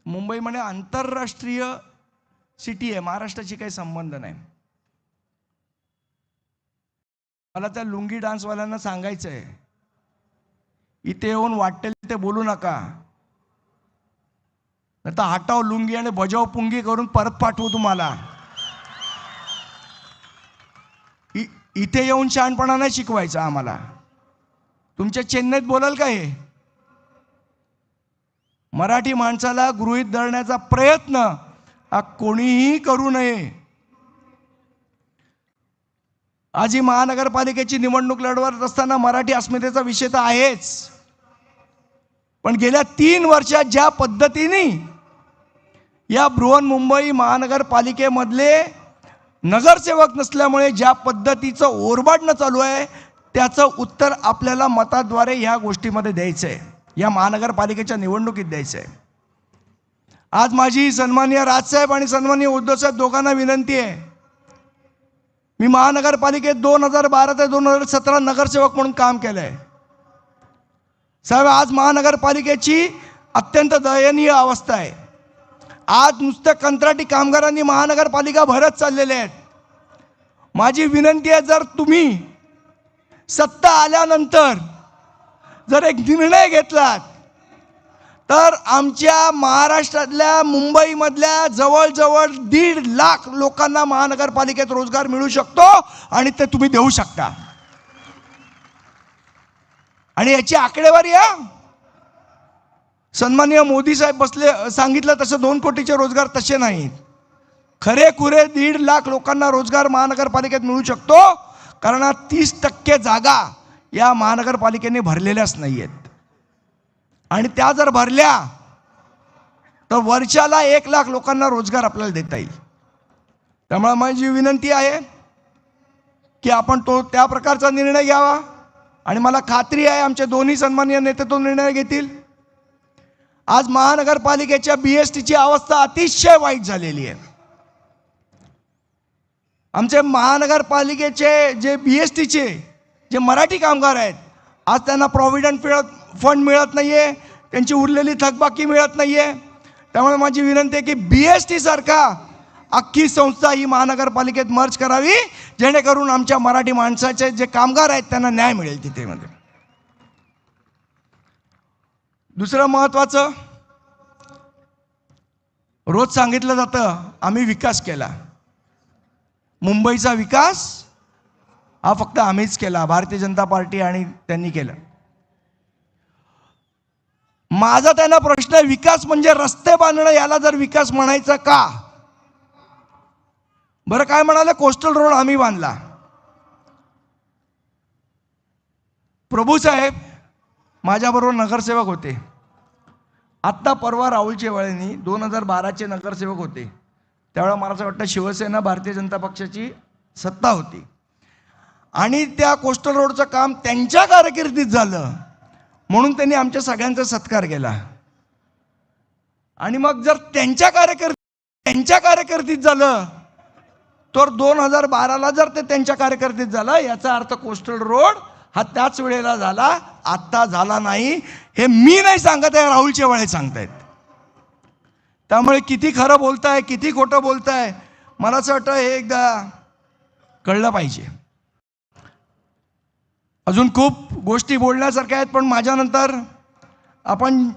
मुंबई म्हणजे आंतरराष्ट्रीय सिटी आहे, महाराष्ट्राची काही संबंध नाही. मला त्या लुंगी डान्सवाल्यांना सांगायचं आहे, इथे येऊन वाटेल ते बोलू नका, नाही तर हटाव लुंगी आणि बजाव पुंगी करून परत पाठवू तुम्हाला. इथे येऊन शहाणपणा नाही शिकवायचा आम्हाला. तुमच्या चेन्नईत बोलाल का हे? मराठी माणसाला गृहीत धरण्याचा प्रयत्न हा कोणीही करू नये. आज ही महानगरपालिकेची निवडणूक लढवत असताना मराठी अस्मितेचा विषय तर आहेच, पण गेल्या 3 वर्षात ज्या पद्धतीने या बृहन्मुंबई महानगरपालिकेमधले नगरसेवक नसल्यामुळे ज्या पद्धतीचं ओरबाडणं चालू आहे, त्याचं उत्तर आपल्याला मताद्वारे ह्या गोष्टीमध्ये द्यायचं आहे, या महानगरपालिकेच्या निवडणुकीत द्यायचं आहे. आज माझी सन्माननीय राजसाहेब आणि सन्माननीय उद्धवसाहेब दोघांना विनंती आहे. मी महानगरपालिकेत 2012 ते 2017 नगरसेवक म्हणून काम केलंय. साहेब, आज महानगरपालिकेची अत्यंत दयनीय अवस्था आहे. आज नुसतं कंत्राटी कामगारांनी महानगरपालिका भरत चाललेले आहेत. माझी विनंती आहे, जर तुम्ही सत्ता आल्यानंतर जर एक निर्णय घेतलात तर आमच्या महाराष्ट्रातल्या मुंबईमधल्या जवळजवळ 1.5 लाख लोकांना महानगरपालिकेत रोजगार मिळू शकतो आणि ते तुम्ही देऊ शकता. आणि याची आकडेवारी आहे. सन्माननीय मोदी साहेब बसले सांगितलं तसं 2 कोटीचे रोजगार तसे नाहीत. खरेखुरे 1.5 लाख लोकांना रोजगार महानगरपालिकेत मिळू शकतो, कारण 30% जागा या महानगरपालिकेने भरलेल्याच नाही आहेत. आणि त्या जर भरल्या तर वर्षाला 1 लाख लोकांना रोजगार आपल्याला देता येईल. त्यामुळे माझी विनंती आहे की आपण त्या प्रकारचा निर्णय घ्यावा. आणि मला खात्री आहे आमचे दोन्ही सन्माननीय नेते तो निर्णय घेतील. आज महानगरपालिकेच्या BSTची अवस्था अतिशय वाईट झालेली आहे. आमचे महानगरपालिकेचे जे BSTचे जे मराठी कामगार आहेत, आज त्यांना प्रॉव्हिडंट फंड मिळत नाहीये, त्यांची उरलेली थकबाकी मिळत नाहीये. त्यामुळे माझी विनंती आहे की BST सारखा अख्खी संस्था ही महानगरपालिकेत मर्ज करावी, जेणेकरून आमच्या मराठी माणसाचे जे कामगार आहेत त्यांना न्याय मिळेल तिथे मध्ये. दुसरं महत्त्वाचं, रोज सांगितलं जातं आम्ही विकास केला. मुंबईचा विकास हा फक्त आम्हीच केला, भारतीय जनता पार्टी आणि त्यांनी केलं. माझा त्यांना प्रश्न आहे, विकास म्हणजे रस्ते बांधणं, याला जर विकास म्हणायचं का? बरं, काय म्हणाले, कोस्टल रोड आम्ही बांधला. प्रभू साहेब माझ्याबरोबर नगरसेवक होते. आत्ता परवा राहुल शेवाळेंनी 2012चे नगरसेवक होते. त्यावेळेला मला असं वाटतं शिवसेना भारतीय जनता पक्षाची सत्ता होती आणि त्या कोस्टल रोडचं काम त्यांच्या कारकिर्दीत झालं, म्हणून त्यांनी आमच्या सगळ्यांचा सत्कार केला. आणि मग जर त्यांच्या कारकिर्दीत झालं तर 2012ला जर ते त्यांच्या कारकिर्दीत झालं, याचा अर्थ कोस्टल रोड हा त्याच वेळेला झाला, आत्ता झाला नाही. हे मी नाही सांगत आहे, राहुल शेवाळे सांगतायत. त्यामुळे किती खरं बोलताय, किती खोटं बोलताय, मला असं वाटतं हे एकदा कळलं पाहिजे. अजून खूप गोष्टी बोलण्यासारख्या आहेत, पण माझ्यानंतर आपण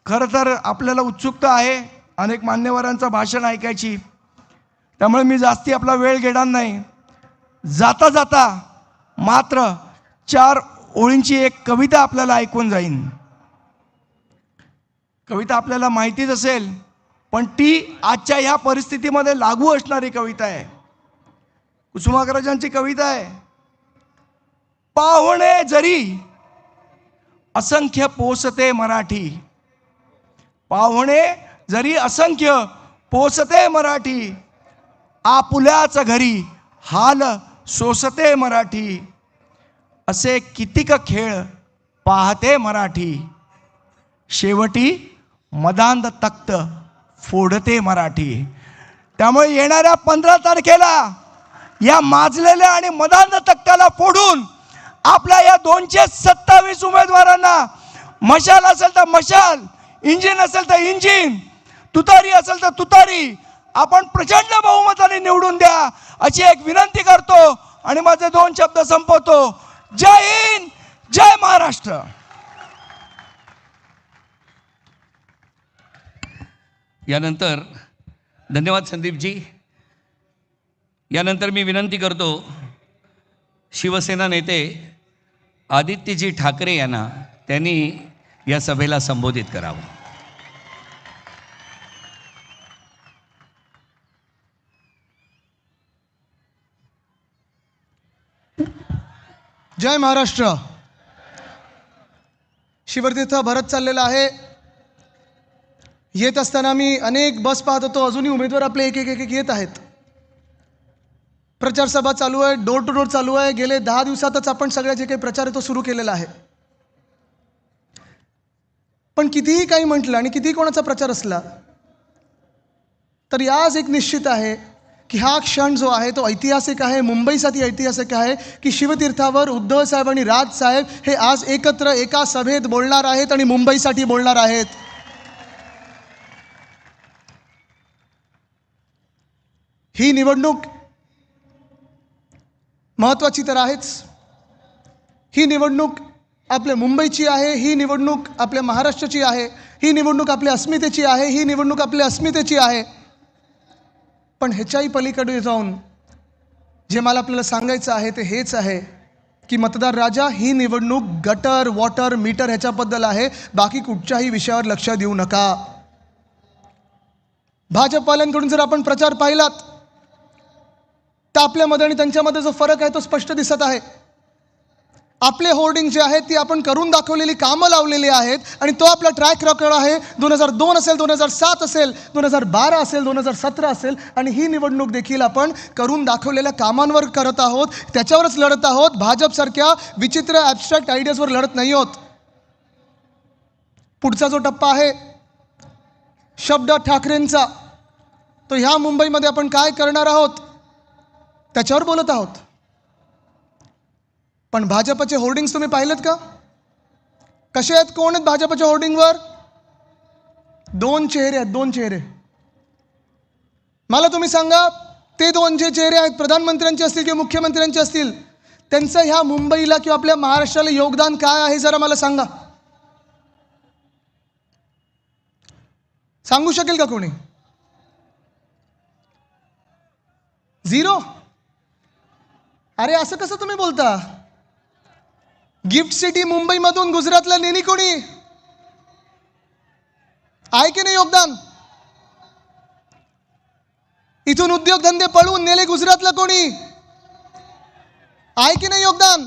खरं तर आपल्याला उत्सुकता आहे अनेक मान्यवरांचं भाषण ऐकायची. त्यामुळे मी जास्ती आपला वेळ घेणार नाही. जाता जाता मात्र 4 ओळींची एक कविता आपल्याला ऐकून जाईन. कविता आपल्याला माहितीच असेल, पण ती आजच्या ह्या परिस्थितीमध्ये लागू असणारी कविता आहे. कुसुमाग्रजांची कविता आहे. पाहुणे जरी असंख्य पोसते मराठी, पाहुणे जरी असंख्य पोसते मराठी, आपुल्याच घरी हाल सोसते मराठी, असे कितीक खेळ पाहते मराठी, शेवटी मदांध तख्त फोडते मराठी. त्यामुळे येणाऱ्या 15 तारखेला या माजलेल्या आणि मदांध तख्ताला फोडून आपल्या या 227 उमेदवारांना, मशाल असेल तर मशाल, इंजिन असेल तर इंजिन, तुतारी असेल तर तुतारी आपण प्रचंड बहुमताने निवडून द्या अशी एक विनंती करतो आणि माझे 2 शब्द संपवतो. जय हिंद, जय महाराष्ट्र. यानंतर धन्यवाद संदीपजी. यानंतर मी विनंती करतो शिवसेना नेते आदित्यजी ठाकरे यांना त्यांनी या सभेला संबोधित करावं. जय महाराष्ट्र. शिवतीर्थ भरत चाललेला आहे. येत असताना मी अनेक बस पाहत होतो. अजूनही उमेदवार आपले एक एक एक एक येत आहेत. प्रचार सभा चालू आहे, डोर टू डोर चालू आहे. गेले 10 दिवसातच आपण सगळ्या जे काही प्रचार आहे तो सुरू केलेला आहे. पण कितीही काही म्हटलं आणि कितीही कोणाचा प्रचार असला तरी आज एक निश्चित आहे की हा क्षण जो आहे तो ऐतिहासिक आहे. मुंबईसाठी ऐतिहासिक आहे की शिवतीर्थावर उद्धव साहेब आणि राज साहेब हे आज एकत्र एका सभेत बोलणार आहेत आणि मुंबईसाठी बोलणार आहेत. ही निवडणूक महत्त्वाची तर आहेच. ही निवडणूक आपल्या मुंबईची आहे, ही निवडणूक आपल्या महाराष्ट्राची आहे, ही निवडणूक आपल्या अस्मितेची आहे, ही निवडणूक आपल्या अस्मितेची आहे. पण ह्याच्याही पलीकडे जाऊन जे मला आपल्याला सांगायचं आहे ते हेच आहे की मतदार राजा, ही निवडणूक गटर, वॉटर, मीटर ह्याच्याबद्दल आहे. बाकी कुठच्याही विषयावर लक्ष देऊ नका. भाजपवाल्यांकडून जर आपण प्रचार पाहिलात तर आपल्यामध्ये आणि त्यांच्यामध्ये जो फरक आहे तो स्पष्ट दिसत आहे. आपले होर्डिंग जे आहेत ती आपण करून दाखवलेली कामं लावलेली आहेत आणि तो आपला ट्रॅक रेकॉर्ड आहे. 2002 असेल, 2007 असेल, 2012 असेल, 2017 असेल आणि ही निवडणूक देखील आपण करून दाखवलेल्या कामांवर करत आहोत. त्याच्यावरच लढत आहोत. भाजपसारख्या विचित्र ॲबस्ट्रॅक्ट आयडियाजवर लढत नाही आहोत. पुढचा जो टप्पा आहे शब्द ठाकरेंचा, तो ह्या मुंबईमध्ये आपण काय करणार आहोत त्याच्यावर बोलत आहोत. पण भाजपचे होर्डिंग्स तुम्ही पाहिलेत का? कसे आहेत? कोण आहेत भाजपच्या होर्डिंगवर? 2 चेहरे आहेत. 2 चेहरे. मला तुम्ही सांगा, ते 2 जे चेहरे आहेत, प्रधानमंत्र्यांचे असतील किंवा मुख्यमंत्र्यांचे असतील, त्यांचं ह्या मुंबईला किंवा आपल्या महाराष्ट्राला योगदान काय आहे जरा मला सांगा. सांगू शकेल का कोणी? 0. अरे असं कसं तुम्ही बोलता? गिफ्ट सिटी मुंबईमधून गुजरातला नेली कोणी? आहे की नाही योगदान? इथून उद्योगधंदे पळवून नेले गुजरातला कोणी? आहे की नाही योगदान?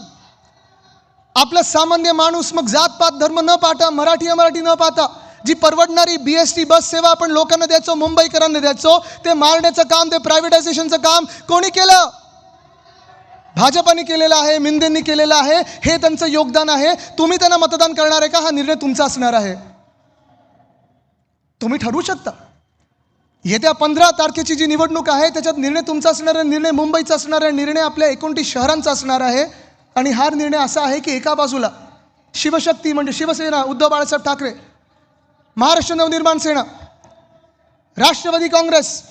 आपला सामान्य माणूस, मग जातपात धर्म न पाहता, मराठी अमराठी न पाहता, जी परवडणारी BST बस सेवा आपण लोकांना द्यायचो, मुंबईकरांना द्यायचो, ते मारण्याचं काम, ते प्रायव्हेटायझेशनचं काम कोणी केलं? भाजपाने केलेलं आहे, मिंदेंनी केलेलं आहे. हे त्यांचं योगदान आहे. तुम्ही त्यांना मतदान करणार आहे का? हा निर्णय तुमचा असणार आहे. तुम्ही ठरवू शकता. येत्या 15 तारखेची जी निवडणूक आहे त्याच्यात निर्णय तुमचा असणार आहे, निर्णय मुंबईचा असणार आहे, निर्णय आपल्या 29 शहरांचा असणार आहे. आणि हा निर्णय असा आहे की एका बाजूला शिवशक्ती म्हणजे शिवसेना, उद्धव बाळासाहेब ठाकरे, महाराष्ट्र नवनिर्माण सेना, राष्ट्रवादी काँग्रेस,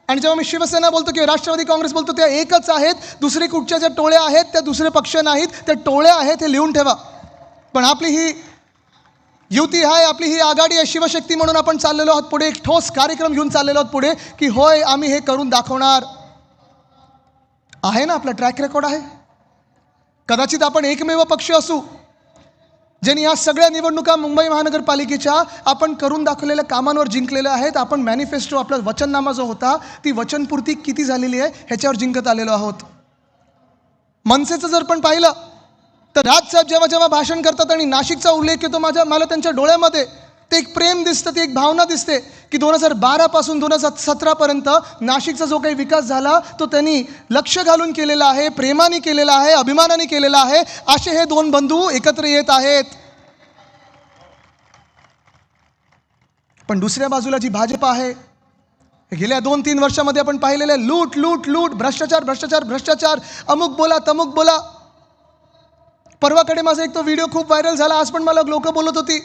आणि जेव्हा मी शिवसेना बोलतो किंवा राष्ट्रवादी काँग्रेस बोलतो त्या एकच आहेत. दुसरे कुठच्या ज्या टोळ्या आहेत त्या दुसरे पक्ष नाहीत, त्या टोळ्या आहेत, हे लिहून ठेवा. पण आपली ही युती आहे, आपली ही आघाडी आहे. शिवशक्ती म्हणून आपण चाललेलो आहोत पुढे, एक ठोस कार्यक्रम घेऊन चाललेलो आहोत पुढे की होय आम्ही हे करून दाखवणार. आहे ना, आपला ट्रॅक रेकॉर्ड आहे. कदाचित आपण एकमेव पक्ष असू ज्यांनी या सगळ्या निवडणुका मुंबई महानगरपालिकेच्या आपण करून दाखवलेल्या कामांवर जिंकलेल्या आहेत. आपण मॅनिफेस्टो, आपला वचननामा जो होता, ती वचनपूर्ती किती झालेली आहे ह्याच्यावर जिंकत आलेलो आहोत. मनसेचं जर पण पाहिलं तर राजसाहेब जेव्हा जेव्हा भाषण करतात आणि नाशिकचा उल्लेख येतो, मला त्यांच्या डोळ्यामध्ये ते एक प्रेम दिसतं, ती एक भावना दिसते की 2012 पासून 2017 पर्यंत नाशिकचा जो काही विकास झाला तो त्यांनी लक्ष घालून केलेला आहे, प्रेमाने केलेला आहे, अभिमानाने केलेला आहे. असे हे 2 बंधू एकत्र येत आहेत. पण दुसऱ्या बाजूला जी भाजप आहे, गेल्या 2-3 वर्षामध्ये आपण पाहिलेले लूट लूट लूट, भ्रष्टाचार भ्रष्टाचार भ्रष्टाचार, अमुक बोला तमुक बोला. परवाकडे माझा एक तो व्हिडिओ खूप व्हायरल झाला. आज पण मला लोक बोलत होती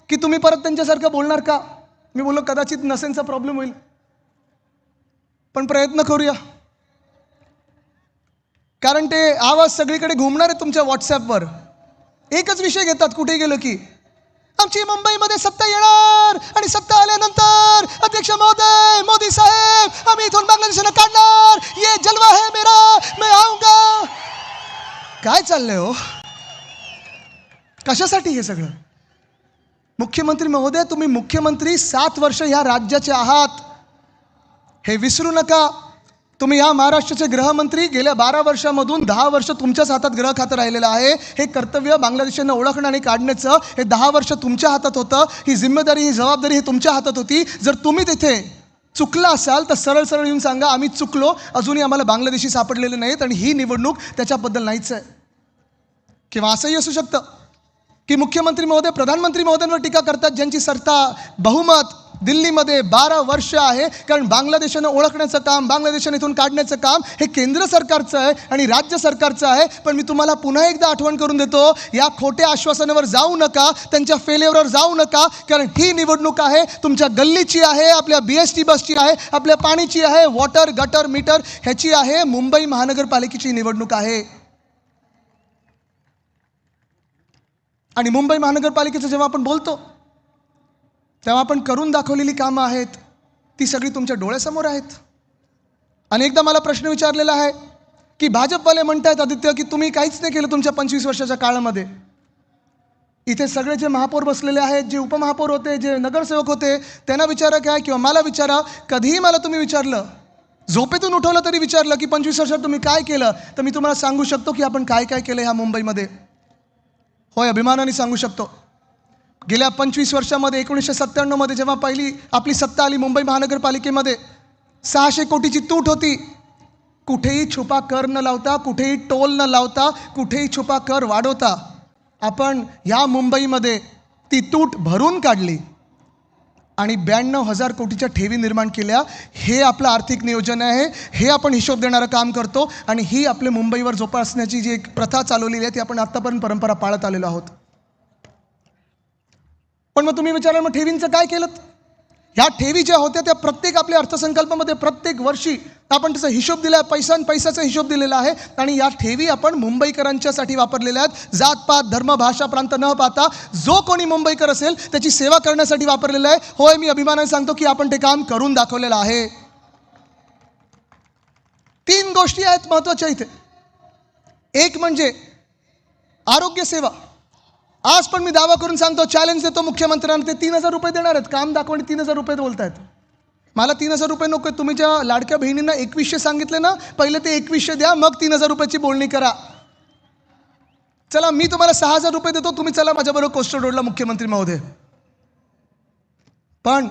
की तुम्ही परत त्यांच्यासारखं बोलणार का? मी बोललो कदाचित नसेनचा प्रॉब्लेम होईल, पण प्रयत्न करूया, कारण ते आवाज सगळीकडे घुमणार आहे तुमच्या व्हॉट्सॲपवर. एकच विषय घेतात कुठे गेलो की, आमची मुंबईमध्ये सत्ता येणार आणि सत्ता आल्यानंतर अध्यक्ष महोदय, मोदी साहेब, आम्ही इथून बांगलादेशाला काढणार, ये जलवा है मेरा, मैं आऊंगा. काय चाललंय हो? कशासाठी हे सगळं? मुख्यमंत्री महोदय, तुम्ही मुख्यमंत्री 7 वर्ष ह्या राज्याचे आहात, हे विसरू नका. तुम्ही या महाराष्ट्राचे गृहमंत्री, गेल्या 12 वर्षामधून 10 वर्ष तुमच्याच हातात गृह खातं राहिलेलं आहे. हे कर्तव्य बांगलादेशांना ओळखणं आणि काढण्याचं हे 10 वर्ष तुमच्या हातात होतं. ही जिम्मेदारी, ही जबाबदारी ही तुमच्या हातात होती. जर तुम्ही तिथे चुकला असाल तर सरळ सरळ येऊन सांगा, आम्ही चुकलो, अजूनही आम्हाला बांगलादेशी सापडलेले नाहीत आणि ही निवडणूक त्याच्याबद्दल नाहीच आहे. किंवा असंही असू शकतं की मुख्यमंत्री महोदय प्रधानमंत्री महोदयांवर टीका करतात, ज्यांची सत्ता बहुमत दिल्लीमध्ये 12 वर्ष आहे. कारण बांगलादेशानं ओळखण्याचं काम, बांगलादेशाने इथून काढण्याचं काम हे केंद्र सरकारचं आहे आणि राज्य सरकारचं आहे. पण मी तुम्हाला पुन्हा एकदा आठवण करून देतो, या खोट्या आश्वासनावर जाऊ नका, त्यांच्या फेल्युअरवर जाऊ नका. कारण ही निवडणूक आहे तुमच्या गल्लीची आहे, आपल्या BST बसची आहे, आपल्या पाणीची आहे, वॉटर गटर मीटर ह्याची आहे, मुंबई महानगरपालिकेची निवडणूक आहे. आणि मुंबई महानगरपालिकेचं जेव्हा आपण बोलतो तेव्हा आपण करून दाखवलेली कामं आहेत ती सगळी तुमच्या डोळ्यासमोर आहेत. अनेकदा मला प्रश्न विचारलेला आहे की भाजपवाले म्हणतायत आदित्य की तुम्ही काहीच नाही केलं तुमच्या 25 वर्षाच्या काळामध्ये. इथे सगळे जे महापौर बसलेले आहेत, जे उपमहापौर होते, जे नगरसेवक होते, त्यांना विचारा काय, किंवा मला विचारा, कधीही मला तुम्ही विचारलं, झोपेतून उठवलं तरी विचारलं की 25 वर्षात तुम्ही काय केलं, तर मी तुम्हाला सांगू शकतो की आपण काय काय केलं ह्या मुंबईमध्ये. होय, अभिमानाने सांगू शकतो. गेल्या 25 वर्षामध्ये 1997 मध्ये जेव्हा पहिली आपली सत्ता आली मुंबई महानगरपालिकेमध्ये, 600 कोटीची तूट होती. कुठेही छुपा कर न लावता, कुठेही टोल न लावता, कुठेही छुपा कर वाढवता आपण ह्या मुंबईमध्ये ती तूट भरून काढली आणि 92,000 कोटीच्या ठेवी निर्माण केल्या. हे आपलं आर्थिक नियोजन आहे, हे आपण हिशोब देणारं काम करतो आणि ही आपल्या मुंबईवर जोपासण्याची जी एक प्रथा चालवलेली आहे ती आपण आत्तापर्यंत परंपरा पाळत आलेलो आहोत. पण मग तुम्ही विचाराल, मग ठेवींचं काय केलं? ह्या ठेवी ज्या होत्या त्या प्रत्येक आपल्या अर्थसंकल्पामध्ये प्रत्येक वर्षी आपण त्याचा हिशोब दिला आहे, पैशाचा हिशोब दिलेला आहे आणि या ठेवी आपण मुंबईकरांच्यासाठी वापरलेल्या आहेत. जातपात, धर्म, भाषा, प्रांत न पाहता जो कोणी मुंबईकर असेल त्याची सेवा करण्यासाठी वापरलेलं आहे. होय, मी अभिमानाने सांगतो की आपण ते काम करून दाखवलेलं आहे. 3 गोष्टी आहेत महत्त्वाच्या इथे. एक म्हणजे आरोग्य सेवा. आज पण मी दावा करून सांगतो, चॅलेंज देतो मुख्यमंत्र्यांना, ते 3,000 रुपये देणार आहेत. काम दाखवणे 3,000 रुपये बोलतायत. मला 3,000 रुपये नको आहेत. तुम्ही ज्या लाडक्या बहिणींना 2100 सांगितले ना, पहिले ते 2100 द्या, मग 3,000 रुपयाची बोलणी करा. चला, मी तुम्हाला 6,000 रुपये देतो, तुम्ही चला माझ्याबरोबर कोस्टल रोडला मुख्यमंत्री महोदय. पण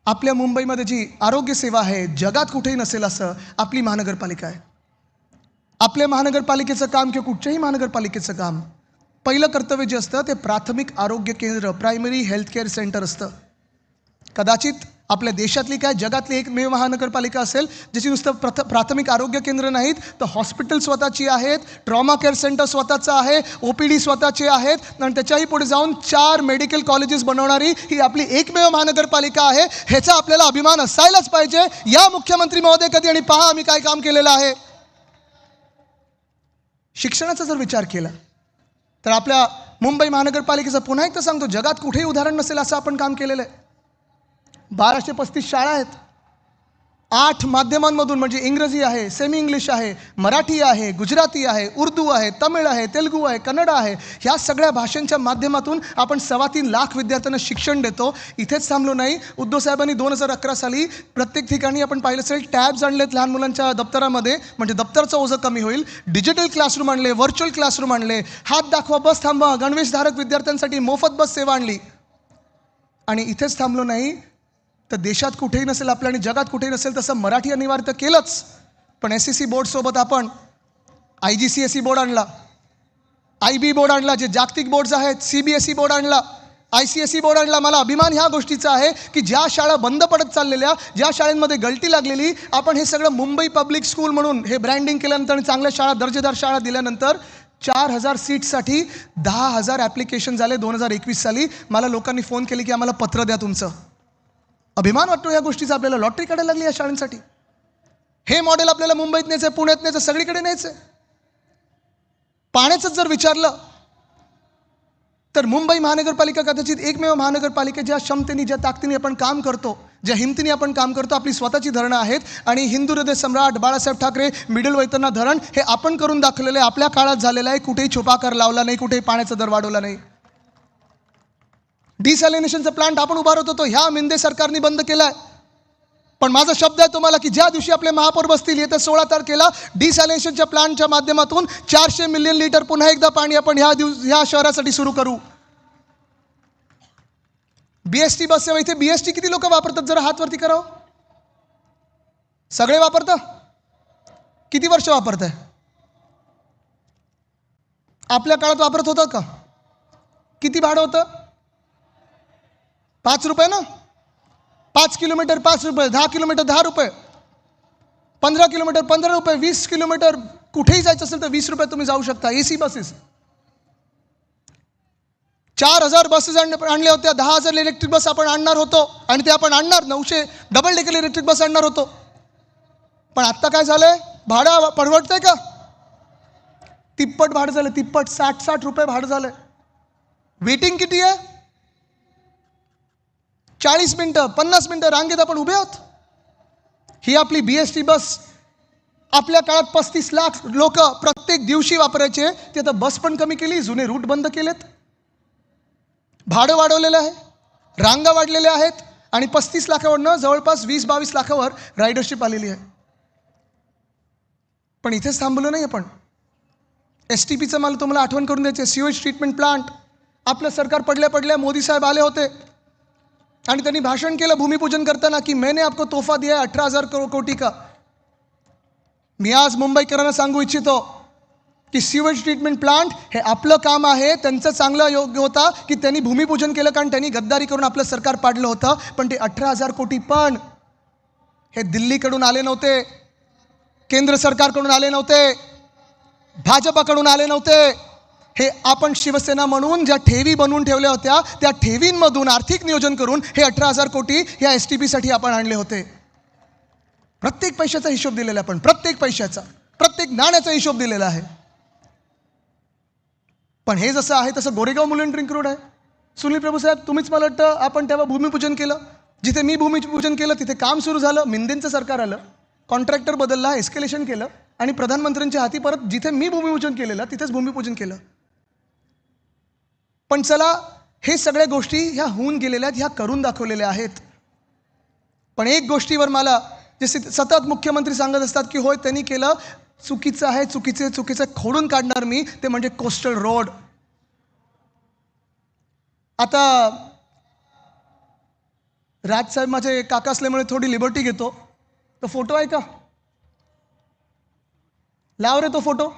आपल्या मुंबईमध्ये जी आरोग्य सेवा आहे, जगात कुठेही नसेल असं आपली महानगरपालिका आहे. आपल्या महानगरपालिकेचं काम किंवा कुठच्याही महानगरपालिकेचं काम, पहिलं कर्तव्य जे असतं ते प्राथमिक आरोग्य केंद्र, प्रायमरी हेल्थ केअर सेंटर असतं. कदाचित आपल्या देशातली काय जगातली एकमेव महानगरपालिका असेल ज्याची नुसतं प्राथमिक आरोग्य केंद्र नाहीत तर हॉस्पिटल स्वतःची आहेत, ट्रॉमा केअर सेंटर स्वतःचं आहे, OPD स्वतःचे आहेत आणि त्याच्याही पुढे जाऊन 4 मेडिकल कॉलेजेस बनवणारी ही आपली एकमेव महानगरपालिका आहे. ह्याचा आपल्याला अभिमान असायलाच पाहिजे. या मुख्यमंत्री महोदय कधी आणि पहा आम्ही काय काम केलेलं आहे. शिक्षणाचा जर विचार केला तर आपल्या मुंबई महानगरपालिकेचं पुन्हा एकदा सांगतो, जगात कुठेही उदाहरण नसेल असं आपण काम केलेलं आहे. 1235 शाळा आहेत. 8 माध्यमांमधून, म्हणजे इंग्रजी आहे, सेमी इंग्लिश आहे, मराठी आहे, गुजराती आहे, उर्दू आहे, तमिळ आहे, तेलुगू आहे, कन्नड आहे, ह्या सगळ्या भाषांच्या माध्यमातून आपण 3.25 लाख विद्यार्थ्यांना शिक्षण देतो. इथेच थांबलो नाही. उद्धव साहेबांनी 2011 साली प्रत्येक ठिकाणी आपण पाहिलं असेल टॅब्स आणलेत लहान मुलांच्या दप्तरामध्ये, म्हणजे दप्तरचं ओझं कमी होईल. डिजिटल क्लासरूम आणले, व्हर्च्युअल क्लासरूम आणले, हात दाखवा बस थांबवा, गणवेशधारक विद्यार्थ्यांसाठी मोफत बस सेवा आणली. आणि इथेच थांबलो नाही तर देशात कुठेही नसेल आपल्या आणि जगात कुठेही नसेल तसं मराठी अनिवार्य तर केलंच, पण SSC बोर्डसोबत आपण IGCSE बोर्ड आणला, IB बोर्ड आणला, जे जागतिक बोर्ड्स आहेत, CBSE बोर्ड आणला, ICSE बोर्ड आणला. मला अभिमान ह्या गोष्टीचा आहे की ज्या शाळा बंद पडत चाललेल्या, ज्या शाळांमध्ये गळती लागलेली, आपण हे सगळं मुंबई पब्लिक स्कूल म्हणून हे ब्रँडिंग केल्यानंतर आणि चांगल्या शाळा, दर्जेदार शाळा दिल्यानंतर 4,000 सीट्ससाठी 10,000 ॲप्लिकेशन झाले 2021 साली. मला लोकांनी फोन केले की आम्हाला पत्र द्या तुमचं. अभिमान वाटतो या गोष्टीचा आपल्याला. लॉटरी काढायला लागली या शाळांसाठी. हे मॉडेल आपल्याला मुंबईत न्यायचं, पुण्यात न्यायचं, सगळीकडे न्यायचं. पाण्याचंच जर विचारलं तर मुंबई महानगरपालिका कदाचित एकमेव महानगरपालिका ज्या क्षमतेने, ज्या ताकदीने आपण काम करतो, ज्या हिमतीने आपण काम करतो. आपली स्वतःची धरणं आहेत आणि हिंदू हृदय सम्राट बाळासाहेब ठाकरे मिडल वैतरणा धरण हे आपण करून दाखवलेलं आहे. आपल्या काळात झालेलं आहे. कुठेही छुपा कर लावला नाही, कुठेही पाण्याचा दर वाढवला नाही. डिसॅलिनेशनचा प्लांट आपण उभारत होतो, ह्या मिंदे सरकारने बंद केलाय. पण माझा शब्द आहे तुम्हाला की ज्या दिवशी आपले महापौर बसतील येत्या 16 तारखेला डिसॅलिनेशनच्या प्लांटच्या माध्यमातून 400 मिलियन लिटर पुन्हा एकदा पाणी आपण ह्या शहरासाठी सुरू करू. BST बस सेवा, इथे BST किती लोक वापरतात जरा हात वरती करावं. सगळे वापरता? किती वर्ष वापरताय? आपल्या काळात वापरत होतं का? किती भाडं होतं? 5 रुपये ना. 5 किलोमीटर 5 रुपये, 10 किलोमीटर 10 रुपये, 15 किलोमीटर 15 रुपये, 20 किलोमीटर कुठेही जायचं असेल तर 20 रुपये तुम्ही जाऊ शकता. AC बसेस 4000 बसेस आणल्या होत्या. 10,000 इलेक्ट्रिक बस आपण आणणार होतो आणि ते आपण आणणार 900 डबल डेकर इलेक्ट्रिक बस आणणार होतो. पण आत्ता काय झालंय? भाडं परवडतंय का? तिप्पट भाडं झालं. तिप्पट 60 रुपये भाडं झालंय. वेटिंग किती आहे? 40 मिनिटं 50 मिनिटं रांगेत आपण उभे आहोत. ही आपली BST बस आपल्या काळात 35 लाख लोक प्रत्येक दिवशी वापरायचे. ते आता बस पण कमी केली, जुने रूट बंद केलेत, भाडं वाढवलेलं आहे, रांगा वाढलेल्या आहेत आणि 35 लाखावरनं जवळपास 20-22 लाखावर रायडरशिप आलेली आहे. पण इथेच थांबलो नाही आपण. STPचं मला तुम्हाला आठवण करून द्यायचे. सिवेज ट्रीटमेंट प्लांट आपलं सरकार पडल्या मोदी साहेब आले होते आणि त्यांनी भाषण केलं भूमिपूजन करताना की मैंने आपको तोहफा दिया 18,000 कोटी का. मी आज मुंबईकरांना सांगू इच्छितो की सिवेज ट्रीटमेंट प्लांट हे आपलं काम आहे. त्यांचं चांगलं योग्य होता की त्यांनी भूमिपूजन केलं कारण त्यांनी गद्दारी करून आपलं सरकार पाडलं होतं. पण ते 18,000 कोटी पण हे दिल्लीकडून आले नव्हते, केंद्र सरकारकडून आले नव्हते, भाजपाकडून आले नव्हते. हे आपण शिवसेना म्हणून ज्या ठेवी बनवून ठेवल्या होत्या त्या ठेवींमधून आर्थिक नियोजन करून हे 18,000 कोटी या STPसाठी आपण आणले होते. प्रत्येक पैशाचा हिशोब दिलेला आपण, प्रत्येक पैशाचा, प्रत्येक नाण्याचा हिशोब दिलेला आहे. पण हे जसं आहे तसं गोरेगाव मुलुंड रिंग रोड आहे. सुनील प्रभू साहेब तुम्हीच मला वाटतं आपण तेव्हा भूमिपूजन केलं. जिथे मी भूमिपूजन केलं तिथे काम सुरू झालं, मिंदेंचं सरकार आलं, कॉन्ट्रॅक्टर बदलला, एस्केलेशन केलं आणि प्रधानमंत्र्यांच्या हाती परत जिथे मी भूमिपूजन केलेलं तिथेच भूमिपूजन केलं. पण चला हे सगळ्या गोष्टी ह्या होऊन गेलेल्या आहेत, ह्या करून दाखवलेल्या आहेत. पण एक गोष्टीवर मला जे सतत मुख्यमंत्री सांगत असतात की होय त्यांनी केलं, चुकीचं आहे, चुकीचं खोडून काढणार मी, ते म्हणजे कोस्टल रोड. आता राजसाहेब माझे काका असल्यामुळे थोडी लिबर्टी घेतो. तो फोटो आहे का? लाव रे तो फोटो.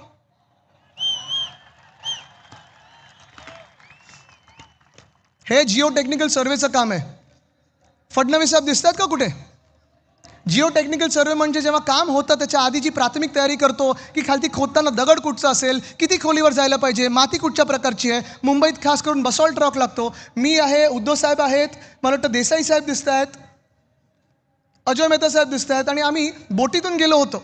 हे जिओ टेक्निकल सर्वेचं काम आहे. फडणवीस साहेब दिसतात का कुठे? जिओ टेक्निकल सर्वे म्हणजे जेव्हा काम होतं त्याच्या आधीची प्राथमिक तयारी करतो की खालती खोदताना दगड कुठचा असेल, किती खोलीवर जायला पाहिजे, माती कुठच्या प्रकारची आहे. मुंबईत खास करून बसॉल्ट रॉक लागतो. मी आहे, उद्धव साहेब आहेत, मला वाटतं देसाई साहेब दिसत आहेत, अजय मेहता साहेब दिसत आहेत आणि आम्ही बोटीतून गेलो होतो.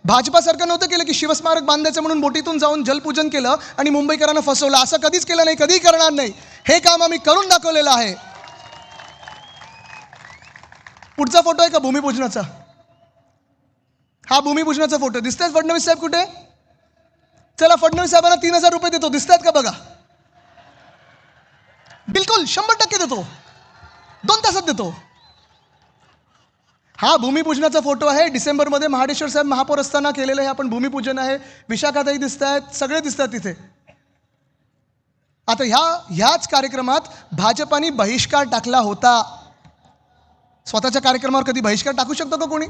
भाजपासारखं नव्हतं केलं की शिवस्मारक बांधायचं म्हणून बोटीतून जाऊन जलपूजन केलं आणि मुंबईकरांना फसवलं. असं कधीच केलं नाही, कधीही करणार नाही. हे काम आम्ही करून दाखवलेलं आहे. पुढचा फोटो आहे का भूमिपूजनाचा? हा भूमिपूजनाचा फोटो दिसतोय. फडणवीस साहेब कुठे? चला फडणवीस साहेबांना 3,000 रुपये देतो, दिसतायत का बघा? बिलकुल 100% देतो, 2 तासात देतो. हा भूमिपूजनाचा फोटो आहे. डिसेंबरमध्ये महाडेश्वर साहेब महापौर असताना केलेलं हे आपण भूमिपूजन आहे. विशाखाताई दिसत आहेत, सगळे दिसतात तिथे. आता ह्याच कार्यक्रमात भाजपाने बहिष्कार टाकला होता. स्वतःच्या कार्यक्रमावर कधी बहिष्कार टाकू शकतो का कोणी?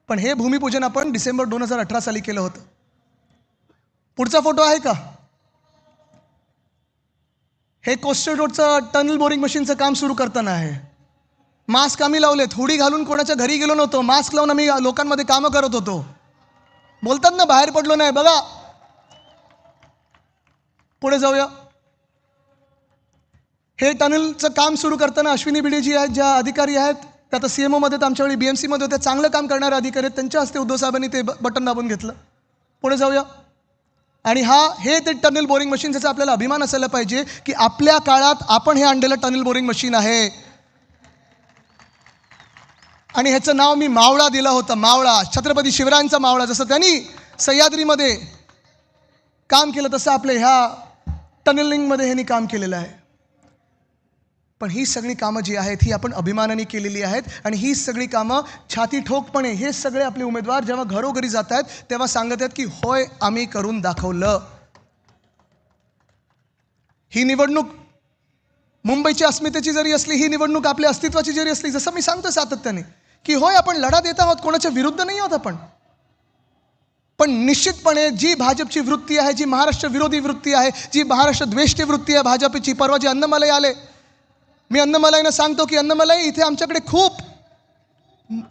पण हे भूमिपूजन आपण डिसेंबर 2018 साली केलं होतं. पुढचा फोटो आहे का? हे कोस्टल रोडचं टनल बोरिंग मशीनचं काम सुरू करताना आहे. मास्क आम्ही लावलेत, हुडी घालून कोणाच्या घरी गेलो नव्हतो, मास्क लावून आम्ही लोकांमध्ये कामं करत होतो. बोलतात ना बाहेर पडलो नाही. बघा पुढे जाऊया. हे टनलचं काम सुरू करताना अश्विनी भिडे जी आहेत, ज्या अधिकारी आहेत, त्या आता CMO मध्ये, आमच्या वेळी BMC मध्ये होते, चांगलं काम करणारे अधिकारी आहेत, त्यांच्या हस्ते उद्धव साहेबांनी ते बटन दाबून घेतलं. पुढे जाऊया. आणि हे ते टनल बोरिंग मशीन, ज्याचा आपल्याला अभिमान असायला पाहिजे की आपल्या काळात आपण हे आणलेलं टनल बोरिंग मशीन आहे. आणि ह्याचं नाव मी मावळा दिलं होतं, मावळा, छत्रपती शिवरायांचा मावळा. जसं त्यांनी सह्याद्रीमध्ये काम केलं तसं आपल्या ह्या टनलिंगमध्ये ह्यांनी काम केलेलं आहे. पण ही सगळी कामं जी आहेत ही आपण अभिमानाने केलेली आहेत. आणि ही सगळी कामं छाती ठोकपणे हे सगळे आपले उमेदवार जेव्हा घरोघरी जात आहेत तेव्हा सांगत आहेत की होय, आम्ही करून दाखवलं. ही निवडणूक मुंबईच्या अस्मितेची जरी असली, ही निवडणूक आपल्या अस्तित्वाची जरी असली, जसं मी सांगतो सातत्याने की होय, आपण लढा देत आहोत, कोणाच्या विरुद्ध नाही आहोत आपण. पण निश्चितपणे जी भाजपची वृत्ती आहे, जी महाराष्ट्र विरोधी वृत्ती आहे, जी महाराष्ट्र द्वेष्टी वृत्ती आहे भाजपची, परवा जे अन्नमलाई आले, मी अन्नमलाईनं सांगतो की अन्नमलाई, इथे आमच्याकडे खूप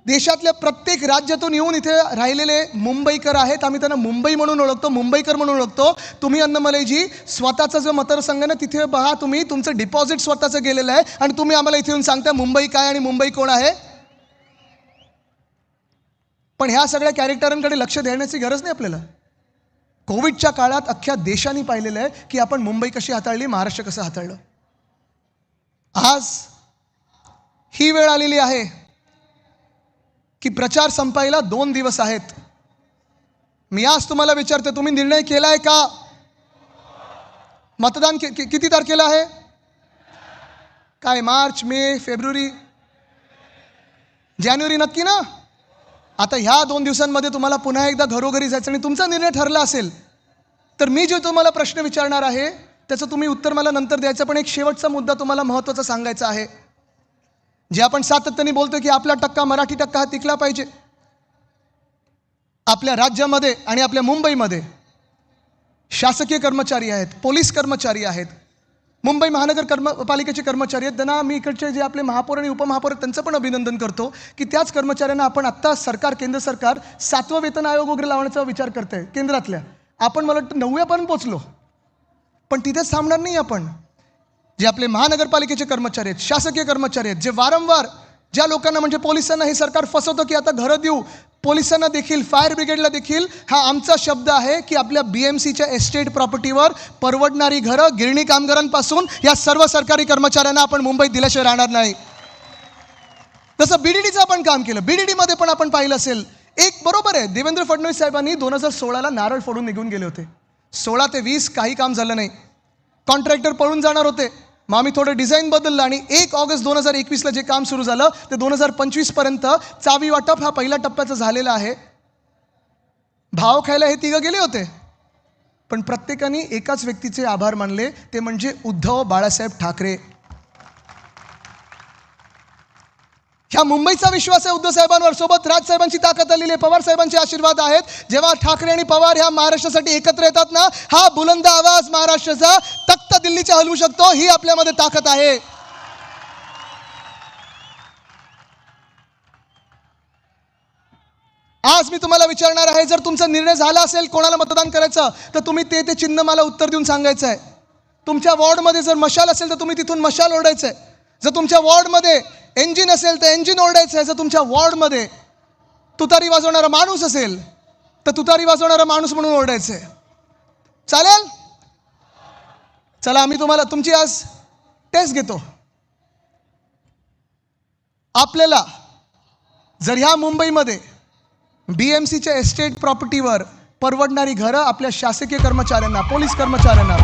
देशातल्या प्रत्येक राज्यातून येऊन इथे राहिलेले मुंबईकर आहेत. आम्ही त्यांना मुंबई म्हणून ओळखतो, मुंबईकर म्हणून ओळखतो. तुम्ही अन्नमलाईजी स्वतःचा जो मतदारसंघ ना, तिथे बघा, तुम्ही तुमचं डिपॉझिट स्वतःचं गेलेलं आहे आणि तुम्ही आम्हाला इथे येऊन सांगता मुंबई काय आणि मुंबई कोण आहे. पण ह्या सगळ्या कॅरेक्टरांकडे लक्ष देण्याची गरज नाही आपल्याला. कोविडच्या काळात अख्ख्या देशाने पाहिलेलं आहे की आपण मुंबई कशी हाताळली, महाराष्ट्र कसं हाताळलं. आज ही वेळ आलेली आहे की प्रचार संपायला 2 दिवस आहेत. मी आज तुम्हाला विचारते, तुम्ही निर्णय केलाय का? मतदान किती तारखेला आहे? काय, मार्च, मे, फेब्रुवारी, जानेवारी? नक्की ना? आता ह्या 2 दिवसांमध्ये तुम्हाला पुन्हा एकदा घरोघरी जायचं आणि तुमचा निर्णय ठरला असेल तर मी जे तुम्हाला प्रश्न विचारणार आहे त्याचं तुम्ही उत्तर मला नंतर द्यायचं. पण एक शेवटचा मुद्दा तुम्हाला महत्त्वाचा सांगायचा आहे. जे आपण सातत्याने बोलतो की आपला टक्का, मराठी टक्का हा टिकला पाहिजे. आपल्या राज्यामध्ये आणि आपल्या मुंबईमध्ये शासकीय कर्मचारी आहेत, पोलीस कर्मचारी आहेत, मुंबई महानगर पालिकेचे कर्मचारी आहेत. त्यांना मी इकडचे जे आपले महापौर आणि उपमहापौर आहेत त्यांचं पण अभिनंदन करतो की त्याच कर्मचाऱ्यांना आपण आत्ता सरकार, केंद्र सरकार 7वं वेतन आयोग वगैरे लावण्याचा विचार करते केंद्रातल्या. आपण मला वाटतं 9व्यापर्यंत पोचलो. पण तिथेच थांबणार नाही आपण. जे आपले महानगरपालिकेचे कर्मचारी आहेत, शासकीय कर्मचारी आहेत, जे वारंवार ज्या लोकांना, म्हणजे पोलिसांना हे सरकार फसवतं की आता घरं देऊ, पोलिसांना देखील, फायर ब्रिगेडला देखील हा आमचा शब्द आहे की आपल्या BMCच्या एस्टेट प्रॉपर्टीवर परवडणारी घरं गिरणी कामगारांपासून या सर्व सरकारी कर्मचाऱ्यांना आपण मुंबईत दिल्याशिवाय राहणार नाही. जसं BDDचं आपण काम केलं, BDDमध्ये पण आपण पाहिलं असेल, एक बरोबर आहे, देवेंद्र फडणवीस साहेबांनी 2016ला नारळ फोडून निघून गेले होते. 16 ते 20 काही काम झालं नाही, कॉन्ट्रॅक्टर पळून जाणार होते. मग आम्ही थोडं डिझाईन बदललं आणि 1 ऑगस्ट 2021ला जे काम सुरू झालं ते 2025पर्यंत चावी वाटप हा पहिल्या टप्प्याचं झालेला आहे. भाव खायला हे तिघं गेले होते, पण प्रत्येकाने एकाच व्यक्तीचे आभार मानले, ते म्हणजे उद्धव बाळासाहेब ठाकरे. ह्या मुंबईचा विश्वास आहे उद्धव साहेबांवर. सोबत राजसाहेबांची ताकद आलेली आहे, पवार साहेबांचे आशीर्वाद आहेत. जेव्हा ठाकरे आणि पवार ह्या महाराष्ट्रासाठी एकत्र येतात ना, हा बुलंद आवाज महाराष्ट्राचा तख्त दिल्लीच्या हलवू शकतो. ही आपल्यामध्ये ताकद आहे. आज मी तुम्हाला विचारणार आहे, जर तुमचा निर्णय झाला असेल कोणाला मतदान करायचं तर तुम्ही ते चिन्ह मला उत्तर देऊन सांगायचं आहे. तुमच्या वॉर्डमध्ये जर मशाल असेल तर तुम्ही तिथून मशाल ओरडायचं आहे. जर तुमच्या वॉर्डमध्ये इंजिन असेल तर इंजिन ओरडायचं आहे. जर तुमच्या वॉर्डमध्ये तुतारी वाजवणारा माणूस असेल तर तुतारी वाजवणारा माणूस म्हणून ओरडायचं आहे. चालेल? चला, आम्ही तुम्हाला तुमची आज टेस्ट घेतो. आपल्याला जर ह्या मुंबईमध्ये BMCच्या एस्टेट प्रॉपर्टीवर परवडणारी घरं आपल्या शासकीय कर्मचाऱ्यांना, पोलीस कर्मचाऱ्यांना,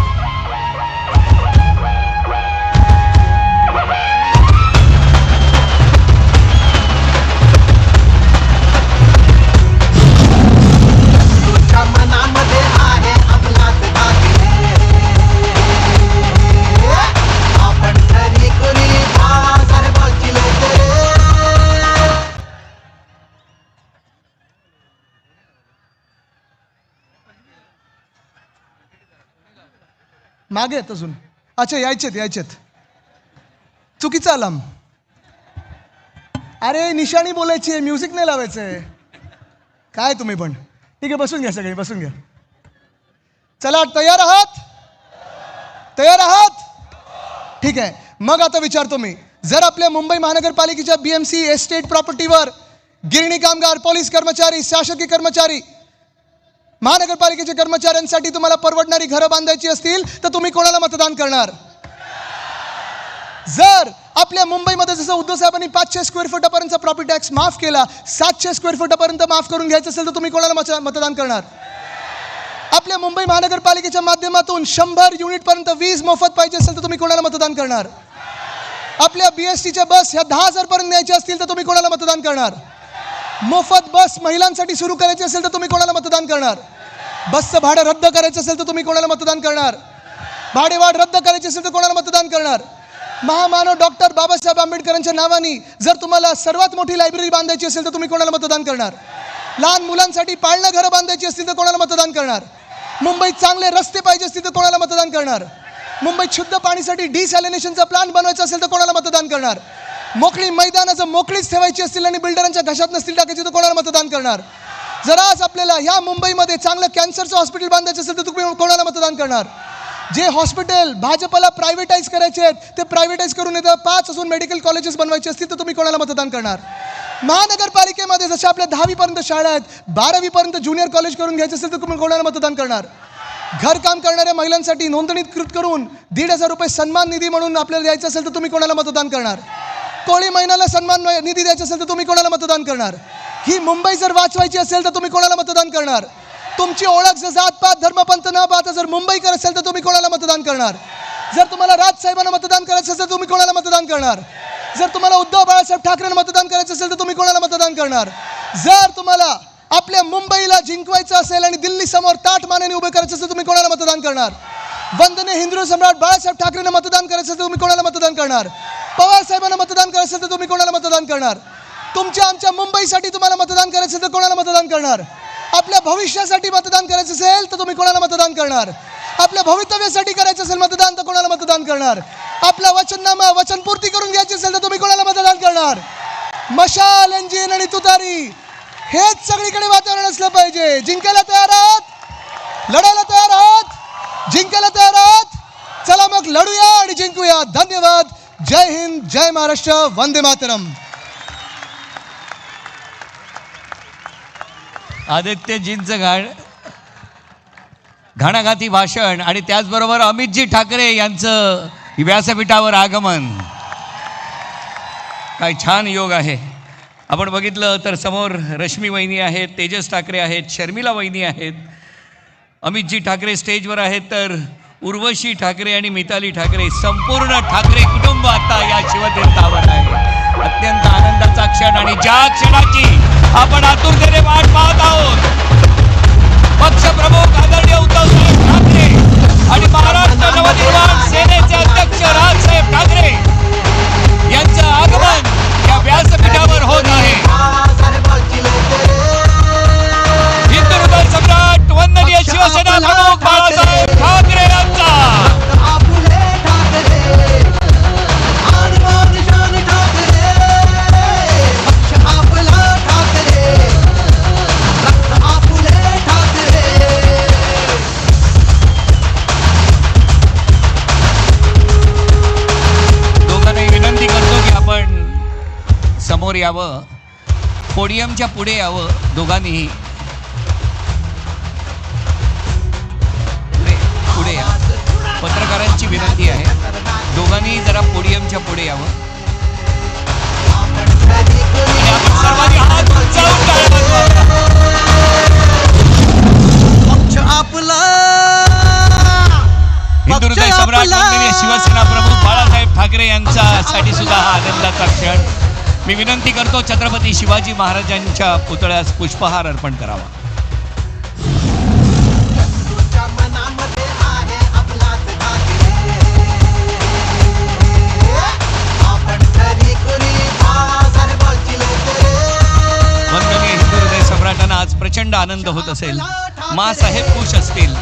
मागे आहेत अजून. अच्छा, यायचेत. चुकीचा अलार्म. अरे निशाणी बोलायची आहे, म्युझिक नाही लावायचं आहे. काय तुम्ही पण. ठीक आहे, बसून घ्या, सगळे बसून घ्या. चला, तयार आहात? ठीक आहे. मग आता विचारतो मी, जर आपल्या मुंबई महानगरपालिकेच्या BMC एस्टेट प्रॉपर्टीवर गिरणी कामगार, पोलीस कर्मचारी, शासकीय कर्मचारी, महानगरपालिकेच्या कर्मचाऱ्यांसाठी तुम्हाला परवडणारी घरं बांधायची असतील तर तुम्ही कोणाला मतदान करणार? जर आपल्या मुंबईमध्ये जसं उद्धव साहेबांनी 500 स्क्वेअर फुटापर्यंतचा प्रॉपर्टी टॅक्स माफ केला, 700 स्क्वेअर फुटापर्यंत माफ करून घ्यायचं असेल तर तुम्ही कोणाला मतदान करणार? आपल्या मुंबई महानगरपालिकेच्या माध्यमातून 100 युनिटपर्यंत वीज मोफत पाहिजे असेल तर तुम्ही कोणाला मतदान करणार? आपल्या BSTच्या बस ह्या 10,000 पर्यंत न्यायच्या असतील तर तुम्ही कोणाला मतदान करणार? मोफत बस महिलांसाठी सुरू करायची असेल तर तुम्ही कोणाला मतदान करणार? बसचं भाडं रद्द करायचं असेल तर तुम्ही कोणाला मतदान करणार? भाडेवाढ रद्द करायची असेल तर कोणाला मतदान करणार? महामानव डॉक्टर बाबासाहेब आंबेडकरांच्या नावाने जर तुम्हाला सर्वात मोठी लायब्ररी बांधायची असेल तर तुम्ही कोणाला मतदान करणार? लहान मुलांसाठी पाळणा घरं बांधायची असतील तर कोणाला मतदान करणार? मुंबईत चांगले रस्ते पाहिजे असतील तर कोणाला मतदान करणार? मुंबईत शुद्ध पाणीसाठी डिसॅलिनेशनचा प्लान बनवायचा असेल तर कोणाला मतदान करणार? मोकळी मैदानं जर मोकळीच ठेवायची असतील आणि बिल्डरांच्या घशात नसतील टाकायची तर कोणाला मतदान करणार? जर आज आपल्याला या मुंबईमध्ये चांगलं कॅन्सरचं हॉस्पिटल बांधायचं असेल तर तुम्ही कोणाला मतदान करणार? जे हॉस्पिटल भाजपला प्रायव्हेटाईज करायचे आहेत ते प्रायव्हेटाईज करून येतं 5 अजून मेडिकल कॉलेजेस बनवायचे असतील तर तुम्ही कोणाला मतदान करणार? महानगरपालिकेमध्ये जशा आपल्या 10वी पर्यंत शाळा आहेत, 12वी पर्यंत ज्युनियर कॉलेज करून घ्यायचे असेल तर तुम्ही कोणाला मतदान करणार? घरकाम करणाऱ्या महिलांसाठी नोंदणीकृत करून 1,500 रुपये सन्मान निधी म्हणून आपल्याला द्यायचं असेल तर तुम्ही कोणाला मतदान करणार? कोळी महिन्याला सन्मान निधी द्यायचा असेल तर तुम्ही कोणाला मतदान करणार? ही मुंबई जर वाचवायची असेल तर तुम्ही कोणाला मतदान करणार? तुमची ओळख जर जातपात धर्मपंथ न पाहता जर मुंबईकर असेल तर तुम्ही कोणाला मतदान करणार? जर तुम्हाला राजसाहेबांना मतदान करायचं असेल तर तुम्ही कोणाला मतदान करणार? जर तुम्हाला उद्धव बाळासाहेब ठाकरेंना मतदान करायचं असेल तर तुम्ही कोणाला मतदान करणार? जर तुम्हाला आपल्या मुंबईला जिंकवायचं असेल आणि दिल्ली समोर ताठ मानेने उभे करायचं असेल तर तुम्ही कोणाला मतदान करणार? वंदनीय हिंदू सम्राट बाळासाहेब ठाकरेंना मतदान करायचं असेल तर तुम्ही कोणाला मतदान करणार? पवार साहेबांना मतदान करायचं असेल तर तुम्ही कोणाला मतदान करणार? तुमच्या आमच्या मुंबईसाठी तुम्हाला मतदान करायचं असेल तर कोणाला मतदान करणार? आपल्या भविष्यासाठी मतदान करायचं असेल तर तुम्ही कोणाला मतदान करणार? आपल्या भवितव्यासाठी करायचं असेल मतदान तर कोणाला मतदान करणार? आपला वचननामा वचनपूर्ती करून घ्यायची असेल तर तुम्ही कोणाला मतदान करणार? मशाल, इंजिन आणि तुतारी हेच सगळीकडे वातावरण असलं पाहिजे. जिंकायला तयार आहात? लढायला तयार आहात? जिंकायला तयार आहात? चला मग लढूया आणि जिंकूया. धन्यवाद. जय हिंद, जय महाराष्ट्र, वंदे मातरम. आदित्यजींचं घणाघाती भाषण आणि त्याचबरोबर अमितजी ठाकरे यांचं व्यासपीठावर आगमन. काय छान योग आहे. आपण बघितलं तर समोर रश्मी वहिनी आहेत, तेजस ठाकरे आहेत, शर्मिला वहिनी आहेत, अमितजी ठाकरे स्टेजवर आहेत, तर उर्वशी ठाकरे आणि मिताली ठाकरे, संपूर्ण ठाकरे कुटुंब आता या शिवतीर्थावर आहे. अत्यंत आनंदाचा क्षण आणि ज्या क्षणाची आपण आतुरतेने वाट पाहत आहोत. पक्षप्रमुख आदरणीय उद्धवसाहेब ठाकरे आणि महाराष्ट्र नवनिर्माण सेनेचे अध्यक्ष राजसाहेब ठाकरे यांचं आगमन या व्यासपीठावर होत आहे. हिंदू हृदय सम्राट वंदनीय शिवसेना प्रमुख बाळासाहेब ठाकरे यांचा समोर यावं, पोडियमच्या पुढे यावं. दोघांनीही पुढे या. पत्रकारांची विनंती आहे, दोघांनी जरा पोडियमच्या पुढे यावं. सर्वांनी हात उंचावून टाळ्या हिंदू हृदय सम्राट वंदनीय शिवसेना प्रमुख बाळासाहेब ठाकरे यांच्यासाठी सुद्धा हा आनंदाचा क्षण. मी विनंती करतो छत्रपती शिवाजी महाराजांच्या पुतळ्यास पुष्पहार अर्पण करावा. वंदनीय हिंदू हृदय सम्राटांना आज प्रचंड आनंद होत असेल. माँसाहेब खुश असतील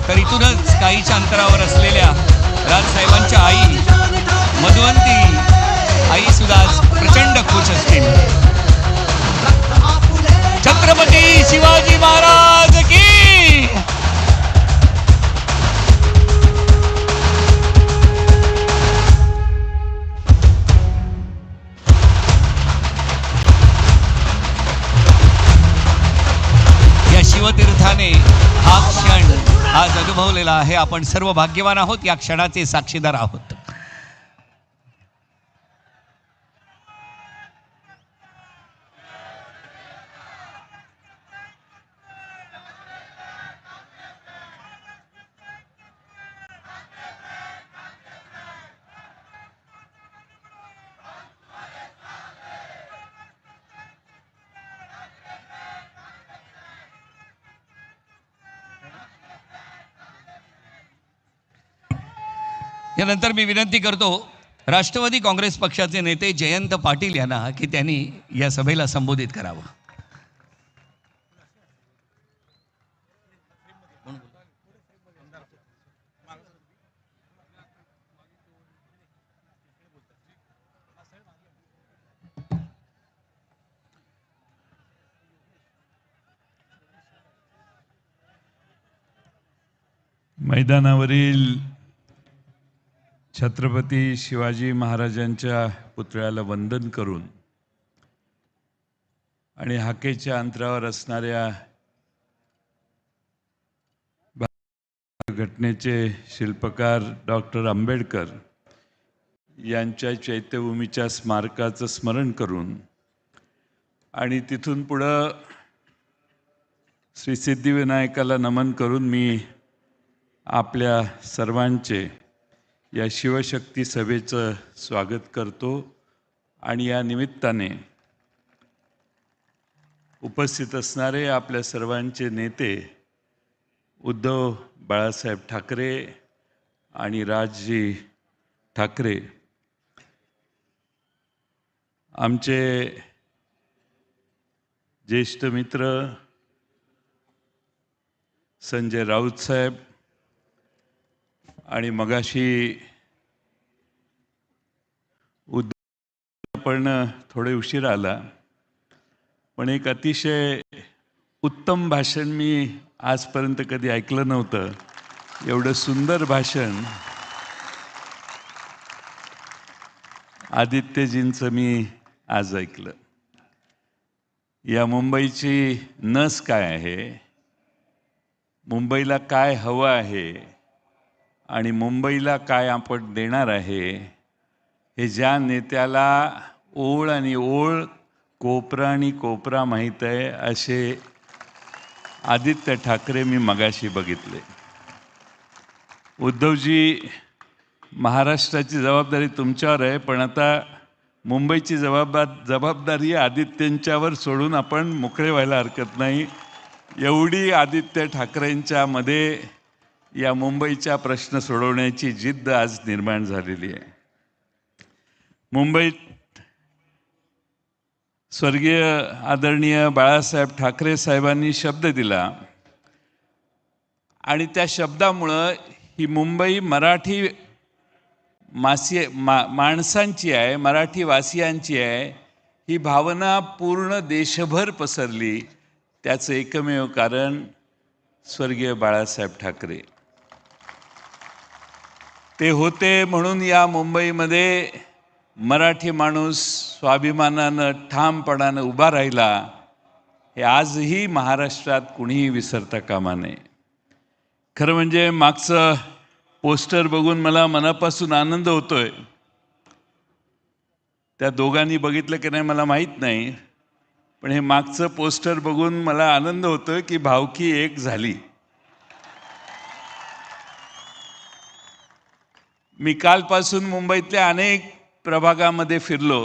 तर इथूनच काहीच्या अंतरावर असलेल्या राजसाहेबांच्या आई मधुवंती आई सुद्धा प्रचंड खुश असतील. छत्रपती शिवाजी महाराज की. शिवतीर्थाने हा क्षण आज अनुभवलेला आहे. आपण सर्व भाग्यवान आहोत, या क्षणाचे साक्षीदार आहोत. यानंतर मी विनंती करतो राष्ट्रवादी काँग्रेस पक्षाचे नेते जयंत पाटील यांना की त्यांनी या सभेला संबोधित करावं. मैदानावरील छत्रपती शिवाजी महाराजांच्या पुतळ्याला वंदन करून आणि हाकेच्या अंतरावर असणाऱ्या घटनेचे शिल्पकार डॉक्टर आंबेडकर यांच्या चैत्यभूमीच्या स्मारकाचं स्मरण करून आणि तिथून पुढं श्री सिद्धिविनायकाला नमन करून मी आपल्या सर्वांचे या शिवशक्ती सभेचं स्वागत करतो. आणि या निमित्ताने उपस्थित असणारे आपल्या सर्वांचे नेते उद्धव बाळासाहेब ठाकरे आणि राजजी ठाकरे, आमचे ज्येष्ठ मित्र संजय राऊत साहेब, आणि मगाशी पण थोडे उशीर आला, पण एक अतिशय उत्तम भाषण मी आजपर्यंत कधी ऐकलं नव्हतं. एवढं सुंदर भाषण आदित्यजींचं मी आज ऐकलं. या मुंबईची नस काय आहे, मुंबईला काय हवं आहे आणि मुंबईला काय आपण देणार आहे, हे ज्या नेत्याला ओळ आणि ओळ, कोपरा आणि कोपरा माहीत आहे असे आदित्य ठाकरे मी मगाशी बघितले. उद्धवजी, महाराष्ट्राची जबाबदारी तुमच्यावर आहे, पण आता मुंबईची जबाबदारी आदित्यांच्यावर सोडून आपण मोकळे व्हायला हरकत नाही. एवढी आदित्य ठाकरेंच्या मध्ये या मुंबईचा प्रश्न सोडवण्याची जिद्द आज निर्माण झालेली आहे. मुंबईत स्वर्गीय आदरणीय बाळासाहेब ठाकरे साहेबांनी शब्द दिला आणि त्या शब्दामुळं ही मुंबई मराठी माणसांची आहे, मराठी वासियांची आहे, ही भावना पूर्ण देशभर पसरली. त्याचं एकमेव कारण स्वर्गीय बाळासाहेब ठाकरे. ते होते म्हणून या मुंबईमध्ये मराठी माणूस स्वाभिमानानं ठामपणानं उभा राहिला. हे आजही महाराष्ट्रात कुणीही विसरता कामा नये. खरं म्हणजे मागचं पोस्टर बघून मला मनापासून आनंद होतोय. त्या दोघांनी बघितलं की नाही मला माहीत नाही, पण हे मागचं पोस्टर बघून मला आनंद होतोय की भावकी एक झाली. मी कालपासून मुंबईतल्या अनेक प्रभागामध्ये फिरलो.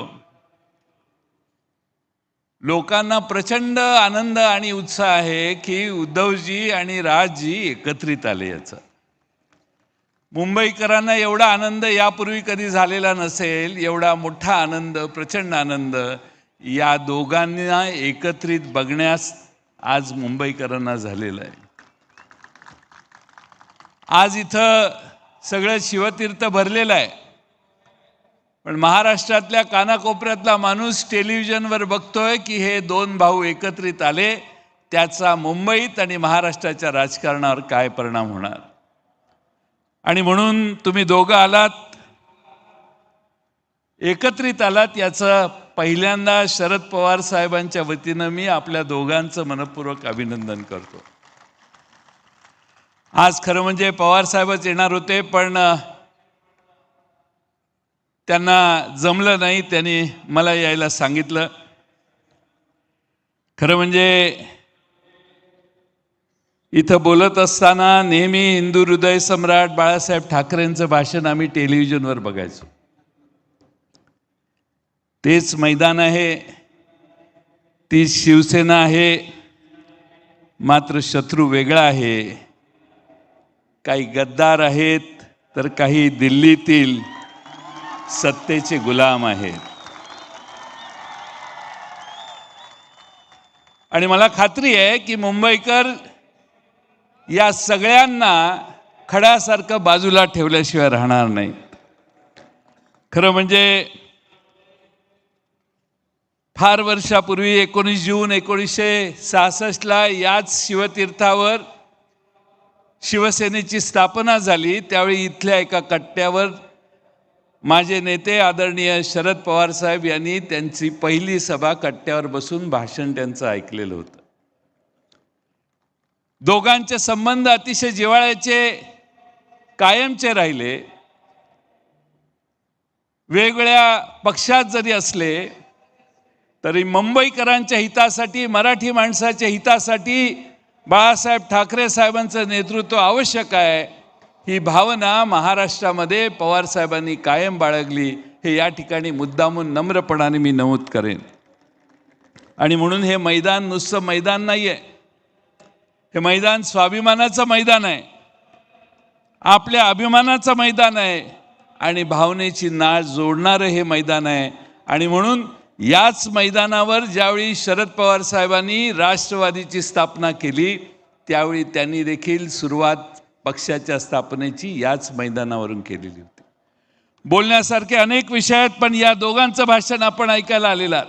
लोकांना प्रचंड आनंद आणि उत्साह आहे की उद्धवजी आणि राजजी एकत्रित आले. याचा मुंबईकरांना एवढा आनंद यापूर्वी कधी झालेला नसेल. एवढा मोठा आनंद, प्रचंड आनंद या दोघांना एकत्रित बघण्यास आज मुंबईकरांना झालेलं आहे. आज इथं सगळं शिवतीर्थ भरलेलं आहे, पण महाराष्ट्रातल्या कानाकोपऱ्यातला माणूस टेलिव्हिजनवर बघतोय की हे दोन भाऊ एकत्रित आले, त्याचा मुंबईत आणि महाराष्ट्राच्या राजकारणावर काय परिणाम होणार. आणि म्हणून तुम्ही दोघं आलात, एकत्रित आलात, याचं पहिल्यांदा शरद पवार साहेबांच्या वतीनं मी आपल्या दोघांचं मनपूर्वक अभिनंदन करतो. आज खरं म्हणजे पवार साहेबच येणार होते, पण त्यांना जमलं नाही, त्यांनी मला यायला सांगितलं. खरं म्हणजे इथं बोलत असताना नेहमी हिंदू हृदय सम्राट बाळासाहेब ठाकरेंचं भाषण आम्ही टेलिव्हिजनवर बघायचो. तेच मैदान आहे, ती शिवसेना आहे, मात्र शत्रू वेगळा आहे. काही गद्दार आहेत तर काही दिल्लीतील सत्तेचे गुलाम आहेत. आणि मला खात्री आहे की मुंबईकर या सगळ्यांना खड्यासारखं बाजूला ठेवल्याशिवाय राहणार नाही. खरं म्हणजे फार वर्षापूर्वी 19 जून 1966ला याच शिवतीर्थावर शिवसेनेची स्थापना झाली. त्यावेळी इथल्या एका कट्ट्यावर माझे नेते आदरणीय शरद पवार साहेब यांनी त्यांची पहिली सभा कट्ट्यावर बसून भाषण त्यांचं ऐकलेलं होतं. दोघांचे संबंध अतिशय जिव्हाळ्याचे कायमचे राहिले. वेगवेगळ्या पक्षात जरी असले तरी मुंबईकरांच्या हितासाठी, मराठी माणसाच्या हितासाठी बाळासाहेब ठाकरे साहेबांचं नेतृत्व आवश्यक आहे, ही भावना महाराष्ट्रामध्ये पवार साहेबांनी कायम बाळगली. हे या ठिकाणी मुद्दामून नम्रपणाने मी नमूद करेन. आणि म्हणून हे मैदान नुसतं मैदान नाही आहे, हे मैदान स्वाभिमानाचं मैदान आहे, आपल्या अभिमानाचं मैदान आहे आणि भावनेची नाळ जोडणारं हे मैदान आहे. आणि म्हणून याच मैदानावर ज्यावेळी शरद पवार साहेबांनी राष्ट्रवादीची स्थापना केली त्यावेळी त्यांनी देखील सुरुवात पक्षाच्या स्थापनेची याच मैदानावरून केलेली होती. बोलण्यासारखे अनेक विषय आहेत, पण या दोघांचं भाषण आपण ऐकायला आलेलं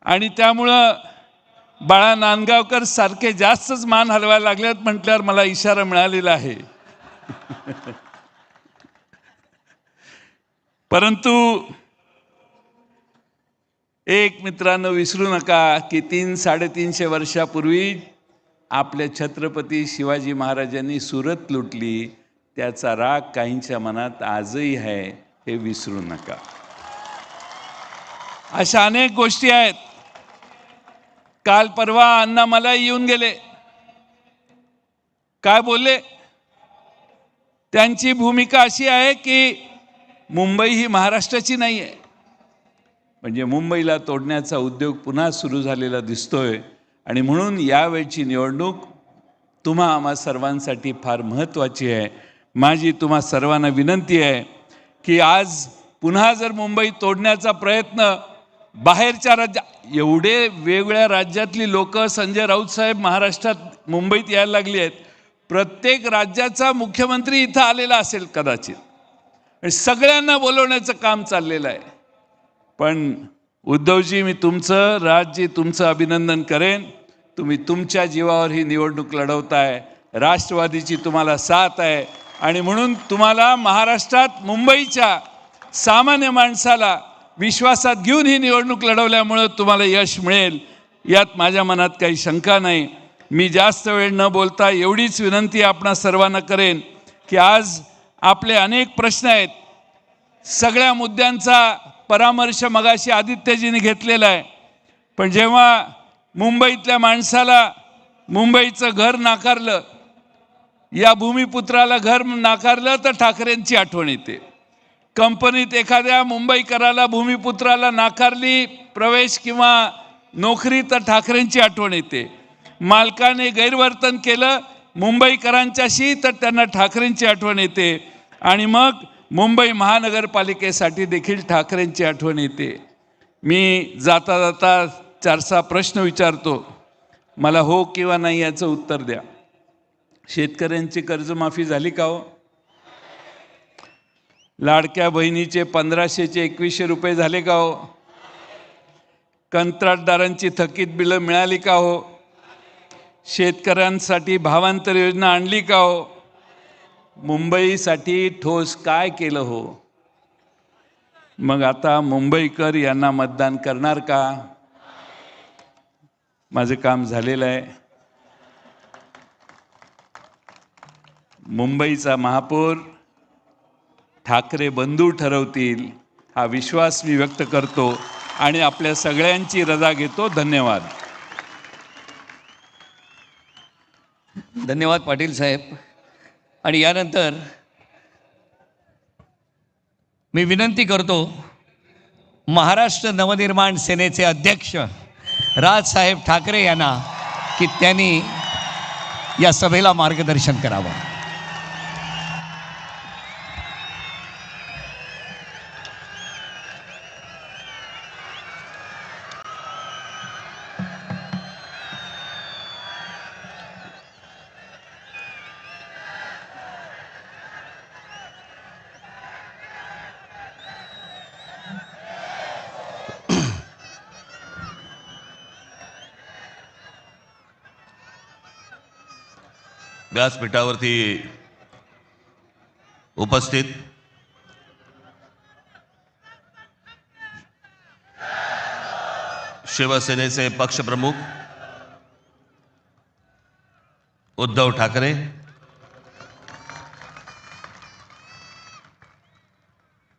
आणि त्यामुळं बाळा नांदगावकर सारखे जास्तच मान हलवायला लागलेत म्हटल्यावर मला इशारा मिळालेला आहे. परंतु एक मित्रांनो विसरू नका की 300-350 वर्षापूर्वी आपल्या छत्रपती शिवाजी महाराजांनी सुरत लुटली, त्याचा राग काहींच्या मनात आजही आहे, हे विसरू नका. अशा अनेक गोष्टी आहेत. काल परवा अण्णा मला येऊन गेले, काय बोलले, त्यांची भूमिका अशी आहे की मुंबई ही महाराष्ट्राची नाही आहे. म्हणजे मुंबईला तोडण्याचा उद्योग पुन्हा सुरू झालेला दिसतोय. आणि म्हणून यावेळची निवडणूक तुम्हा आम्हा सर्वांसाठी फार महत्त्वाची आहे. माझी तुम्हा सर्वांना विनंती आहे की आज पुन्हा जर मुंबई तोडण्याचा प्रयत्न बाहेरच्या एवढे वेगवेगळ्या राज्यातली लोक संजय राऊत साहेब महाराष्ट्रात मुंबईत यायला लागली आहेत. प्रत्येक राज्याचा मुख्यमंत्री इथं आलेला असेल कदाचित, आणि सगळ्यांना बोलवण्याचं काम चाललेलं आहे. पण उद्धवजी, मी तुमचं, राजजी, तुमचं अभिनंदन करेन. तुम्ही तुमच्या जीवावर ही निवडणूक लढवताय, राष्ट्रवादीची तुम्हाला साथ आहे. आणि म्हणून तुम्हाला महाराष्ट्रात मुंबईच्या सामान्य माणसाला विश्वासात घेऊन ही निवडणूक लढवल्यामुळं तुम्हाला यश मिळेल, यात माझ्या मनात काही शंका नाही. मी जास्त वेळ न बोलता एवढीच विनंती आपणा सर्वांना करेन की आज आपले अनेक प्रश्न आहेत, सगळ्या मुद्द्यांचा परामर्श मगाशी आदित्यजींनी घेतलेला आहे. पण जेव्हा मुंबईतल्या माणसाला मुंबईचं घर नाकारलं, या भूमिपुत्राला घर नाकारलं तर ठाकरेंची आठवण येते. कंपनीत एखाद्या मुंबईकराला भूमिपुत्राला नाकारली प्रवेश किंवा नोकरी तर ठाकरेंची आठवण येते. मालकाने गैरवर्तन केलं मुंबईकरांच्याशी तर त्यांना ठाकरेंची आठवण येते. आणि मग मुंबई महानगरपालिकेसाठी देखील ठाकरेंची आठवण येते. मी जाता जाता 4-6 प्रश्न विचारतो, मला हो किंवा नाही याचं उत्तर द्या. शेतकऱ्यांची कर्जमाफी झाली का हो? लाडक्या बहिणीचे 1500चे 2100 रुपये झाले का हो? कंत्राटदारांची थकीत बिलं मिळाली का हो? शेतकऱ्यांसाठी भावांतर योजना आणली का हो? मुंबईसाठी ठोस काय केलं हो? मग आता मुंबईकर यांना मतदान करणार का? माझं काम झालेलं आहे. मुंबईचा महापौर ठाकरे बंधू ठरवतील हा विश्वास मी व्यक्त करतो आणि आपल्या सगळ्यांची रजा घेतो. धन्यवाद. धन्यवाद पाटील साहेब. आणि यानंतर मी विनंती करतो महाराष्ट्र नवनिर्माण सेनेचे अध्यक्ष राजसाहेब ठाकरे यांना की त्यांनी या सभेला मार्गदर्शन करावं. व्यासपीठावरती उपस्थित शिवसेनेचे पक्षप्रमुख उद्धव ठाकरे,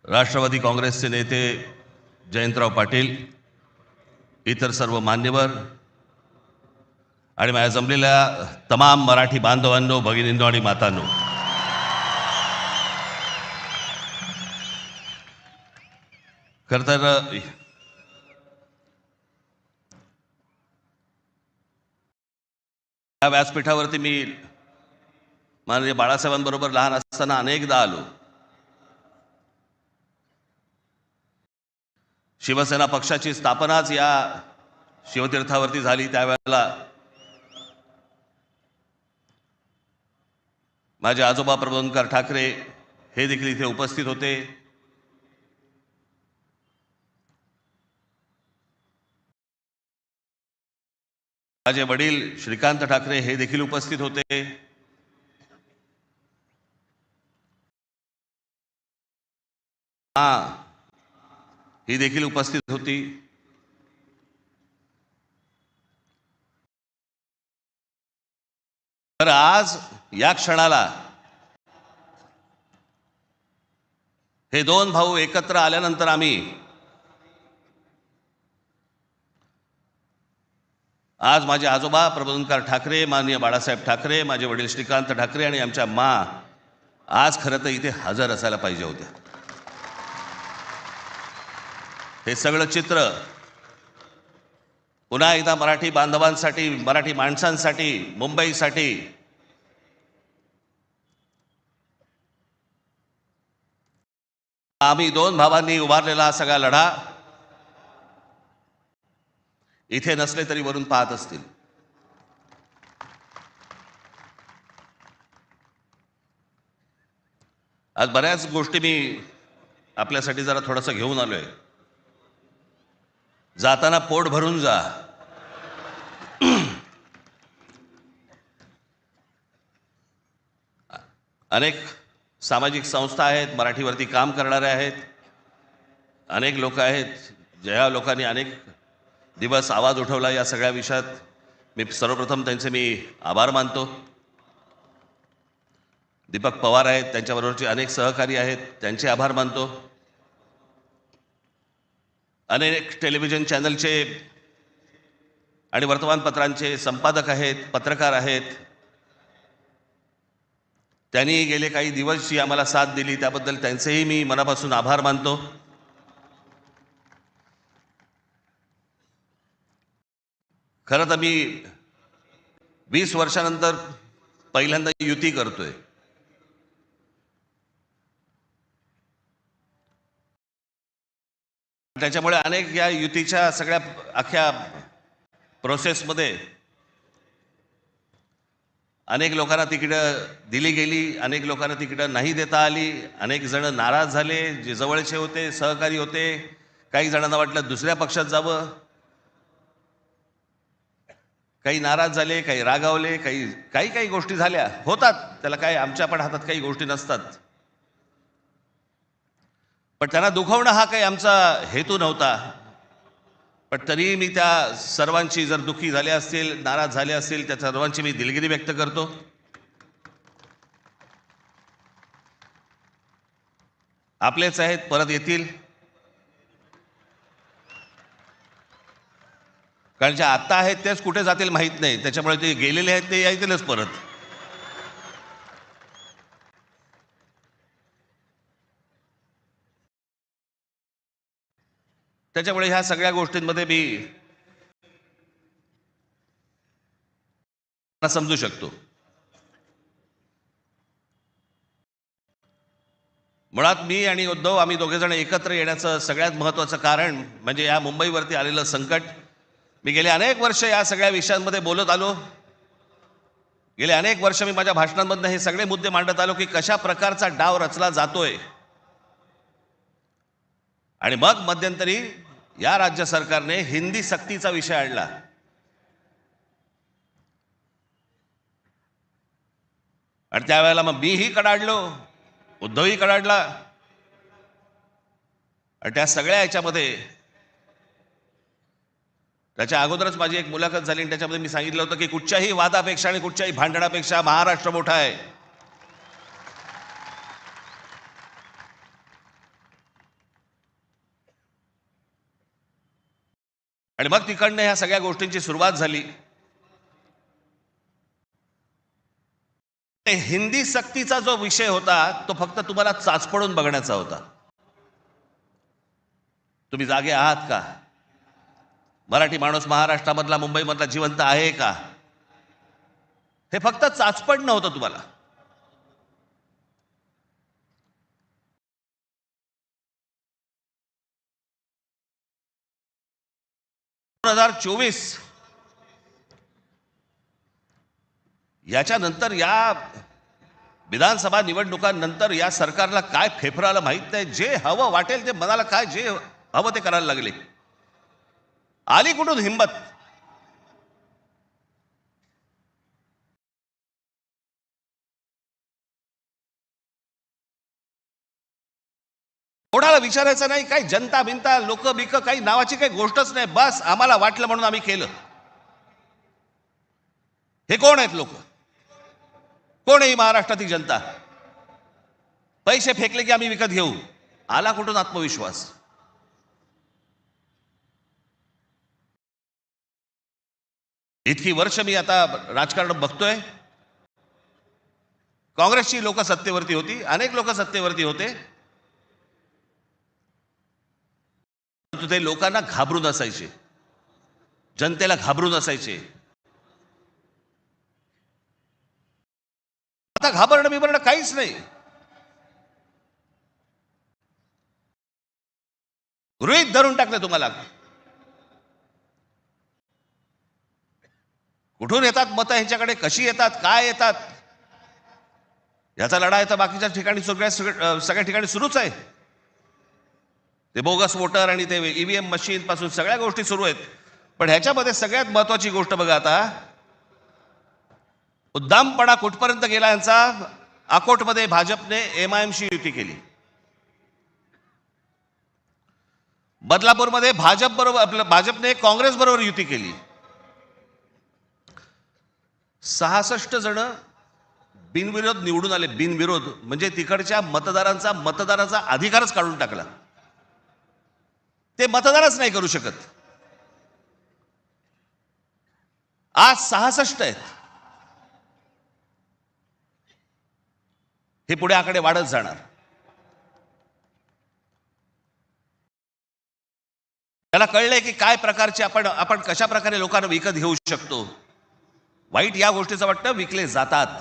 राष्ट्रवादी काँग्रेसचे नेते जयंतराव पाटील, इतर सर्व मान्यवर आणि माझ्या जमलेल्या तमाम मराठी बांधवांनो, भगिनींनो आणि मातांनो, खरं तर या व्यासपीठावरती मी माननीय बाळासाहेबांबरोबर लहान असताना अनेकदा आलो. शिवसेना पक्षाची स्थापनाच या शिवतीर्थावरती झाली. त्यावेळेला माझे आजोबा प्रबोधनकार ठाकरे हे देखील इथे उपस्थित होते. माझे वडील श्रीकांत ठाकरे हे देखील उपस्थित होते. ही देखील उपस्थित होती. तर आज या क्षणाला हे दोन भाऊ एकत्र आल्यानंतर आम्ही आज माझे आजोबा प्रबोधनकार ठाकरे, माननीय बाळासाहेब ठाकरे, माझे वडील श्रीकांत ठाकरे आणि आमच्या मा आज खरं तर इथे हजर असायला पाहिजे होत्या. हे सगळं चित्र पुन्हा एकदा मराठी बांधवांसाठी, मराठी माणसांसाठी, मुंबईसाठी आम्ही दोन भावांनी उभारलेला हा सगळा लढा इथे नसले तरी वरून पाहत असतील. आज बऱ्याच गोष्टी मी आपल्यासाठी जरा थोडंसं घेऊन आलोय. जाताना पोट भरून जा. अनेक सामाजिक संस्था आहेत, मराठीवरती काम करणारे आहेत, अनेक लोक आहेत, ज्या लोकांनी अनेक दिवस आवाज उठवला या सगळ्या विषयात. मी सर्वप्रथम त्यांचे मी आभार मानतो. दीपक पवार आहेत, त्यांच्याबरोबरचे अनेक सहकारी आहेत, त्यांचे आभार मानतो. अनेक टेलिव्हिजन चॅनलचे आणि वर्तमानपत्रांचे संपादक आहेत, पत्रकार आहेत, त्यांनी गेले काही दिवस जी आम्हाला साथ दिली त्याबद्दल त्यांचेही मी मनापासून आभार मानतो. खरं तर मी 20 वर्षानंतर पहिल्यांदा युती करतोय. त्याच्यामुळे अनेक या युतीच्या सगळ्या अख्ख्या प्रोसेसमध्ये अनेक लोकांना तिकीटं दिली गेली, अनेक लोकांना तिकीटं नाही देता आली, अनेक जण नाराज झाले, जे जवळचे होते, सहकारी होते. काही जणांना वाटलं दुसऱ्या पक्षात जावं, काही नाराज झाले, काही रागावले, काही गोष्टी झाल्या, होतात. त्याला काय, आमच्या पण हातात काही गोष्टी नसतात. पण त्यांना दुखवणं हा काही आमचा हेतू नव्हता. पण तरी मी त्या सर्वांची, जर दुःखी झाले असतील, नाराज झाले असतील, त्या सर्वांची मी दिलगिरी व्यक्त करतो. आपलेच आहेत, परत येतील. कारण जे आत्ता आहेत तेच कुठे जातील माहीत नाही, त्याच्यामुळे ते गेलेले आहेत ते येतीलच परत. त्याच्यामुळे ह्या सगळ्या गोष्टींमध्ये मी समजू शकतो. मुळात मी आणि उद्धव आम्ही दोघेजण एकत्र येण्याचं सगळ्यात महत्त्वाचं कारण म्हणजे या मुंबईवरती आलेलं संकट. मी गेले अनेक वर्ष या सगळ्या विषयांमध्ये बोलत आलो. गेले अनेक वर्ष मी माझ्या भाषणांमधनं हे सगळे मुद्दे मांडत आलो की कशा प्रकारचा डाव रचला जातोय. आणि मग मध्यंतरी या राज्य सरकारने हिंदी सक्तीचा विषय आणला. आणि त्यावेळेला मग मीही कडाडलो, उद्धवही कडाडला. आणि त्या सगळ्या याच्यामध्ये त्याच्या अगोदरच माझी एक मुलाखत झाली आणि त्याच्यामध्ये मी सांगितलं होतं की कुठच्याही वादापेक्षा आणि कुठच्याही भांडणापेक्षा महाराष्ट्र मोठा आहे. आणि मग तिकडनं ह्या सगळ्या गोष्टींची सुरुवात झाली. हिंदी सक्तीचा जो विषय होता तो फक्त तुम्हाला चाचपडून बघण्याचा होता. तुम्ही जागे आहात का? मराठी माणूस महाराष्ट्रामधला, मुंबईमधला जिवंत आहे का? हे फक्त चाचपडणं होतं तुम्हाला. याच्यानंतर या विधानसभा निवडणुकांनंतर या सरकारला काय फेफराला माहित नाही. जे हवं वाटेल ते, मनाला काय जे हवं ते करायला लागले. आली कुठून हिंमत? कोणाला विचारायचं नाही, काही जनता बिनता लोक बिक काही नावाची काही गोष्टच नाही. बस आम्हाला वाटलं म्हणून आम्ही केलं. हे कोण आहेत लोक? कोण आहे महाराष्ट्रातील जनता? पैसे फेकले की आम्ही विकत घेऊ. आला कुठून आत्मविश्वास? इतकी वर्ष मी आता राजकारण बघतोय. काँग्रेसची लोक सत्तेवरती होती, अनेक लोक सत्तेवरती होते, परंतु ते लोकांना घाबरून असायचे, जनतेला घाबरून असायचे. आता घाबरणं बिबरणं काहीच नाही. गृहीत धरून टाकलं तुम्हाला. कुठून येतात मतं ह्यांच्याकडे, कशी येतात, काय येतात, याचा लढा तर बाकीच्या ठिकाणी सगळ्या ठिकाणी सुरूच आहे. ते बोगस वोटर आणि ते ईव्हीएम मशीन पासून सगळ्या गोष्टी सुरू आहेत. पण ह्याच्यामध्ये सगळ्यात महत्वाची गोष्ट बघा, आता उद्दामपणा कुठपर्यंत गेला यांचा. अकोटमध्ये भाजपने MIMशी युती केली. बदलापूरमध्ये भाजपने काँग्रेस बरोबर युती केली. 66 जण बिनविरोध निवडून आले. बिनविरोध म्हणजे तिकडच्या मतदारांचा अधिकारच काढून टाकला. ते मतदानच नाही करू शकत. आज 66 आहेत. हे पुढे आकडे वाढत जाणार. त्याला कळलंय की काय प्रकारचे आपण कशा प्रकारे लोकांना विकत घेऊ शकतो. वाईट या गोष्टीचं वाटतं विकले जातात.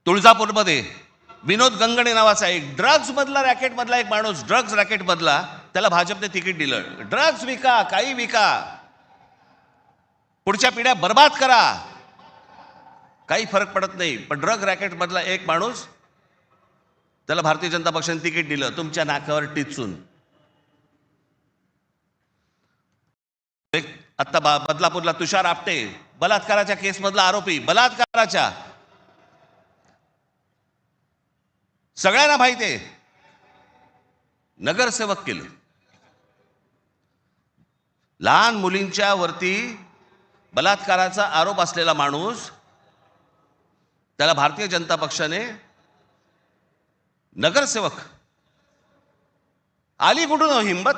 तुळजापूरमध्ये विनोद गंगणे नावाचा एक ड्रग्ज मधला रॅकेट मधला एक माणूस, ड्रग्ज रॅकेट मधला, त्याला भाजपने तिकीट दिलं. ड्रग्ज विका, काही विका, पुढच्या पिढ्या बर्बाद करा, काही फरक पडत नाही. पण ड्रग रॅकेट मधला एक माणूस, त्याला भारतीय जनता पक्षाने तिकीट दिलं तुमच्या नाकावर टिचून. आता बदलापूरला तुषार आपटे, बलात्काराच्या केस मधला आरोपी, बलात्काराच्या, सगळ्यांना माहिती आहे, नगरसेवक केलं. लहान मुलींच्या वरती बलात्काराचा आरोप असलेला माणूस, त्याला भारतीय जनता पक्षाने नगरसेवक. आली कुठून हो हिंमत?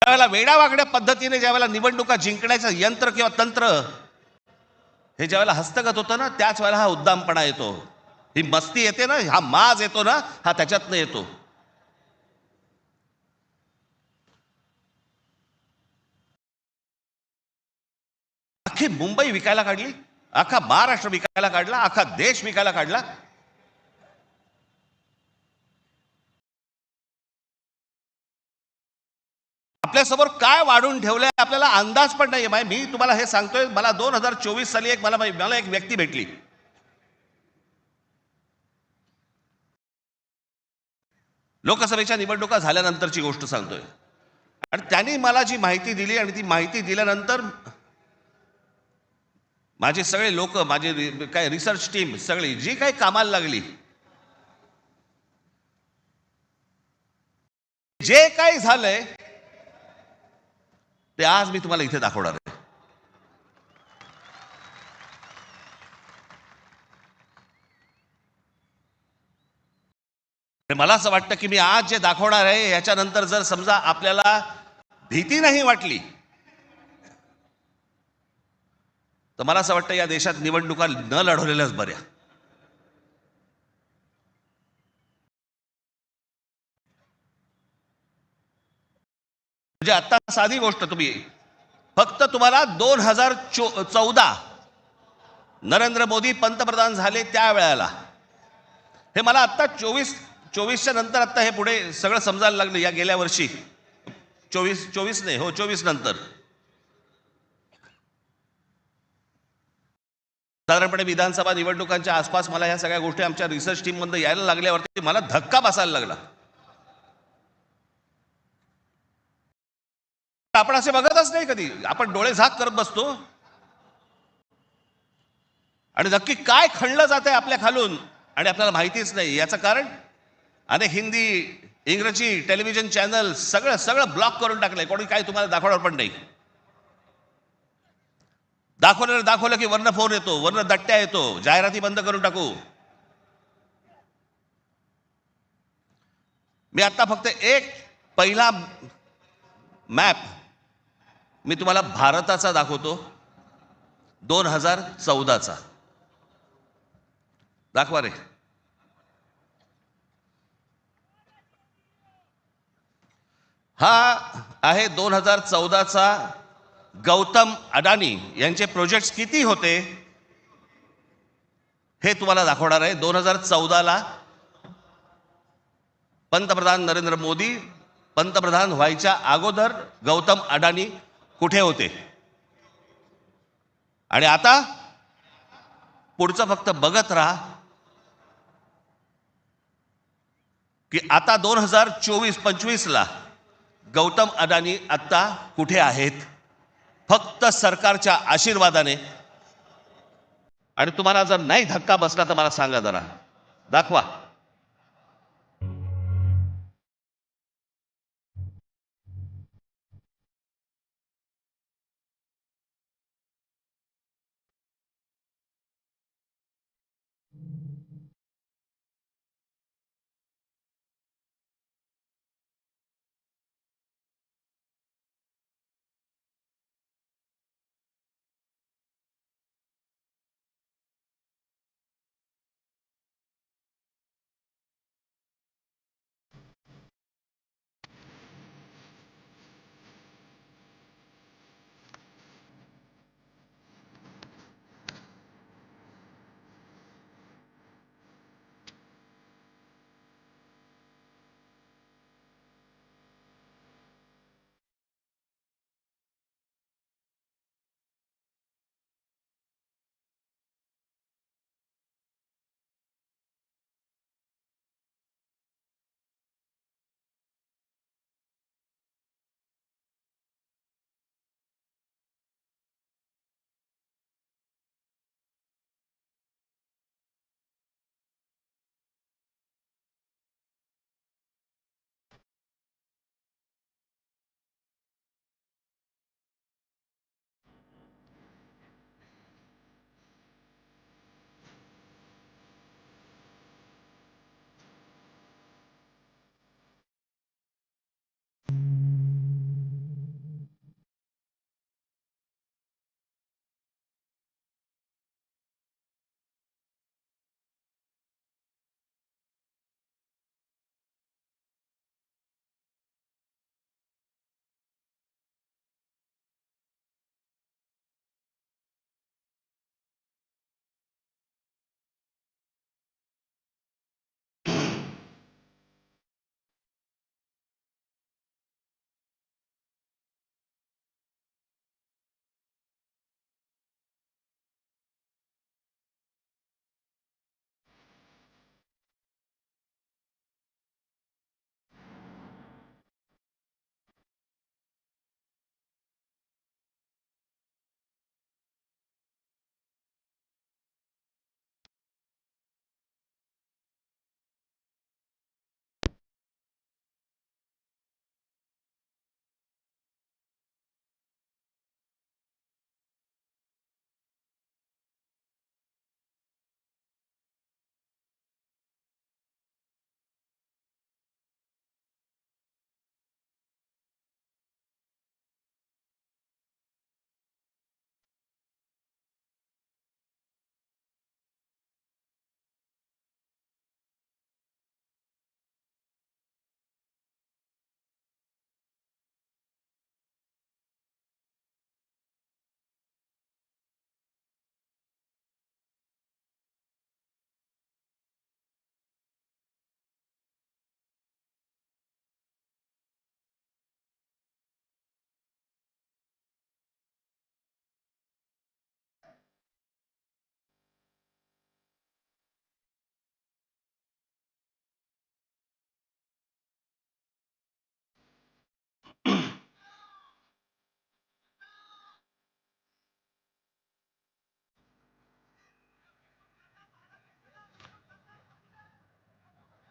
ज्यावेळेला वेडावाकड्या पद्धतीने ज्यावेळेला निवडणुका जिंकण्याचं यंत्र किंवा तंत्र हे ज्यावेळेला हस्तगत होतं ना, त्याच वेळेला हा उद्दामपणा येतो, ही मस्ती येते ना, हा माज येतो ना, हा त्याच्यातनं येतो. अख्खी मुंबई विकायला काढली, अख्खा महाराष्ट्र विकायला काढला, अख्खा देश विकायला काढला. आपल्यासमोर काय वाढून ठेवलंय आपल्याला अंदाज पण नाही. मी तुम्हाला हे सांगतोय, मला 2024 साली मला एक व्यक्ती भेटली. लोकसभेच्या निवडणुका झाल्यानंतरची गोष्ट सांगतोय. आणि त्यांनी मला जी माहिती दिली, आणि ती माहिती दिल्यानंतर माझे सगळे लोक, माझे काय रिसर्च टीम सगळी जी काही कामाला लागली, जे काही झालंय ते आज मी तुम्हाला इथे दाखवणार आहे. मला असं वाटतं की मी आज जे दाखवणार आहे याच्यानंतर जर समजा आपल्याला भीती नाही वाटली, तर मला असं वाटतं या देशात निवडणुका न लढवलेल्याच बऱ्या. म्हणजे आता साधी गोष्ट, फक्त तुम्हाला 2014 नरेंद्र मोदी पंतप्रधान झाले त्यावेळेला, हे मला आता 24च्या नंतर आता हे पुढे सगळं समजायला लागलं. या गेल्या वर्षी 24 नाही, हो 24 नंतर साधारणपणे विधानसभा निवडणुकांच्या आसपास मला ह्या सगळ्या गोष्टी आमच्या रिसर्च टीम मध्ये यायला लागल्यावरती मला धक्का बसायला लागला. आपण असे बघतच नाही कधी, आपण डोळे झाक करत बसतो आणि नक्की काय खणलं जात आहे आपल्या खालून आणि आपल्याला माहितीच नाही. याचं कारण अनेक हिंदी इंग्रजी टेलिव्हिजन चॅनल सगळं ब्लॉक करून टाकलंय. कोणी काय तुम्हाला दाखवणार पण नाही. दाखवलं की वरनं फोन येतो, वरनं दट्ट्या येतो, जाहिराती बंद करून टाकू. मी आता फक्त एक पहिला मॅप मी तुम्हाला भारताचा दाखवतो, 2014चा. दाखवा रे. हा आहे 2014चा गौतम अडानी यांचे प्रोजेक्ट्स किती होते हे तुम्हाला दाखवणार आहे. 2014ला पंतप्रधान नरेंद्र मोदी पंतप्रधान व्हायच्या अगोदर गौतम अडानी कुठे होते, आणि आता पुढचं फक्त बघत राहा की आता 2024-25ला गौतम अडानी आता कुठे आहेत. फक्त सरकारच्या आशीर्वादाने. आणि तुम्हाला जर नाही धक्का बसला तर मला सांगा, जरा दाखवा.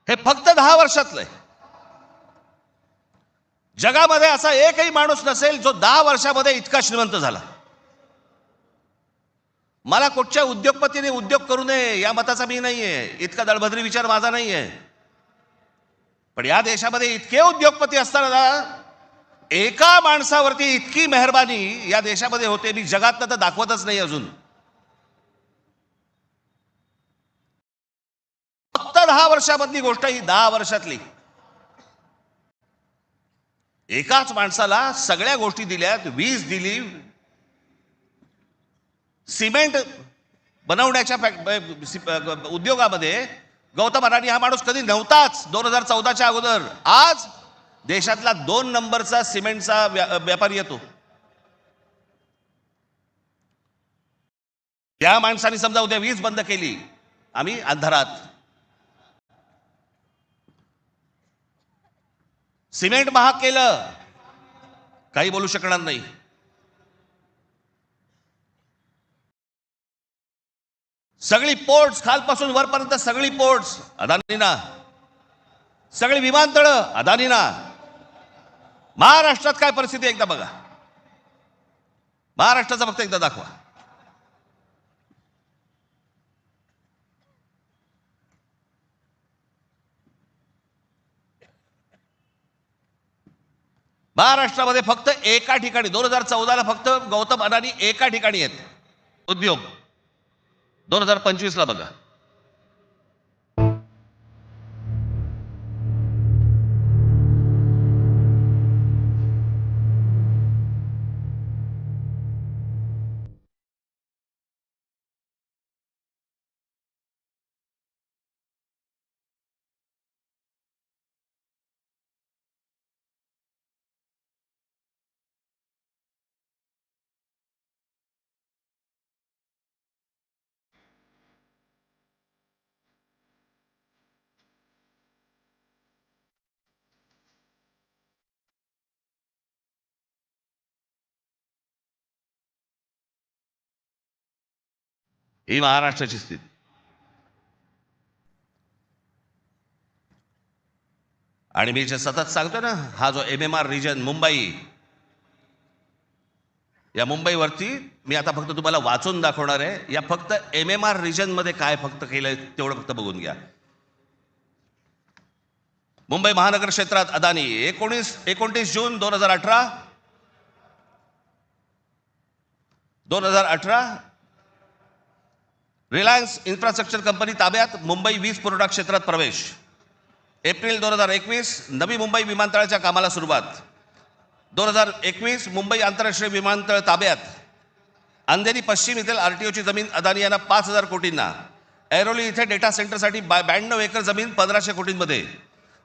हे फक्त 10 वर्षातलं आहे. जगामध्ये असा एकही माणूस नसेल जो 10 वर्षामध्ये इतका श्रीमंत झाला. मला कुठच्या उद्योगपतीने उद्योग करू नये या मताचा मी नाहीये, इतका दळभद्री विचार माझा नाहीये. पण या देशामध्ये इतके उद्योगपती असताना एका माणसावरती इतकी मेहरबानी या देशामध्ये होते, मी जगातनं तर दाखवतच नाही अजून. फक्त 10 वर्षामधली गोष्ट ही 10 वर्षातली. एकाच माणसाला सगळ्या गोष्टी दिल्यात. वीज दिली, सिमेंट बनवण्याच्या उद्योगामध्ये गौतम अडाणी हा माणूस कधी नव्हताच 2014च्या अगोदर. आज देशातला 2 नंबरचा सिमेंटचा व्यापारी येतो. त्या माणसाने समजा उद्या वीज बंद केली, आम्ही अंधारात. सिमेंट महाग केलं, काही बोलू शकणार नाही. सगळी पोर्ट्स खालपासून वरपर्यंत सगळी पोर्ट्स अदानीना, सगळी विमानतळं अदानीना. महाराष्ट्रात काय परिस्थिती एकदा बघा, महाराष्ट्राचा फक्त एकदा दाखवा. महाराष्ट्रामध्ये फक्त एका ठिकाणी 2014ला फक्त गौतम अडाणी एका ठिकाणी आहेत उद्योग. 2025ला बघा. ही महाराष्ट्राची स्थिती. आणि मी जे सतत सांगतो ना, हा जो MMR रिजन मुंबई, या मुंबईवरती मी आता फक्त तुम्हाला वाचून दाखवणार आहे. या फक्त MMR रिजन मध्ये काय फक्त केलंय तेवढं फक्त बघून घ्या. मुंबई महानगर क्षेत्रात अदानी 29 जून 2018 रिलायन्स इन्फ्रास्ट्रक्चर कंपनी ताब्यात मुंबई वीज पुरवठा क्षेत्रात प्रवेश. एप्रिल 2021 नवी मुंबई विमानतळाच्या कामाला सुरुवात. 2021 मुंबई आंतरराष्ट्रीय विमानतळ ताब्यात. अंधेरी पश्चिम येथील RTOची जमीन अदानी यांना 5,000 कोटींना. ऐरोली इथे डेटा सेंटरसाठी 92 एकर जमीन 1,500 कोटींमध्ये.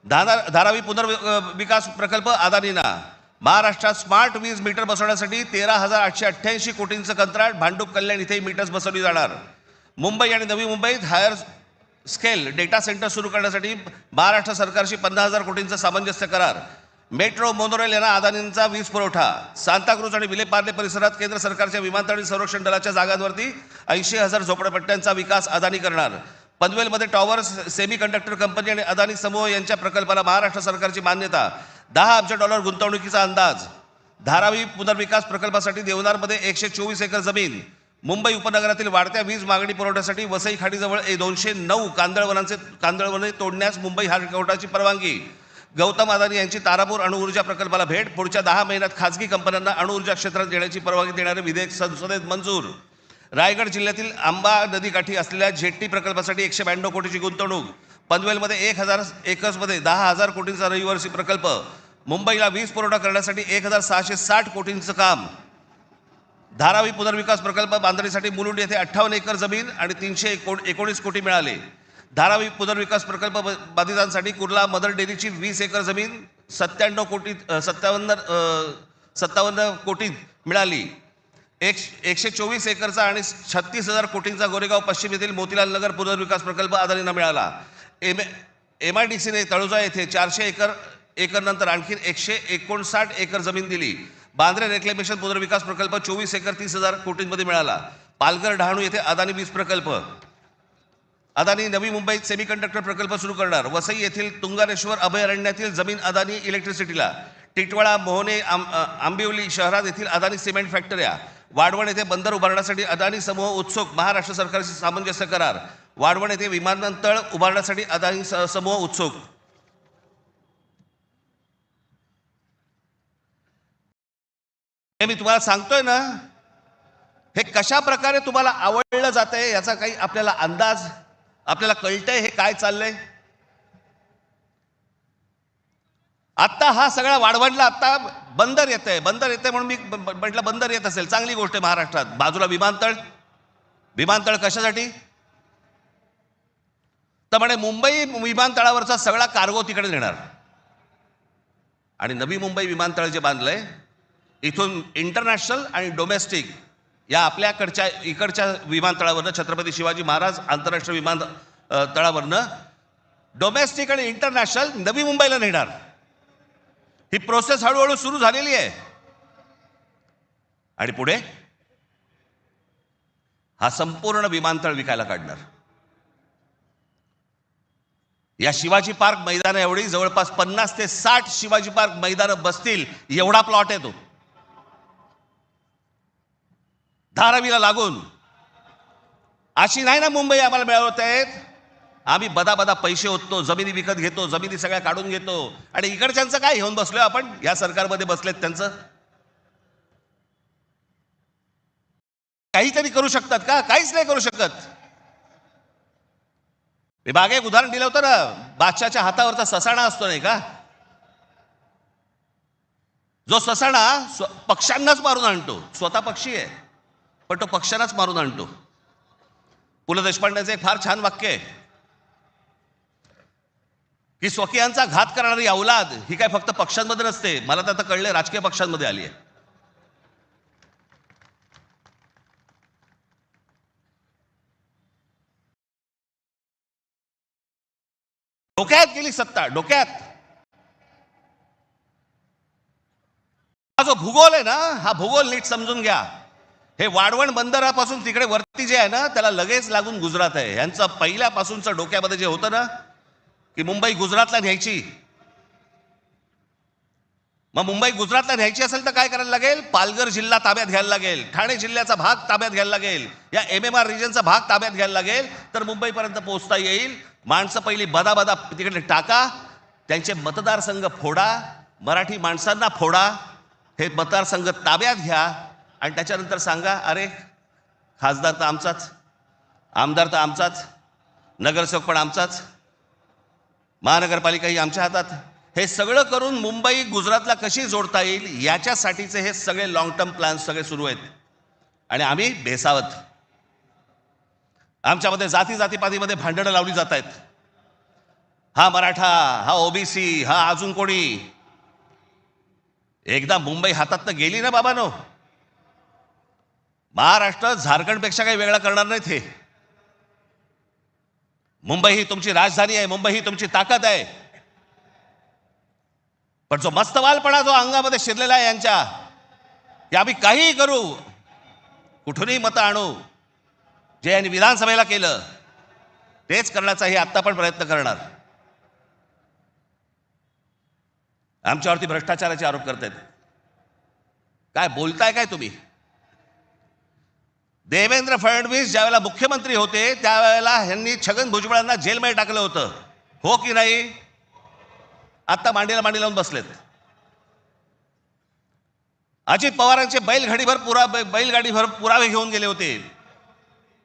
धारावी पुनर्विकास प्रकल्प अदानींना. महाराष्ट्रात स्मार्ट वीज मीटर बसवण्यासाठी 13,888 कोटींचं कंत्राट. भांडूप कल्याण इथे मीटर्स बसवली जाणार. मुंबई आणि नवी मुंबईत हायर स्केल डेटा सेंटर सुरू करण्यासाठी महाराष्ट्र सरकारशी 50,000 कोटींचा सामंजस्य करार. मेट्रो मोनोरेल यांना अदानींचा वीज पुरवठा. सांताक्रूज आणि विलेपार्ले परिसरात केंद्र सरकारच्या विमानतळ आणि संरक्षण दलाच्या जागांवरती 80,000 झोपडपट्ट्यांचा विकास अदानी करणार. पनवेलमध्ये टॉवर्स सेमी कंडक्टर कंपनी आणि अदानी समूह यांच्या प्रकल्पाला महाराष्ट्र सरकारची मान्यता. $10 अब्ज गुंतवणुकीचा अंदाज. धारावी पुनर्विकास प्रकल्पासाठी देवनारमध्ये 124 एकर जमीन. मुंबई उपनगरातील वाढत्या वीज मागणी पुरवठ्यासाठी वसई खाडीजवळ 209 कांदळवने तोडण्यास मुंबई हायकोर्टाची परवानगी. गौतम अदानी यांची तारापूर अणुऊर्जा प्रकल्पाला भेट. पुढच्या 10 महिन्यात खासगी कंपन्यांना अणुऊर्जा क्षेत्रात घेण्याची परवानगी देणारे विधेयक संसदेत मंजूर. रायगड जिल्ह्यातील आंबा नदीकाठी असलेल्या जेट्टी प्रकल्पासाठी 192 कोटीची गुंतवणूक. पनवेलमध्ये 1,000 एकर्समध्ये 10,000 कोटींचा रहिवासी प्रकल्प. मुंबईला वीज पुरवठा करण्यासाठी 1,660 कोटींचं काम. धारावी पुनर्विकास प्रकल्प बांधणीसाठी मुलुंड येथे 58 एकर जमीन आणि 319 कोटी मिळाले. धारावी पुनर्विकास प्रकल्प बाधितांसाठी कुर्ला मदर डेअरीची 20 एकर जमीन 57 कोटीत मिळाली. 124 एकरचा आणि 36,000 कोटींचा गोरेगाव पश्चिम येथील मोतीलाल नगर पुनर्विकास प्रकल्प अदानींना मिळाला. MIDCने तळोजा येथे 400 एकर नंतर आणखी 159 एकर जमीन दिली. बांद्रे रेक्लेमेशन पुनर्विकास प्रकल्प 24 एकर 30,000 कोटींमध्ये मिळाला. पालघर डहाणू येथे अदानी वीज प्रकल्प. अदानी नवी मुंबईत सेमीकंडक्टर प्रकल्प सुरू करणार. वसई येथील तुंगारेश्वर अभयारण्यातील जमीन अदानी इलेक्ट्रिसिटीला. टिटवाळा, मोहने, आंबिवली शहरात येथील अदानी सिमेंट फॅक्टऱ्या. वाढवण येथे बंदर उभारण्यासाठी अदानी समूह उत्सुक. महाराष्ट्र सरकारशी सामंजस्य करार. वाढवण येथे विमानतळ उभारण्यासाठी अदानी समूह उत्सुक. हे मी तुम्हाला सांगतोय ना, हे कशा प्रकारे तुम्हाला आवडलं जातंय याचा काही आपल्याला अंदाज, आपल्याला कळतंय हे काय चाललंय. आत्ता हा सगळा वाढवणला आत्ता बंदर येतंय म्हणून मी म्हटलं बंदर येत असेल, चांगली गोष्ट आहे. महाराष्ट्रात बाजूला विमानतळ कशासाठी? तर म्हणे मुंबई विमानतळावरचा सगळा कार्गो तिकडे नेणार. आणि नवी मुंबई विमानतळ जे बांधलंय, इथून इंटरनॅशनल आणि डोमेस्टिक या आपल्याकडच्या इकडच्या विमानतळावरनं, छत्रपती शिवाजी महाराज आंतरराष्ट्रीय विमानतळावरनं डोमेस्टिक आणि इंटरनॅशनल नवी मुंबईला नेणार. ही प्रोसेस हळूहळू सुरू झालेली आहे. आणि पुढे हा संपूर्ण विमानतळ विकायला काढणार. या शिवाजी पार्क मैदान एवढी जवळपास 50 ते 60 शिवाजी पार्क मैदानं बसतील एवढा प्लॉट आहे तो, धारावीला लागून. अशी नाही ना मुंबई आम्हाला मिळवत आहेत. आम्ही बदा पैसे ओततो, जमिनी विकत घेतो, जमिनी सगळ्या काढून घेतो. आणि इकडच्यांचं काय घेऊन बसलोय आपण? या सरकारमध्ये बसलेत त्यांचं काहीतरी करू शकतात का? काहीच नाही करू शकत. मी मागे एक उदाहरण दिलं होतं ना, बादशाच्या हातावरचा ससाणा असतो नाही का, जो ससाणा पक्ष्यांनाच मारून आणतो. स्वतः पक्षी आहे पण तो पक्ष्यांनाच मारून आणतो. पु ल देशपांडेचं एक फार छान वाक्य आहे की स्वकीयांचा घात करणारी औलाद ही काय फक्त पक्षांमध्ये नसते, मला तर आता कळले राजकीय पक्षांमध्ये आली आहे. डोक्यात गेली सत्ता, डोक्यात. हा जो भूगोल आहे ना, हा भूगोल नीट समजून घ्या. हे वाढवण बंदरापासून तिकडे वरती जे आहे ना, त्याला लगेच लागून गुजरात आहे. यांचं पहिल्यापासूनचं डोक्यामध्ये जे होतं ना की मुंबई गुजरातला न्यायची. मग मुंबई गुजरातला न्यायची असेल तर काय करायला लागेल? पालघर जिल्हा ताब्यात घ्यायला लागेल, ठाणे जिल्ह्याचा भाग ताब्यात घ्यायला लागेल, या MMR रिजनचा भाग ताब्यात घ्यायला लागेल, तर मुंबईपर्यंत पोहोचता येईल. माणसं पहिली बदा तिकडे टाका, त्यांचे मतदारसंघ फोडा, मराठी माणसांना फोडा, हे मतदारसंघ ताब्यात घ्या आणि त्याच्यानंतर सांगा, अरे खासदार तर आमचाच, आमदार तर आमचाच, नगरसेवक पण आमचाच, महानगरपालिकाही आमच्या हातात. हे सगळं करून मुंबई गुजरातला कशी जोडता येईल याच्यासाठीचे हे सगळे लॉंग टर्म प्लॅन्स सगळे सुरू आहेत. आणि आम्ही बेसावत. आमच्यामध्ये जातीपातीमध्ये भांडणं लावली जात आहेत. हा मराठा, हा OBC, हा अजून कोणी. एकदा मुंबई हातातनं गेली ना बाबांनो, महाराष्ट्र झारखंडपेक्षा काही वेगळा करणार नाहीत. हे मुंबई ही तुमची राजधानी आहे, मुंबई ही तुमची ताकद आहे. पण जो मस्तवालपणा जो अंगामध्ये शिरलेला आहे यांच्या, की आम्ही काहीही करू, कुठूनही मतं आणू, जे यांनी विधानसभेला केलं तेच करण्याचा हे आत्ता पण प्रयत्न करणार. आमच्यावरती भ्रष्टाचाराचे आरोप करतायत. काय बोलताय काय तुम्ही? देवेंद्र फडणवीस ज्यावेळेला मुख्यमंत्री होते त्यावेळेला ह्यांनी छगन भुजबळांना जेलमध्ये टाकलं होतं, हो की नाही? आता मांडीला मांडी लावून बसलेत. अजित पवारांचे बैलगाडीभर पुरावे घेऊन गेले होते.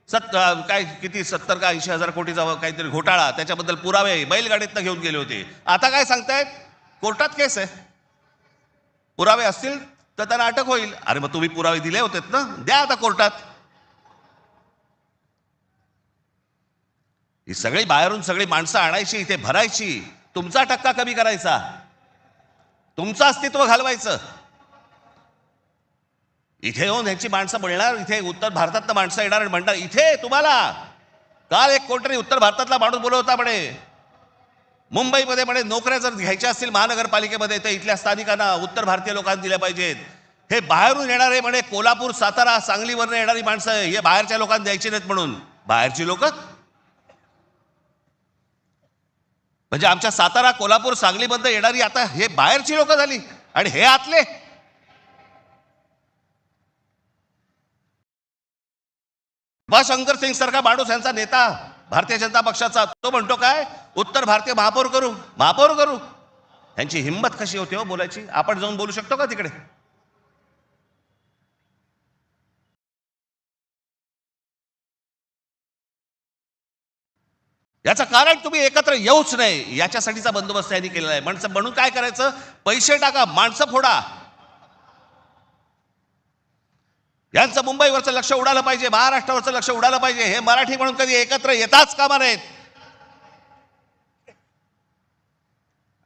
काय किती 70 का 80 हजार कोटीचा काहीतरी घोटाळा, त्याच्याबद्दल पुरावे बैलगाडीतनं घेऊन गेले होते. आता काय सांगतायत? कोर्टात केस आहे, पुरावे असतील तर त्यांना अटक होईल. अरे मग तुम्ही पुरावे दिले होतेत ना, द्या आता कोर्टात. ही सगळी बाहेरून सगळी माणसं आणायची, इथे भरायची, तुमचा टक्का कमी करायचा, तुमचं अस्तित्व घालवायचं. इथे येऊन ह्यांची माणसं मिळणार, इथे उत्तर भारतातनं माणसं येणार आणि म्हणणार इथे तुम्हाला. काल एक कोणतरी उत्तर भारतातला माणूस बोलत होता म्हणे, मुंबईमध्ये म्हणे नोकऱ्या जर घ्यायच्या असतील महानगरपालिकेमध्ये तर इथल्या स्थानिकांना, उत्तर भारतीय लोकांना दिल्या पाहिजेत. हे बाहेरून येणारे म्हणे कोल्हापूर, सातारा, सांगलीवरनं येणारी माणसं हे बाहेरच्या लोकांना द्यायची नाहीत म्हणून. बाहेरची लोक म्हणजे आमच्या सातारा, कोल्हापूर, सांगलीमधनं येणारी आता हे बाहेरची लोक झाली आणि हे आतले. शंकर सिंग सारखा माणूस यांचा नेता भारतीय जनता पक्षाचा, तो म्हणतो काय उत्तर भारतीय महापौर करू, महापौर करू. यांची हिंमत कशी होती हो बोलायची? आपण जाऊन बोलू शकतो का तिकडे? याचं कारण तुम्ही एकत्र येऊच नाही याच्यासाठीचा बंदोबस्त यांनी केलेला आहे. माणसं म्हणून काय करायचं? पैसे टाका, माणसं फोडा. यांचं मुंबईवरचं लक्ष उडालं पाहिजे, महाराष्ट्रावरचं लक्ष उडालं पाहिजे. हे मराठी म्हणून कधी एकत्र येताच कामा नयेत.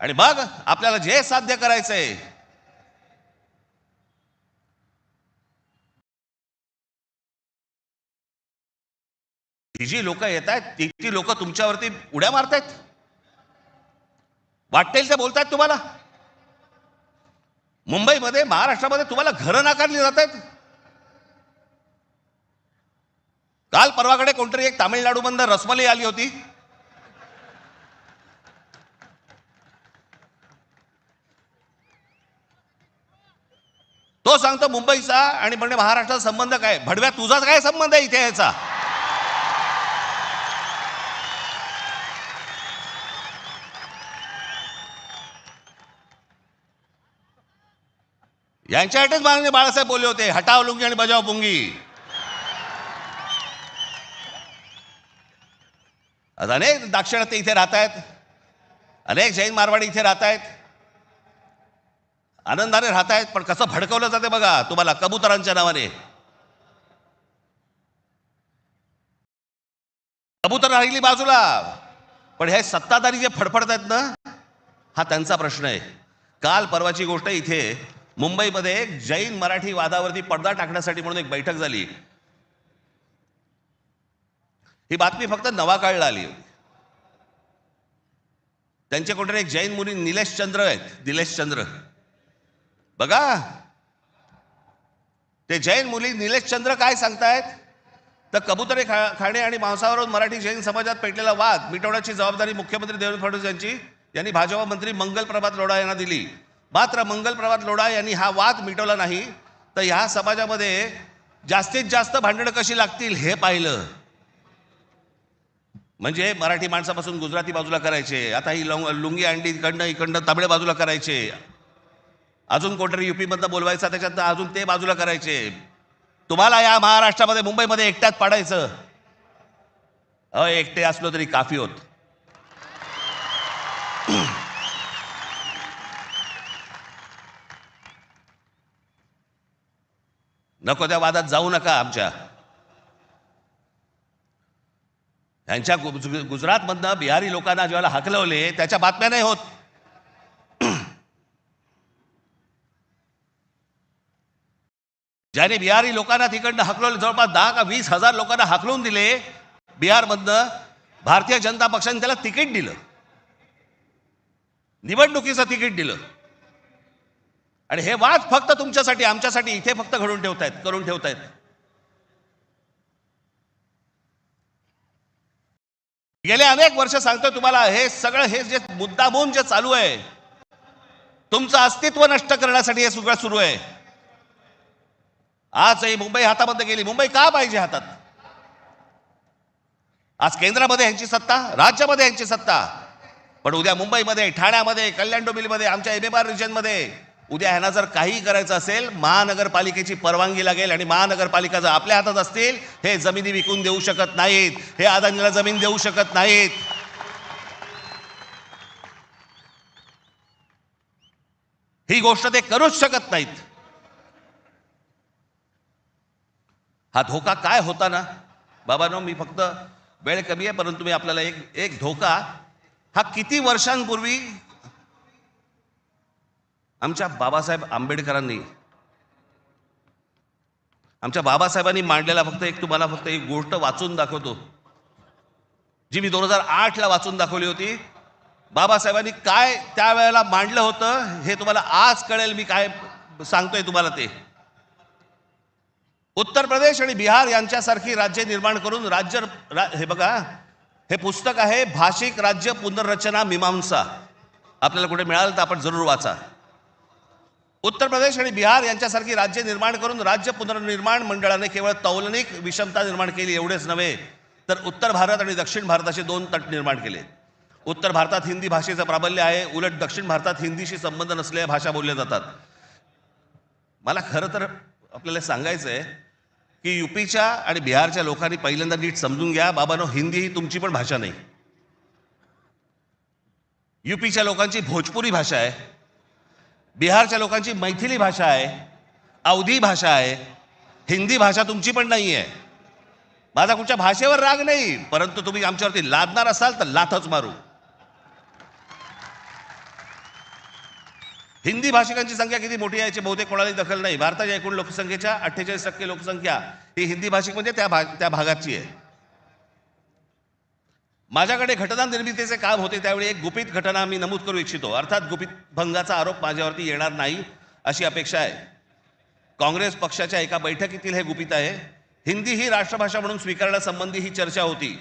आणि मग आपल्याला जे साध्य करायचंय ती जी लोक येत आहेत ती लोक तुमच्यावरती उड्या मारतायत, वाटेल ते बोलतायत तुम्हाला. मुंबईमध्ये, महाराष्ट्रामध्ये तुम्हाला घरं नाकारली जात आहेत. काल परवाकडे कोणतरी एक तामिळनाडूमधून रसमलाई आली होती. तो सांगतो मुंबईचा आणि म्हणजे महाराष्ट्राचा संबंध काय? भडव्या, तुझा काय संबंध आहे इथे याचा? यांच्यासाठीच माननीय बाळासाहेब बोलले होते, हटाव लुंगी आणि बजाव पुंगी. आज अनेक दाक्षिणात्य इथे राहत आहेत, अनेक जैन मारवाडी इथे राहत आहेत, आनंदाने राहत आहेत. पण कसं भडकवलं जाते बघा तुम्हाला कबुतरांच्या नावाने. कबूतर राहिली बाजूला, पण हे सत्ताधारी जे फडफडत आहेत ना, हा त्यांचा प्रश्न आहे. काल परवाची गोष्ट, इथे मुंबईमध्ये एक जैन मराठी वादावरती पडदा टाकण्यासाठी म्हणून एक बैठक झाली. ही बातमी फक्त नवाकाळला आली होती. त्यांचे कोणतरी एक जैन मुली निलेश चंद्र आहेत, निलेश चंद्र. बघा ते जैन मुली निलेश चंद्र काय सांगतायत, तर कबुतरे खाणे आणि मांसावरून मराठी जैन समाजात पेटलेला वाद मिटवण्याची जबाबदारी मुख्यमंत्री देवेंद्र फडणवीस यांनी भाजपा मंत्री मंगल प्रभात लोढा यांना दिली. मात्र मंगल प्रभात लोढा यांनी हा वाद मिटवला नाही, तर ह्या समाजामध्ये जास्तीत जास्त भांडणं कशी लागतील हे पाहिलं. म्हणजे मराठी माणसापासून गुजराती बाजूला करायचे, आता ही लुंगी अंडी इकडनं तामिळ बाजूला करायचे, अजून कोणतरी युपीमधनं बोलवायचा त्याच्यात अजून ते बाजूला करायचे. तुम्हाला या महाराष्ट्रामध्ये, मुंबईमध्ये एकट्यात पाडायचं. एकटे असलो तरी काफी होत. नको त्या वादात जाऊ नका. आमच्या यांच्या गुजरातमधनं बिहारी लोकांना ज्यावेळेला हाकलवले त्याच्या बातम्या नाही होत. ज्याने बिहारी लोकांना तिकडनं हाकलवले, जवळपास 10 का 20 हजार लोकांना हाकलवून दिले बिहारमधनं, भारतीय जनता पक्षाने त्याला तिकीट दिलं, निवडणुकीचं तिकीट दिलं. आणि हे वाद फक्त तुमच्यासाठी, आमच्यासाठी इथे फक्त करून ठेवतायत. गेले अनेक वर्ष सांगतोय तुम्हाला, हे सगळं हे जे मुद्दामून जे चालू आहे, तुमचं अस्तित्व नष्ट करण्यासाठी हे सगळं सुरू आहे. आज ही मुंबई हातामध्ये गेली. मुंबई का पाहिजे हातात? आज केंद्रामध्ये यांची सत्ता, राज्यामध्ये यांची सत्ता, पण उद्या मुंबईमध्ये, ठाण्यामध्ये, कल्याण डोंबिवलीमध्ये, आमच्या MMR रिजनमध्ये उद्या ह्यांना जर काही करायचं असेल, महानगरपालिकेची परवानगी लागेल. आणि महानगरपालिका जर आपल्या हातात असतील, हे जमिनी विकून देऊ शकत नाहीत, हे अदानीला जमीन देऊ शकत नाहीत. ही गोष्ट ते करूच शकत नाहीत. हा धोका काय होता ना बाबांनो, मी फक्त वेळ कमी आहे, परंतु मी आपल्याला एक धोका, हा किती वर्षांपूर्वी आमच्या बाबासाहेब आंबेडकरांनी, आमच्या बाबासाहेबांनी मांडलेला तुम्हाला फक्त एक गोष्ट वाचून दाखवतो, जी मी 2008ला वाचून दाखवली होती. बाबासाहेबांनी काय त्यावेळेला मांडलं होतं हे तुम्हाला आज कळेल. मी काय सांगतोय तुम्हाला ते. उत्तर प्रदेश आणि बिहार यांच्यासारखी राज्य निर्माण करून हे बघा, हे पुस्तक आहे भाषिक राज्य पुनर्रचना मीमांसा. आपल्याला कुठे मिळालं तर आपण जरूर वाचा. उत्तर प्रदेश आणि बिहार यांच्यासारखी राज्य निर्माण करून राज्य पुनर्निर्माण मंडळाने केवळ तौलनिक विषमता निर्माण केली एवढेच नव्हे, तर उत्तर भारत आणि दक्षिण भारताचे 2 तट निर्माण केले. उत्तर भारतात हिंदी भाषेचं प्राबल्य आहे, उलट दक्षिण भारतात हिंदीशी संबंध नसलेल्या भाषा बोलल्या जातात. मला खरं तर आपल्याला सांगायचं आहे की युपीच्या आणि बिहारच्या लोकांनी पहिल्यांदा नीट समजून घ्या, बाबांनो, हिंदी ही तुमची पण भाषा नाही. युपीच्या लोकांची भोजपुरी भाषा आहे, बिहारच्या लोकांची मैथिली भाषा आहे, अवधी भाषा आहे. हिंदी भाषा तुमची पण नाही आहे. माझा कुठच्या भाषेवर राग नाही, परंतु तुम्ही आमच्यावरती लादणार असाल तर लाथच मारू. हिंदी भाषिकांची संख्या किती मोठी आहे याची बहुतेक कोणालाही दखल नाही. भारताच्या एकूण लोकसंख्येच्या 48% लोकसंख्या ही हिंदी भाषिक म्हणजे त्या भागाची आहे. माझ्याकडे घटना निर्मितीचे काम होते त्यावेळी एक गुपित घटना मी नमूद करू इच्छितो. अर्थात गुपित भंगाचा आरोप माझ्यावरती येणार नाही अशी अपेक्षा आहे. काँग्रेस पक्षाच्या एका बैठकीतील हे गुपित आहे. हिंदी ही राष्ट्रभाषा म्हणून स्वीकारण्यासंबंधी ही चर्चा होती.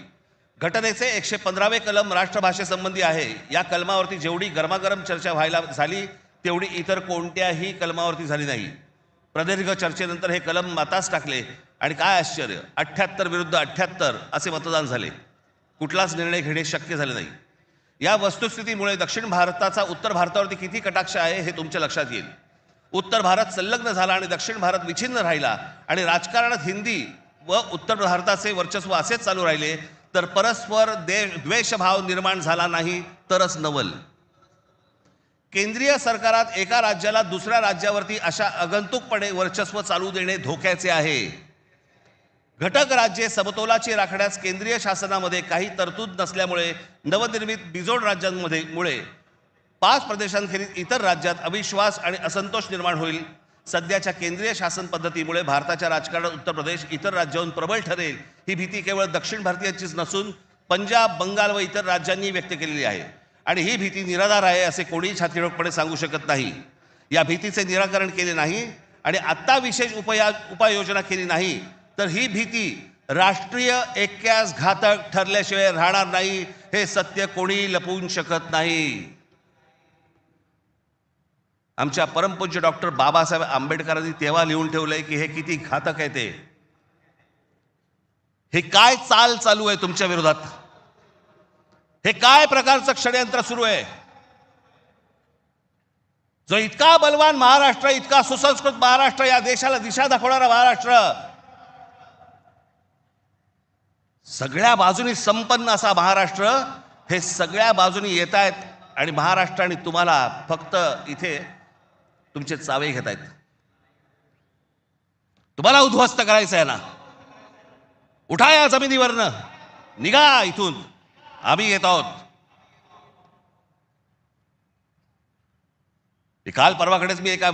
घटनेचे 115वे कलम राष्ट्रभाषेसंबंधी आहे. या कलमावरती जेवढी गरमागरम चर्चा व्हायला झाली तेवढी इतर कोणत्याही कलमावरती झाली नाही. प्रदीर्घ चर्चेनंतर हे कलम मातास टाकले आणि काय आश्चर्य, 78 विरुद्ध 78 असे मतदान झाले. कुठलाच निर्णय घेणे शक्य झाले नाही. या वस्तुस्थितीमुळे दक्षिण भारताचा उत्तर भारतावरती किती कटाक्ष आहे हे तुमच्या लक्षात येईल. उत्तर भारत संलग्न झाला आणि दक्षिण भारत विच्छिन्न राहिला आणि राजकारणात हिंदी व उत्तर भारताचे वर्चस्व असेच चालू राहिले तर परस्पर द्वेषभाव निर्माण झाला नाही तरच नवल. केंद्रीय सरकारात एका राज्याला दुसऱ्या राज्यावरती अशा आगंतुकपणे वर्चस्व चालू देणे धोक्याचे आहे. घटक राज्ये समतोलाची राखण्यास केंद्रीय शासनामध्ये काही तरतूद नसल्यामुळे नवनिर्मित बिजोड राज्यांमुळे 5 प्रदेशांखेरीज इतर राज्यात अविश्वास आणि असंतोष निर्माण होईल. सध्याच्या केंद्रीय शासन पद्धतीमुळे भारताच्या राजकारणात उत्तर प्रदेश इतर राज्याहून प्रबळ ठरेल ही भीती केवळ दक्षिण भारतीयांचीच नसून पंजाब, बंगाल व इतर राज्यांनी व्यक्त केलेली आहे. आणि ही भीती निराधार आहे असे कोणीही छातीरोखपणे सांगू शकत नाही. या भीतीचे निराकरण केले नाही आणि आत्ता विशेष उपाययोजना केली नाही तर ही भीती राष्ट्रीय ऐक्यास घातक ठरल्याशिवाय राहणार नाही. हे सत्य कोणी लपवू शकत नाही. आमच्या परमपूज्य डॉक्टर बाबासाहेब आंबेडकरांनी तेव्हा लिहून ठेवलंय की हे किती घातक आहे ते. हे काय चाल चालू आहे तुमच्या विरोधात, हे काय प्रकारचं षडयंत्र सुरू आहे. जो इतका बलवान महाराष्ट्र, इतका सुसंस्कृत महाराष्ट्र, या देशाला दिशा दाखवणारा महाराष्ट्र, सगळ्या बाजूनी संपन्न असा महाराष्ट्र, हे सगळ्या बाजूनी येत आहेत आणि महाराष्ट्राने तुम्हाला फक्त इथे तुमचे चावे घेत आहेत. तुम्हाला उद्ध्वस्त करायचं आहे ना. उठा या जमिनीवरनं, निघा इथून, आम्ही येत आहोत. काल परवाकडेच मी एका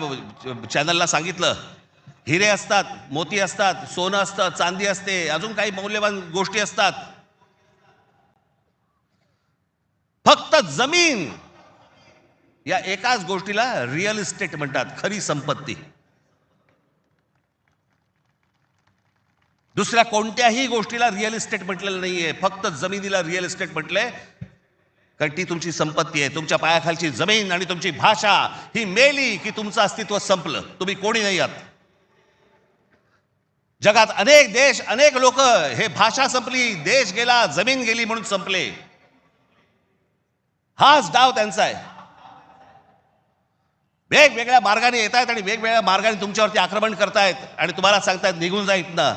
चॅनलला सांगितलं, हिरे असतात, मोती असतात, सोनं असतं, चांदी असते, अजून काही मौल्यवान गोष्टी असतात, फक्त जमीन या एकाच गोष्टीला रिअल इस्टेट म्हणतात, खरी संपत्ती. दुसऱ्या कोणत्याही गोष्टीला रिअल इस्टेट म्हटलेलं नाहीये, फक्त जमिनीला रिअल इस्टेट म्हटलंय. कारण ती तुमची संपत्ती आहे. तुमच्या पायाखालची जमीन आणि तुमची भाषा ही मेली की तुमचं अस्तित्व संपलं, तुम्ही कोणी नाही आहात. जगात अनेक देश, अनेक लोक हे भाषा संपली, देश गेला, जमीन गेली म्हणून संपले. हाच डाव त्यांचा आहे. वेगवेगळ्या मार्गाने येत आहेत आणि वेगवेगळ्या मार्गाने तुमच्यावरती आक्रमण करतायत आणि तुम्हाला सांगतायत निघून जा इथनं.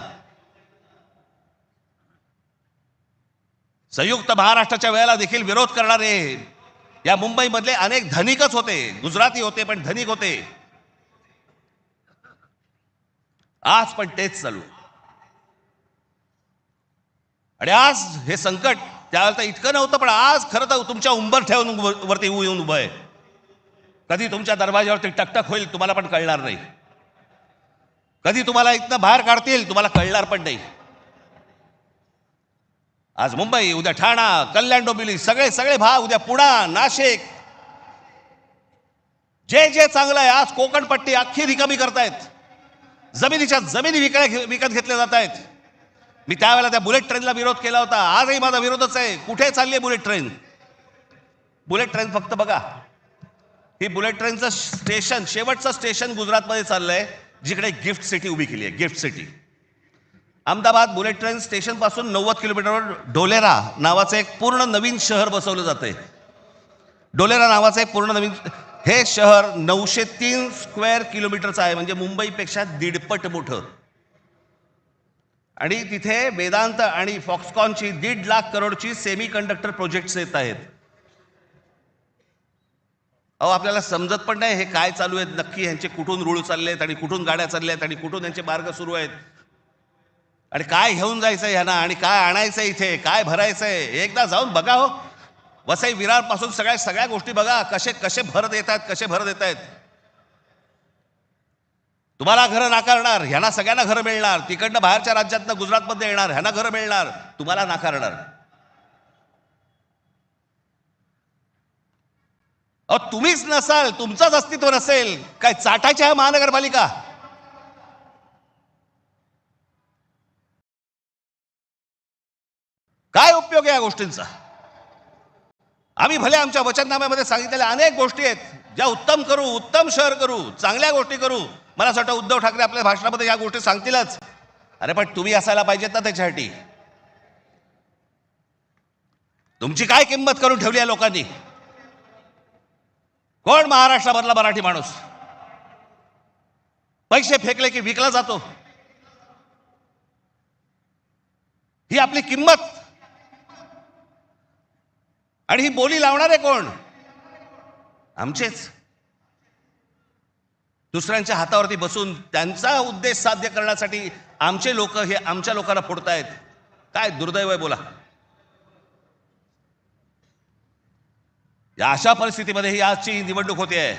संयुक्त महाराष्ट्राच्या वेळेला देखील विरोध करणारे या मुंबईमधले अनेक धनिकच होते, गुजराती होते पण धनिक होते. आज पण तेच चालू. आणि आज हे संकट त्यावेळेला तर इतकं नव्हतं, पण आज खरं तर तुमच्या उंबरठ्यावरून वरती येऊन उभं आहे. कधी तुमच्या दरवाजावरती टकटक होईल तुम्हाला पण कळणार नाही. कधी तुम्हाला इथनं बाहेर काढतील तुम्हाला कळणार पण नाही. आज मुंबई, उद्या ठाणा, कल्याण डोंबिवली, सगळे सगळे भाग, उद्या पुणा, नाशिक, जे जे चांगलं आहे, आज कोकणपट्टी अख्खी रिकामी करतायत. जमिनीच्या जमिनी विकत घेतल्या जात आहेत. मी त्यावेळेला त्या बुलेट ट्रेनला विरोध केला होता. आजही माझा विरोधच आहे. कुठे चालली आहे बुलेट ट्रेन? बुलेट ट्रेन फक्त बघा, ही बुलेट ट्रेनचं स्टेशन, शेवटचं स्टेशन गुजरातमध्ये चाललंय, जिकडे गिफ्ट सिटी उभी केली आहे. Gift city Ahmedabad bullet train station पासून 90 किलोमीटरवर ढोलेरा नावाचं एक पूर्ण नवीन शहर बसवलं जातंय. ढोलेरा नावाचं एक पूर्ण नवीन, हे शहर 903 स्क्वेअर किलोमीटरचं आहे, म्हणजे मुंबईपेक्षा 1.5 मोठं. आणि तिथे वेदांत आणि फॉक्सकॉनची 1.5 लाख करोडची सेमी कंडक्टर प्रोजेक्ट्स येत आहेत. अहो, आपल्याला समजत पण नाही हे काय चालू आहेत नक्की, ह्यांचे कुठून रूळ चालले आहेत आणि कुठून गाड्या चालल्या आहेत आणि कुठून यांचे मार्ग सुरू आहेत आणि काय घेऊन जायचंय ह्यांना आणि काय आणायचंय, इथे काय भरायचंय. एकदा जाऊन बघा हो, वसई विरार पासून सगळ्या गोष्टी बघा, कसे भर देत आहेत, कसे भर देत आहेत. तुम्हाला घरं नाकारणार, ह्यांना सगळ्यांना घरं मिळणार. तिकडनं बाहेरच्या राज्यातनं गुजरातमध्ये येणार, ह्यांना घरं मिळणार, तुम्हाला नाकारणार. अहो, तुम्हीच नसाल, तुमचंच अस्तित्व नसेल, काय चाटायची आहे महानगरपालिका? काय उपयोग आहे या गोष्टींचा? आम्ही भले आमच्या वचननाम्यामध्ये सांगितलेल्या अनेक गोष्टी आहेत, ज्या उत्तम करू, उत्तम शहर करू, चांगल्या गोष्टी करू. मला असं वाटतं उद्धव ठाकरे आपल्या भाषणामध्ये या गोष्टी सांगतीलच. अरे पण तुम्ही असायला पाहिजेत ना त्याच्यासाठी. तुमची काय किंमत करून ठेवली आहे लोकांनी? कोण महाराष्ट्रामधला मराठी माणूस पैसे फेकले की विकला जातो? ही आपली किंमत. आणि ही बोली लावणारे कोण? आमचेच. दुसऱ्यांच्या हातावरती बसून त्यांचा उद्देश साध्य करण्यासाठी आमचे लोक हे आमच्या लोकांना फोडतायत. काय दुर्दैव आहे बोला. या अशा परिस्थितीमध्ये ही आजची निवडणूक होते आहे.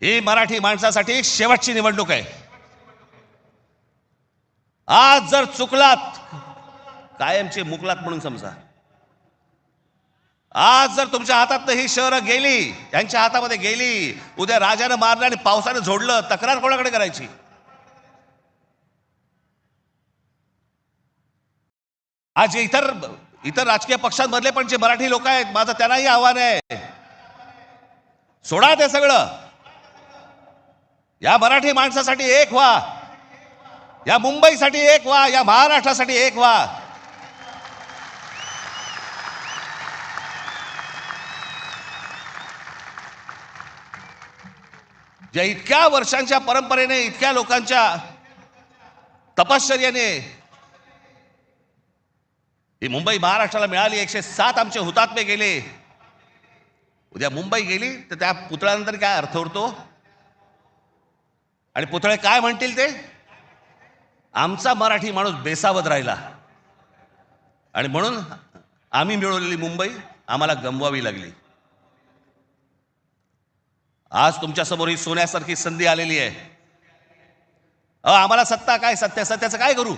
ही मराठी माणसासाठी शेवटची निवडणूक आहे. आज जर चुकलात, कायमचे मुकलात म्हणून समजा. आज जर तुमच्या हातातनं ही शहरं गेली, यांच्या हातामध्ये गेली, उद्या राजानं मारलं आणि पावसानं झोडलं, तक्रार कोणाकडे करायची? आज इतर राजकीय पक्षांमधले पण जे मराठी लोक आहेत, माझं त्यांनाही आव्हान आहे, सोडा ते सगळं. या मराठी माणसासाठी एक व्हा, या मुंबईसाठी एक व्हा, या महाराष्ट्रासाठी एक व्हा. ज्या इतक्या वर्षांच्या परंपरेने, इतक्या लोकांच्या तपश्चर्याने ही मुंबई महाराष्ट्राला मिळाली. 107 आमचे हुतात्मे गेले. उद्या मुंबई गेली तर त्या पुतळ्यानंतर काय अर्थ उरतो? आणि पुतळे काय म्हणतील ते? आमचा मराठी माणूस बेसावध राहिला आणि म्हणून आम्ही मिळवलेली मुंबई आम्हाला गमवावी लागली. आज तुमच्या समोर ही सोन्यासारखी संधी आलेली आहे. आम्हाला सत्ता काय, सत्याचं काय करू?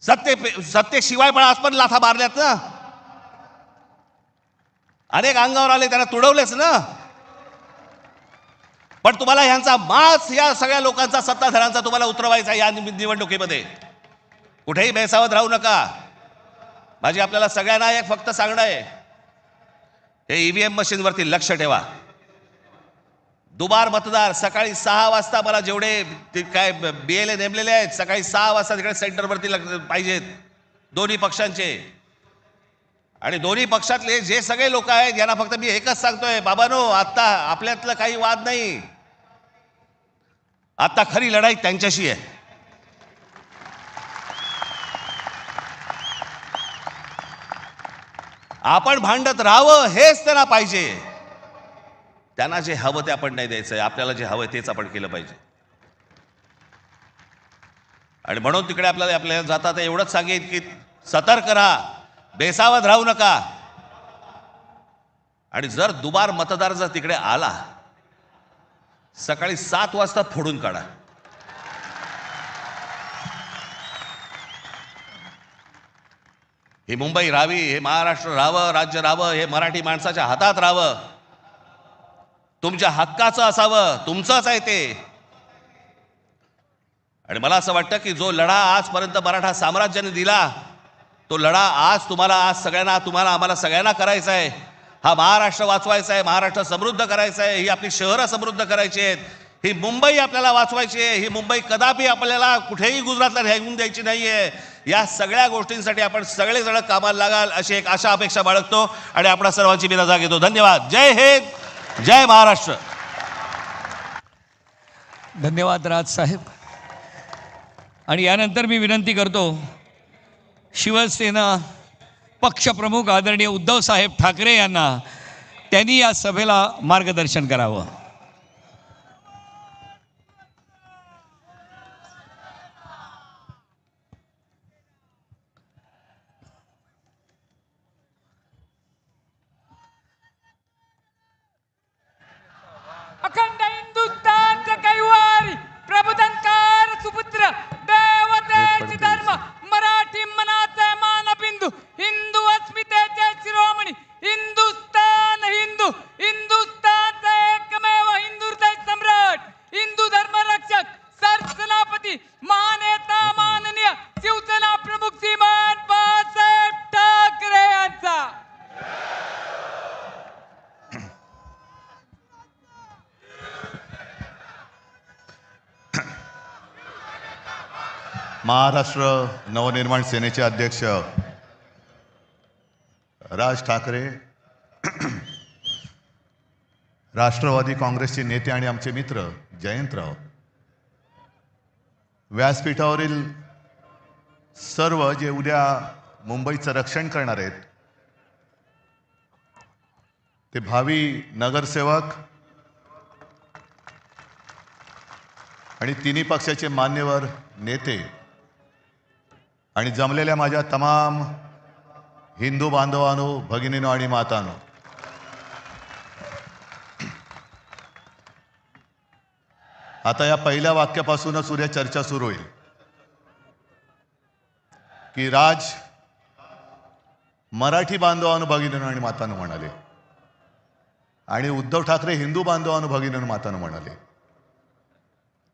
सत्तेशिवाय पण आज पण लाथा मारल्यात ना. अनेक अंगावर आले, त्यांना तुडवलेच ना. पण तुम्हाला ह्यांचा मास, या सगळ्या लोकांचा, सत्ताधाऱ्यांचा तुम्हाला उतरवायचा या निवडणुकीमध्ये. कुठेही बेसावध राहू नका. माझी आपल्याला सगळ्यांना एक फक्त सांगणं आहे, हे ईव्हीएम मशीनवरती लक्ष ठेवा. दुबार मतदार सकाळी 6 वाजता, मला जेवढे काय BLA नेमलेले आहेत, सकाळी 6 वाजता तिकडे सेंटरवरती पाहिजेत दोन्ही पक्षांचे. आणि दोन्ही पक्षातले जे सगळे लोक आहेत यांना फक्त मी एकच सांगतोय, बाबांनो, आता आपल्यातलं काही वाद नाही. आता खरी लढाई त्यांच्याशी आहे. आपण भांडत राहावं हेच त्यांना पाहिजे. त्यांना जे हवं ते आपण नाही द्यायचंय. आपल्याला जे हवं तेच आपण केलं पाहिजे. आणि म्हणून तिकडे आपल्याला जातात एवढंच सांगेन की सतर्क राहा, बेसावध राहू नका. आणि जर दुबार मतदार जर तिकडे आला, सकाळी 7 वाजता फोडून काढा. ही मुंबई राहावी, हे महाराष्ट्र राहावं, राज्य राहावं, हे मराठी माणसाच्या हातात राहावं, तुमच्या हक्काचं असावं, तुमचंच आहे ते. आणि मला असं वाटतं की जो लढा आजपर्यंत मराठा साम्राज्याने दिला, तो लढा आज सगळ्यांना, तुम्हाला, आम्हाला सगळ्यांना करायचा आहे. हा महाराष्ट्र वाचवायचा आहे, महाराष्ट्र समृद्ध करायचा आहे, ही आपली शहरं समृद्ध करायची आहेत, ही मुंबई आपल्याला वाचवायची आहे. ही मुंबई कदापि आपल्याला कुठेही गुजरातला घेऊन द्यायची नाही आहे. या सगळ्या गोष्टींसाठी आपण सगळेजण कामाला लागाल अशी एक आशा अपेक्षा बाळगतो आणि आपणा सर्वांची मी रजा घेतो. धन्यवाद. जय हिंद, जय महाराष्ट्र. धन्यवाद राजसाहेब. आणि यानंतर मी विनंती करतो शिवसेना पक्षप्रमुख आदरणीय उद्धवसाहेब ठाकरे यांना, त्यांनी या सभेला मार्गदर्शन करावं. अखंड हिंदुस्थानचं कैवारी प्रबोधनकार सुपुत्र देवतेचे धर्म मराठी मनाचा मानबिंदू हिंदू अस्मितेचे शिरोमणी हिंदुस्थान हिंदुस्थानचा एकमेव हिंदू हृदय सम्राट हिंदू धर्मरक्षक सरसेनापती महानेता माननीय शिवसेना प्रमुख श्रीमान बाळासाहेब ठाकरे यांचा. महाराष्ट्र नवनिर्माण सेनेचे अध्यक्ष राज ठाकरे, राष्ट्रवादी काँग्रेसचे नेते आणि आमचे मित्र जयंतराव, व्यासपीठावरील सर्व जे उद्या मुंबईचं रक्षण करणार आहेत ते भावी नगरसेवक आणि तिन्ही पक्षाचे मान्यवर नेते आणि जमलेल्या माझ्या तमाम हिंदू बांधवांनो, भगिनीनो आणि मातांनो, आता या पहिल्या वाक्यापासूनच उद्या चर्चा सुरू होईल की राज मराठी बांधवांनो, भगिनीनो आणि मातांनो म्हणाले आणि उद्धव ठाकरे हिंदू बांधवांनो, भगिनीनो, मातांनो म्हणाले.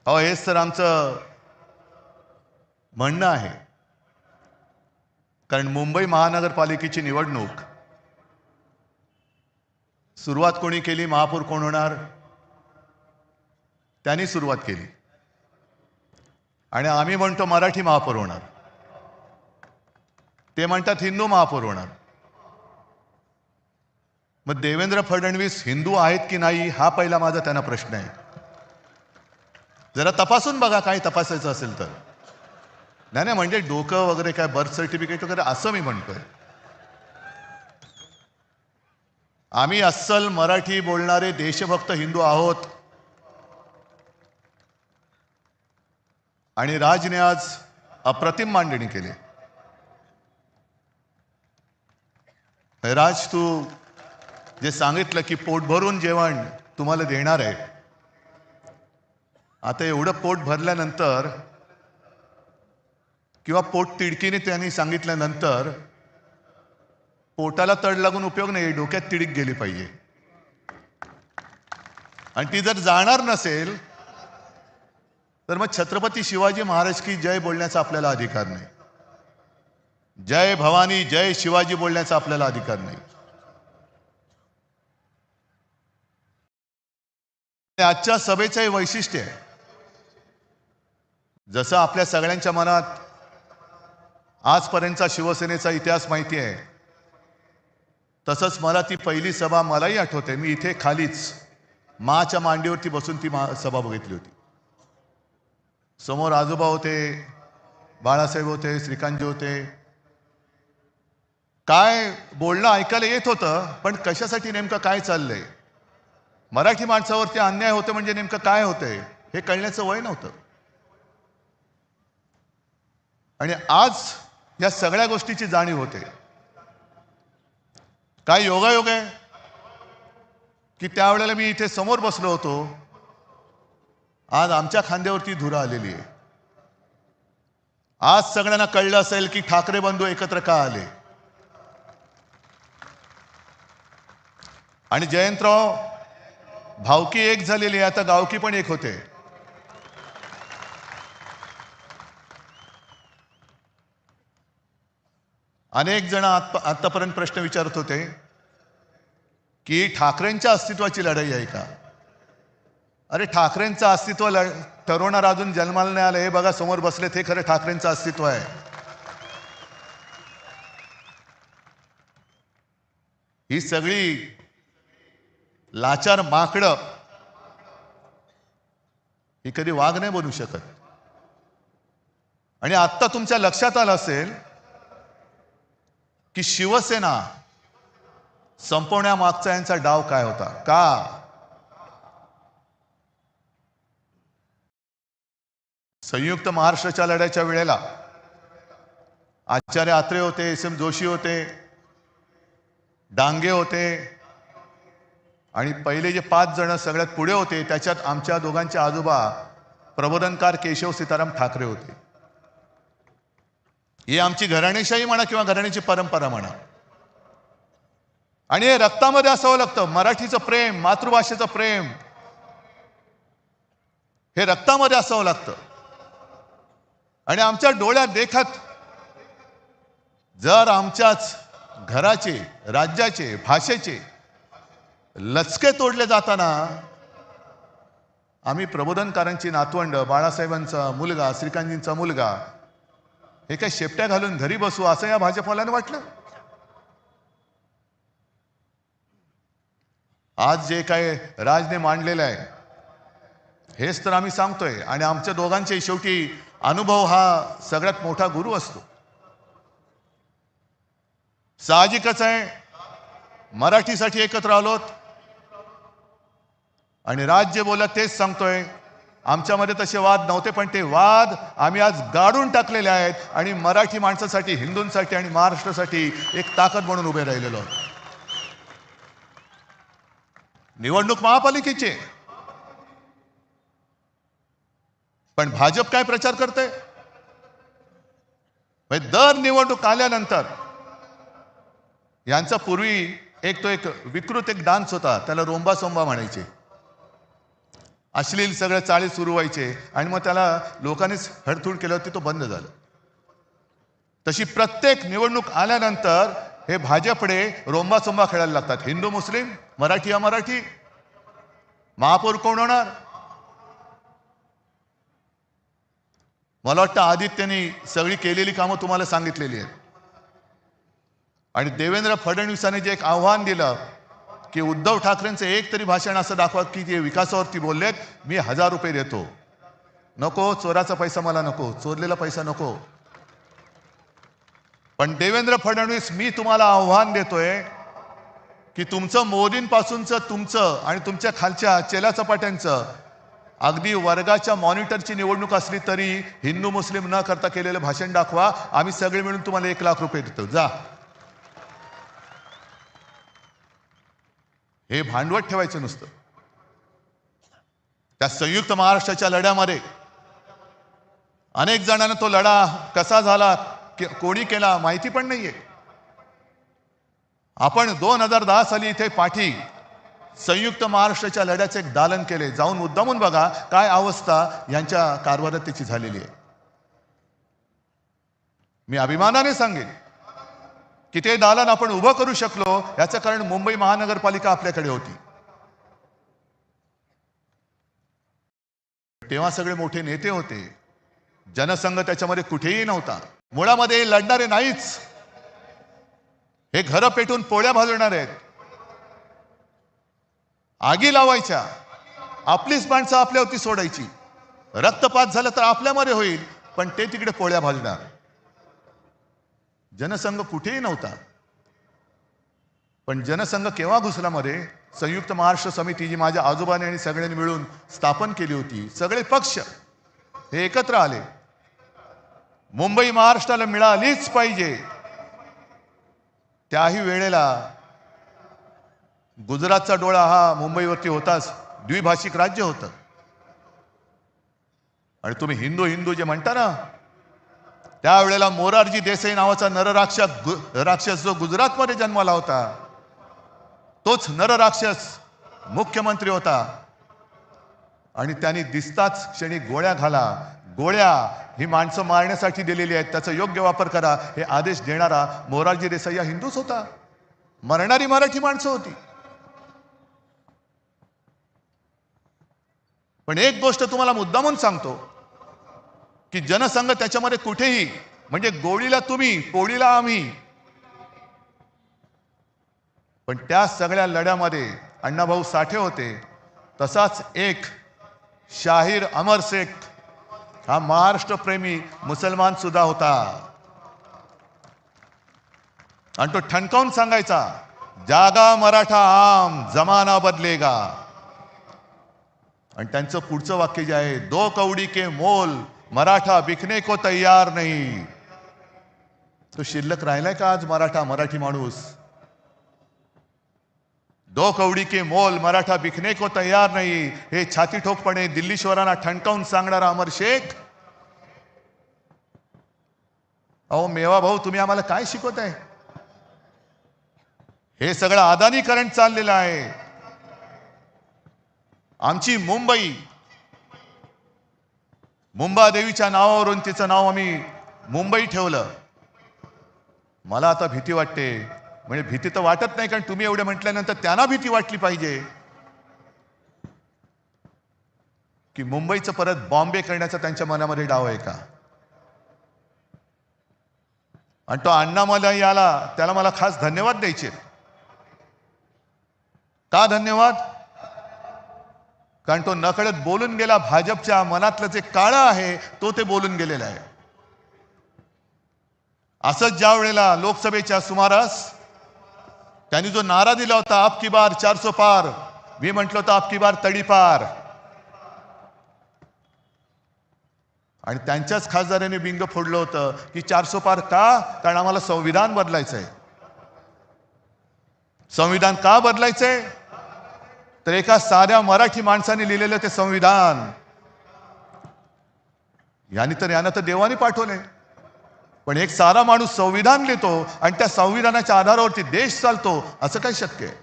अहो, हेच तर आमचं म्हणणं आहे. कारण मुंबई महानगरपालिकेची निवडणूक सुरुवात कोणी केली, महापौर कोण होणार, त्यांनी सुरुवात केली आणि आम्ही म्हणतो मराठी महापौर होणार, ते म्हणतात हिंदू महापौर होणार. मग देवेंद्र फडणवीस हिंदू आहेत की नाही हा पहिला माझा त्यांना प्रश्न आहे. जरा तपासून बघा, काही तपासायचं असेल तर. नाही म्हणजे डोकं वगैरे काय बर्थ सर्टिफिकेट वगैरे असं मी म्हणतोय. आम्ही अस्सल मराठी बोलणारे देशभक्त हिंदू आहोत आणि राजने आज अप्रतिम मांडणी केली. राज, तू जे सांगितलं की पोट भरून जेवण तुम्हाला देणार आहे, आता एवढं पोट भरल्यानंतर किंवा पोट तिडकीने त्यांनी सांगितल्यानंतर पोटाला तड लागून उपयोग नाही, डोक्यात तिडीक गेली पाहिजे. आणि ती जर जाणार नसेल तर मग छत्रपती शिवाजी महाराज की जय बोलण्याचा आपल्याला अधिकार नाही, जय भवानी जय शिवाजी बोलण्याचा आपल्याला अधिकार नाही. आजच्या सभेचं हे वैशिष्ट्य आहे. जसं आपल्या सगळ्यांच्या मनात आजपर्यंतचा शिवसेनेचा इतिहास माहिती आहे, तसंच मला ती पहिली सभा मलाही आठवते. मी इथे खालीच माच्या मांडीवरती बसून ती सभा बघितली होती. समोर आजोबा होते, बाळासाहेब होते, श्रीकांतजी होते. काय बोलणं ऐकायला येत होतं, पण कशासाठी नेमकं काय चाललंय, मराठी माणसावरती अन्याय होतं म्हणजे नेमकं काय होतंय हे कळण्याचं वय नव्हतं. आणि आज या सगळ्या गोष्टीची जाणीव होते. काय योगायोग आहे की त्यावेळेला मी इथे समोर बसलो होतो, आज आमच्या खांद्यावरती धुरा आलेली आहे. आज सगळ्यांना कळलं असेल की ठाकरे बंधू एकत्र का आले. आणि जयंतराव, भावकी एक झालेली आहे, आता गावकी पण एक होते. अनेक जण आतापर्यंत प्रश्न विचारत होते की ठाकरेंच्या अस्तित्वाची लढाई आहे का? अरे ठाकरेंचं अस्तित्व ठरवणार अजून जन्माला नाही आलं. हे बघा समोर बसलेत, हे खरं ठाकरेंचं अस्तित्व आहे. ही सगळी लाचार माकडं ही कधी वाघ नाही बनू शकत. आणि आत्ता तुमच्या लक्षात आलं असेल की शिवसेना संपवण्यामागचा यांचा डाव काय होता का? संयुक्त महाराष्ट्राच्या लढ्याच्या वेळेला आचार्य आत्रे होते, एस एम जोशी होते, डांगे होते आणि पहिले जे 5 जण सगळ्यात पुढे होते त्याच्यात आमच्या दोघांचे आजोबा प्रबोधनकार केशव सीताराम ठाकरे होते. ही आमची घराणेशाही म्हणा किंवा घराण्याची परंपरा म्हणा. आणि हे रक्तामध्ये असावं लागतं. मराठीचं प्रेम, मातृभाषेचं प्रेम हे रक्तामध्ये असावं लागतं. आणि आमच्या डोळ्यात देखत जर आमच्याच घराचे, राज्याचे, भाषेचे लचके तोडले जाताना आम्ही प्रबोधनकारांची नातवंड, बाळासाहेबांचा मुलगा, श्रीकांतजींचा मुलगा हे काय शेपट्या घालून घरी बसू असं या भाजपवाल्यानं वाटलं? आज जे काय राजने मांडलेलं आहे हेच तर आम्ही सांगतोय. आणि आमच्या दोघांचे शेवटी अनुभव हा सगळ्यात मोठा गुरु असतो. साहजिकच आहे मराठीसाठी एकत्र आलोत आणि राज जे बोलत तेच सांगतोय. आमच्यामध्ये तसे वाद नव्हते पण ते वाद आम्ही आज गाडून टाकलेले आहेत आणि मराठी माणसासाठी, हिंदूंसाठी आणि महाराष्ट्रासाठी एक ताकद म्हणून उभे राहिलेलो आहोत. निवडणूक महापालिकेची, पण भाजप काय प्रचार करते? दर निवडणूक आल्यानंतर यांचा पूर्वी एक विकृत डान्स होता, त्याला रोंबा सोंबा म्हणायचे. अश्लील सगळ्या चाळी सुरू व्हायचे आणि मग त्याला लोकांनीच हडतूड केलं होती, तो बंद झालं. तशी प्रत्येक निवडणूक आल्यानंतर हे भाजपडे रोंबा सोंबा खेळायला लागतात. हिंदू मुस्लिम, मराठी अमराठी, महापौर कोण होणार? मला वाटतं आदित्यने सगळी केलेली कामं तुम्हाला सांगितलेली आहेत. आणि देवेंद्र फडणवीसांनी जे एक आव्हान दिलं की उद्धव ठाकरेंचं एक तरी भाषण असं दाखवा की जे विकासावरती बोललेत, मी 1000 रुपये देतो. नको, चोराचा पैसा मला नको, चोरलेला पैसा नको. पण देवेंद्र फडणवीस, मी तुम्हाला आव्हान देतोय की तुमचं मोदींपासूनचं तुमचं आणि तुमच्या खालच्या चेला चपाट्यांचं अगदी वर्गाच्या मॉनिटरची निवडणूक असली तरी हिंदू मुस्लिम न करता केलेलं भाषण दाखवा. आम्ही सगळे मिळून तुम्हाला 1 लाख रुपये देतो. जा. हे भांडवत ठेवायचं नुसतं. त्या संयुक्त महाराष्ट्राच्या लढ्यामध्ये अनेक जणांना तो लढा कसा झाला, कोणी केला माहिती पण नाहीये. आपण 2010 साली इथे पाठी संयुक्त महाराष्ट्राच्या लढ्याचे एक दालन केले. जाऊन मुद्दामून बघा काय अवस्था यांच्या कारभारात त्याची झालेली आहे. मी अभिमानाने सांगेन की ते दालन आपण उभं करू शकलो याचं कारण मुंबई महानगरपालिका आपल्याकडे होती. तेव्हा सगळे मोठे नेते होते, जनसंघ त्याच्यामध्ये कुठेही नव्हता. मुळामध्ये लढणारे नाहीच, हे घरं पेटून पोळ्या भाजवणार आहेत, आगी लावायच्या, आपलीच माणसं आपल्यावरती सोडायची. रक्तपात झाला तर आपल्यामध्ये होईल, पण ते तिकडे पोळ्या भाजणार. जनसंघ कुठेही नव्हता. पण जनसंघ केव्हा घुसला मध्ये? संयुक्त महाराष्ट्र समिती जी माझ्या आजोबाने आणि सगळ्यांनी मिळून स्थापन केली होती. सगळे पक्ष हे एकत्र आले. मुंबई महाराष्ट्राला मिळालीच पाहिजे. त्याही वेळेला गुजरातचा डोळा हा मुंबईवरती होताच. द्विभाषिक राज्य होतं. आणि तुम्ही हिंदू हिंदू जे म्हणता ना, त्यावेळेला मोरारजी देसाई नावाचा नरराक्षस जो गुजरातमध्ये जन्माला होता, तोच नरराक्षस मुख्यमंत्री होता. आणि त्यांनी दिसताच क्षणी गोळ्या घाला, गोळ्या ही माणसं मारण्यासाठी दिलेली आहेत, त्याचा योग्य वापर करा हे आदेश देणारा मोरारजी देसाई हा हिंदूच होता. मरणारी मराठी माणसं होती. पण एक गोष्ट तुम्हाला मुद्दामून सांगतो की जनसंघ त्याच्यामध्ये कुठेही, म्हणजे गोळीला तुम्ही, पोळीला आम्ही, पण त्या सगळ्या लढ्यामध्ये अण्णाभाऊ साठे होते. तसाच एक शाहीर अमर शेख हा महाराष्ट्रप्रेमी मुसलमान सुद्धा होता आणि तो ठणकावून सांगायचा, जागा मराठा आम जमाना बदलेगा. आणि त्यांचं पुढचं वाक्य जे आहे, दो कौडी के मोल मराठा बिकने को तैयार नहीं. तो शिल्लक राहिलाय का आज मराठी माणूस? दो कौडी के मोल मराठा बिकने को तैयार नहीं, हे छाती ठोकपणे दिल्लीश्वरांना ठणकावून सांगणारा अमर शेख. अहो मेवा भाऊ, तुम्ही आम्हाला काय शिकवताय? हे सगळं अदानीकरण चाललेलं आहे. आमची मुंबादेवीच्या नावावरून तिचं नाव आम्ही मुंबई ठेवलं. मला आता भीती वाटते. म्हणजे भीती तर वाटत नाही, कारण तुम्ही एवढे म्हटल्यानंतर त्यांना भीती वाटली पाहिजे की मुंबईचं परत बॉम्बे करण्याचा त्यांच्या मनामध्ये डाव आहे का. आणि तो अण्णा मला याला, त्याला मला खास धन्यवाद द्यायचे. का धन्यवाद? कारण तो नकळत बोलून गेला. भाजपच्या मनातलं जे काळं आहे तो ते बोलून गेलेला आहे. असंच ज्या वेळेला लोकसभेच्या सुमारास त्यांनी जो नारा दिला होता, अब की बार 400 पार, मी म्हटलं होतं अब की बार तडीपार. आणि त्यांच्याच खासदारांनी बिंग फोडलं होतं की 400 पार का? कारण आम्हाला संविधान बदलायचंय. संविधान का बदलायचंय? तर एका साध्या मराठी माणसाने लिहिलेलं ते संविधान, यानं तर देवाने पाठवले. पण एक सारा माणूस संविधान लिहितो आणि त्या संविधानाच्या आधारावरती देश चालतो, असं काय शक्य आहे?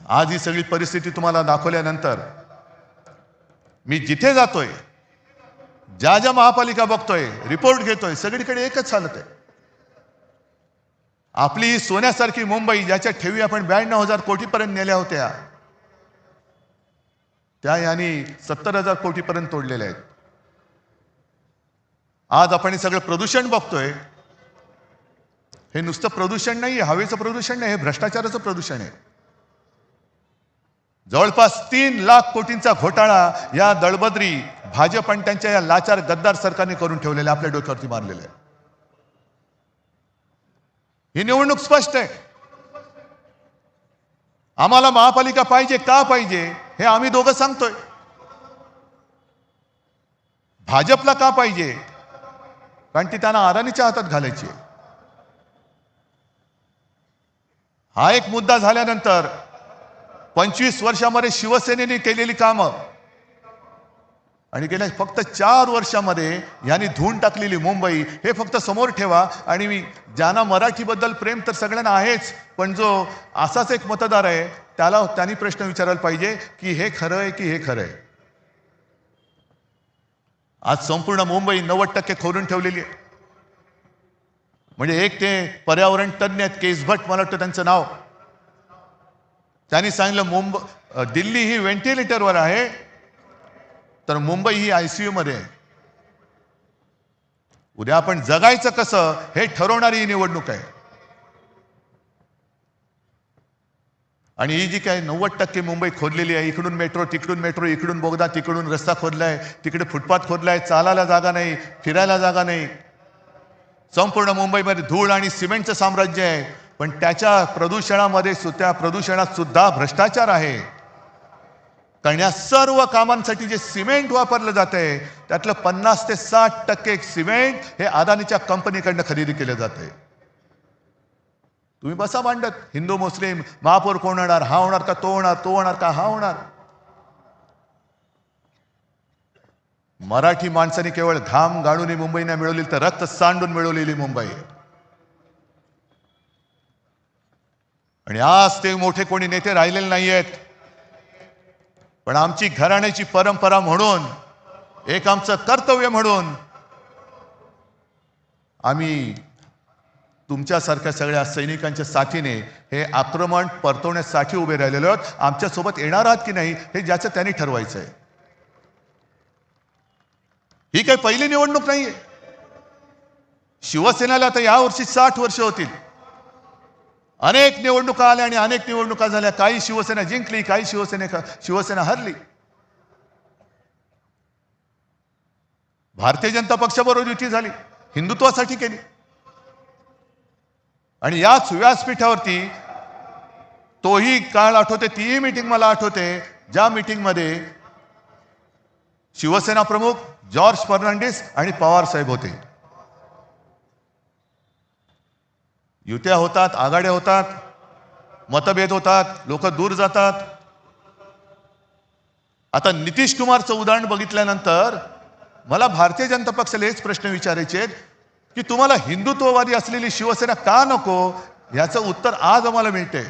आज ही सगळी परिस्थिती तुम्हाला दाखवल्यानंतर मी जिथे जातोय, ज्या महापालिका बघतोय, रिपोर्ट घेतोय, सगळीकडे एकच हालत आहे. आपली ही सोन्यासारखी मुंबई, ज्याच्या ठेवी आपण 92,000 कोटीपर्यंत नेल्या होत्या, त्या यांनी 70,000 कोटीपर्यंत तोडलेल्या आहेत. आज आपण हे सगळं प्रदूषण बघतोय. हे नुसतं प्रदूषण नाही, हवेचं प्रदूषण नाही, हे भ्रष्टाचाराचं प्रदूषण आहे. जवळपास 3 लाख कोटींचा घोटाळा या दळबद्री भाजप आणि त्यांच्या या लाचार गद्दार सरकारने करून ठेवलेले, आपल्या डोक्यावरती मारलेले आहे. ही निवडणूक स्पष्ट आहे. आम्हाला महापालिका पाहिजे. का पाहिजे हे आम्ही दोघं सांगतोय. भाजपला का पाहिजे? कारण ती त्यांना अदानीच्या हातात घालायची. हा एक मुद्दा झाल्यानंतर 25 वर्षामध्ये शिवसेनेने केलेली कामं आणि गेल्या फक्त 4 वर्षामध्ये यांनी धुवून टाकलेली मुंबई, हे फक्त समोर ठेवा. आणि ज्यांना मराठीबद्दल प्रेम तर सगळ्यांना आहेच, पण जो असाच एक मतदार आहे त्यांनी प्रश्न विचारायला पाहिजे की हे खरं आहे की हे खरं आहे. आज संपूर्ण मुंबई 90% खोदून ठेवलेली आहे. म्हणजे एक ते पर्यावरण तज्ञ आहेत, केस भट मला वाटतं त्यांचं नाव, त्यांनी सांगितलं दिल्ली ही व्हेंटिलेटरवर आहे, तर मुंबई ही ICU मध्ये आहे. उद्या आपण जगायचं कसं हे ठरवणारी ही निवडणूक आहे. आणि ही जी काय 90% मुंबई खोदलेली आहे, इकडून मेट्रो, तिकडून मेट्रो, इकडून बोगदा, तिकडून रस्ता खोदलाय, तिकडे फुटपाथ खोदलाय, चालायला जागा नाही, फिरायला जागा नाही. संपूर्ण मुंबईमध्ये धूळ आणि सिमेंटचं साम्राज्य आहे. पण त्याच्या प्रदूषणात सुद्धा भ्रष्टाचार आहे. कारण या सर्व कामांसाठी जे सिमेंट वापरलं जातंय त्यातलं 50 ते 60% सिमेंट हे अदानीच्या कंपनीकडनं खरेदी केलं जातंय. तुम्ही बसा मांडत, हिंदू मुस्लिम महापौर कोण होणार, हा होणार का तो होणार, तो होणार का हा होणार. मराठी माणसाने केवळ घाम गाळून ही मुंबई नाही मिळवली, तर रक्त सांडून मिळवलेली मुंबई. आणि आज ते मोठे कोणी नेते राहिलेले नाहीयेत. पण आमची घराण्याची परंपरा म्हणून, एक आमचं कर्तव्य म्हणून आम्ही तुमच्यासारख्या सगळ्या सैनिकांच्या साथीने हे आक्रमण परतवण्यासाठी उभे राहिलेलो आहोत. आमच्यासोबत येणार आहात की नाही हे ज्याचं त्यांनी ठरवायचं आहे. ही काही पहिली निवडणूक नाहीये. शिवसेनेला आता यावर्षी 60 वर्ष होतील. अनेक निवडणुका आल्या आणि अनेक निवडणुका झाल्या. काही शिवसेना जिंकली, काही शिवसेना हरली. भारतीय जनता पक्षाबरोबर युती झाली, हिंदुत्वासाठी केली. आणि याच व्यासपीठावरती तोही काळ आठवते, तीही मीटिंग मला आठवते, ज्या मीटिंगमध्ये शिवसेना प्रमुख जॉर्ज फर्नांडिस आणि पवार साहेब होते. युत्या होतात, आघाड्या होतात, मतभेद होतात, लोक दूर जातात. आता नितीश कुमारचं उदाहरण बघितल्यानंतर मला भारतीय जनता पक्षाला हेच प्रश्न विचारायचे आहेत की तुम्हाला हिंदुत्ववादी असलेली शिवसेना का नको, याचं उत्तर आज आम्हाला मिळते.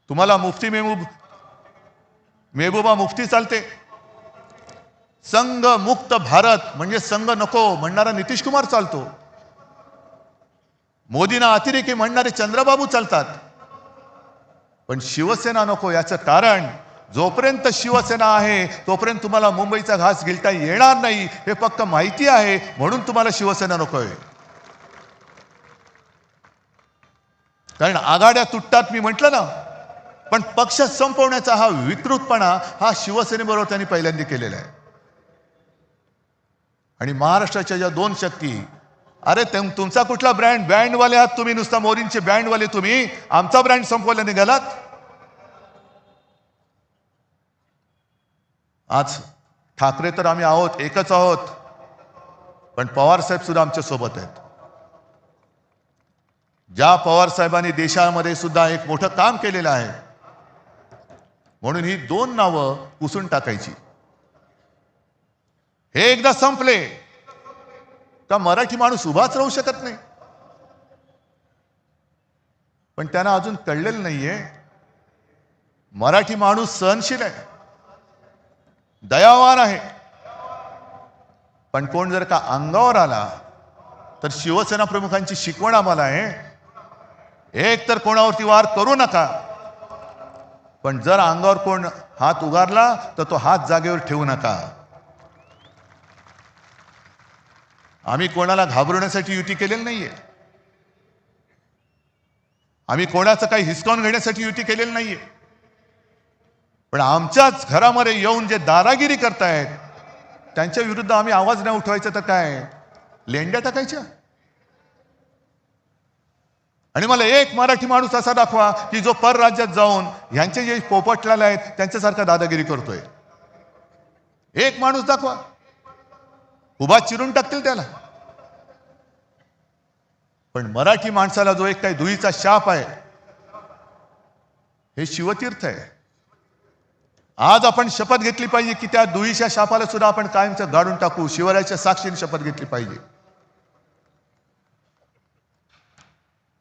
तुम्हाला मुफ्ती मेहबूबा मुफ्ती चालते. संघ मुक्त भारत म्हणजे संघ नको म्हणणारा नितीश कुमार चालतो. मोदींना अतिरेकी म्हणणारे चंद्रबाबू चालतात. पण शिवसेना नको. याचं कारण, जोपर्यंत शिवसेना आहे तोपर्यंत तुम्हाला मुंबईचा घास गिळता येणार नाही हे फक्त माहिती आहे, म्हणून तुम्हाला शिवसेना नकोय. कारण आघाड्या तुटतात मी म्हटलं ना, पण पक्ष संपवण्याचा हा विकृतपणा हा शिवसेनेबरोबर त्यांनी पहिल्यांदा केलेला आहे. आणि महाराष्ट्राच्या ज्या दोन शक्ती, अरे तुमचा कुठला बँडवाले आहात तुम्ही, नुसता मोदींचे बँडवाले तुम्ही, आमचा ब्रँड संपवला निघालात. आज ठाकरे तर आम्ही आहोत, एकच आहोत, पण पवार साहेब सुद्धा आमच्या सोबत आहेत. ज्या पवार साहेबांनी देशामध्ये सुद्धा एक मोठं काम केलेलं आहे, म्हणून ही दोन नावं पुसून टाकायची. हे एकदा संपले का मराठी माणूस उभाच राहू शकत नाही. पण त्यांना अजून कळलेलं नाहीये, मराठी माणूस सहनशील आहे, दयावान आहे. पण कोण जर का अंगावर आला तर शिवसेना प्रमुखांची शिकवण आम्हाला आहे, एक तर कोणावरती वार करू नका, पण जर अंगावर कोण हात उगारला तर तो हात जागेवर ठेवू नका. आम्ही कोणाला घाबरवण्यासाठी युती केलेली नाहीये. आम्ही कोणाचं काही हिसकावून घेण्यासाठी युती केलेली नाहीये. पण आमच्याच घरामध्ये येऊन जे दादागिरी करतायत त्यांच्या विरुद्ध आम्ही आवाज नाही उठवायचा तर काय लेंड्या टाकायच्या. आणि मला एक मराठी माणूस असा दाखवा की जो परराज्यात जाऊन ह्यांचे जे पोपटलाल आहेत त्यांच्यासारखा दादागिरी करतोय. एक माणूस दाखवा, उभा चिरून टाकतील त्याला. पण मराठी माणसाला जो एक काही दुहीचा शाप आहे, हे शिवतीर्थ आहे. आज आपण शपथ घेतली पाहिजे की त्या दुहीच्या शापाला सुद्धा आपण कायमचं गाडून टाकू. शिवरायाच्या साक्षीने शपथ घेतली पाहिजे.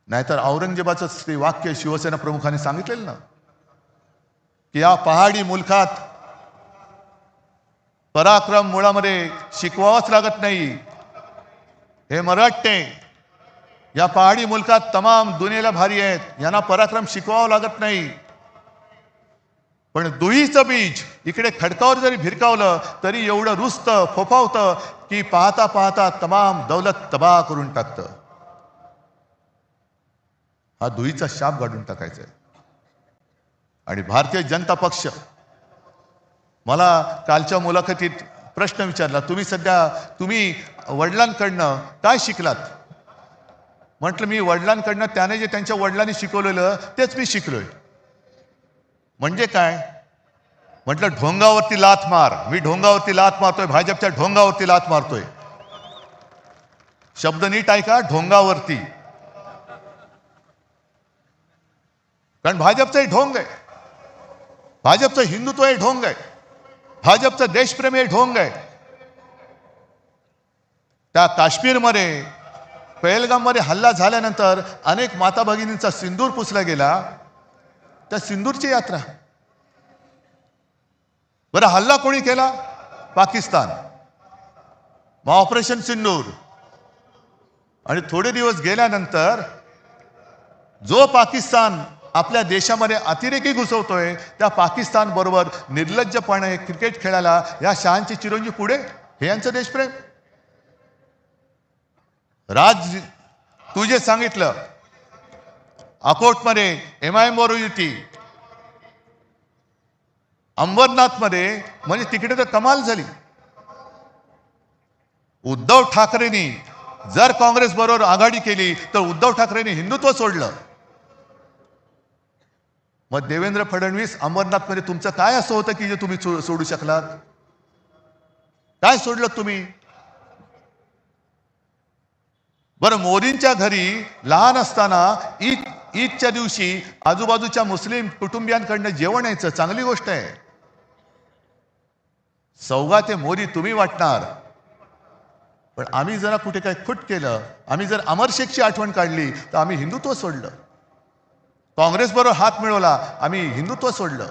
नाहीतर औरंगजेबाचं ते वाक्य शिवसेना प्रमुखांनी सांगितलेलं ना की या पहाडी मुलखात पराक्रम मुळामध्ये शिकवावंच लागत नाही. हे मराठे या पहाडी मुलखात तमाम दुनियेला भारी आहेत, यांना पराक्रम शिकवावं लागत नाही. पण दुहीचं बीज इकडे खडकावर जरी भिरकावलं तरी एवढं रुजतं, फोफावतं की पाहता पाहता तमाम दौलत तबाह करून टाकतं. हा दुहीचा शाप गाडून टाकायचा आहे. आणि भारतीय जनता पक्ष, मला कालच्या मुलाखतीत प्रश्न विचारला, तुम्ही वडिलांकडनं काय शिकलात? म्हटलं मी वडिलांकडनं त्याने जे त्यांच्या वडिलांनी शिकवलेलं तेच मी शिकलोय. म्हणजे काय? म्हटलं ढोंगावरती लाथ मार. मी ढोंगावरती लाथ मारतोय, भाजपच्या ढोंगावरती लाथ मारतोय. शब्द नीट ऐका, ढोंगावरती. कारण भाजपचं हे ढोंग आहे, भाजपचं हिंदुत्व हे ढोंग आहे, भाजपचं देशप्रेम हे ढोंग आहे. त्या काश्मीरमध्ये पहलगाममध्ये हल्ला झाल्यानंतर अनेक माता भगिनींचा सिंदूर पुसला गेला. त्या सिंदूरची यात्रा बरं, हल्ला कोणी केला? पाकिस्तान. मग ऑपरेशन सिंदूर. आणि थोडे दिवस गेल्यानंतर जो पाकिस्तान आपल्या देशामध्ये अतिरेकी घुसवतोय, त्या पाकिस्तान बरोबर निर्लज्जपणे क्रिकेट खेळायला या शहांचे चिरंजीव पुढे. हे यांचं देशप्रेम. राज, तू जे सांगितलं अकोटमध्ये MIM बरोबर युती, अंबरनाथमध्ये, म्हणजे तिकडे तर कमाल झाली. उद्धव ठाकरेंनी जर काँग्रेस बरोबर आघाडी केली तर उद्धव ठाकरेंनी हिंदुत्व सोडलं. मग देवेंद्र फडणवीस, अंबरनाथमध्ये तुमचं काय असं होतं की जे तुम्ही सोडू शकलात? काय सोडलं तुम्ही? बरं, मोदींच्या घरी लहान असताना ईदच्या दिवशी आजूबाजूच्या मुस्लिम कुटुंबियांकडनं जेवण यायचं, चांगली गोष्ट आहे. सौगाते मोदी तुम्ही वाटणार, पण आम्ही जरा कुठे काय खुट केलं, आम्ही जर अमर शेखची आठवण काढली तर आम्ही हिंदुत्व सोडलं. काँग्रेस बरोबर हात मिळवला, आम्ही हिंदुत्व सोडलं.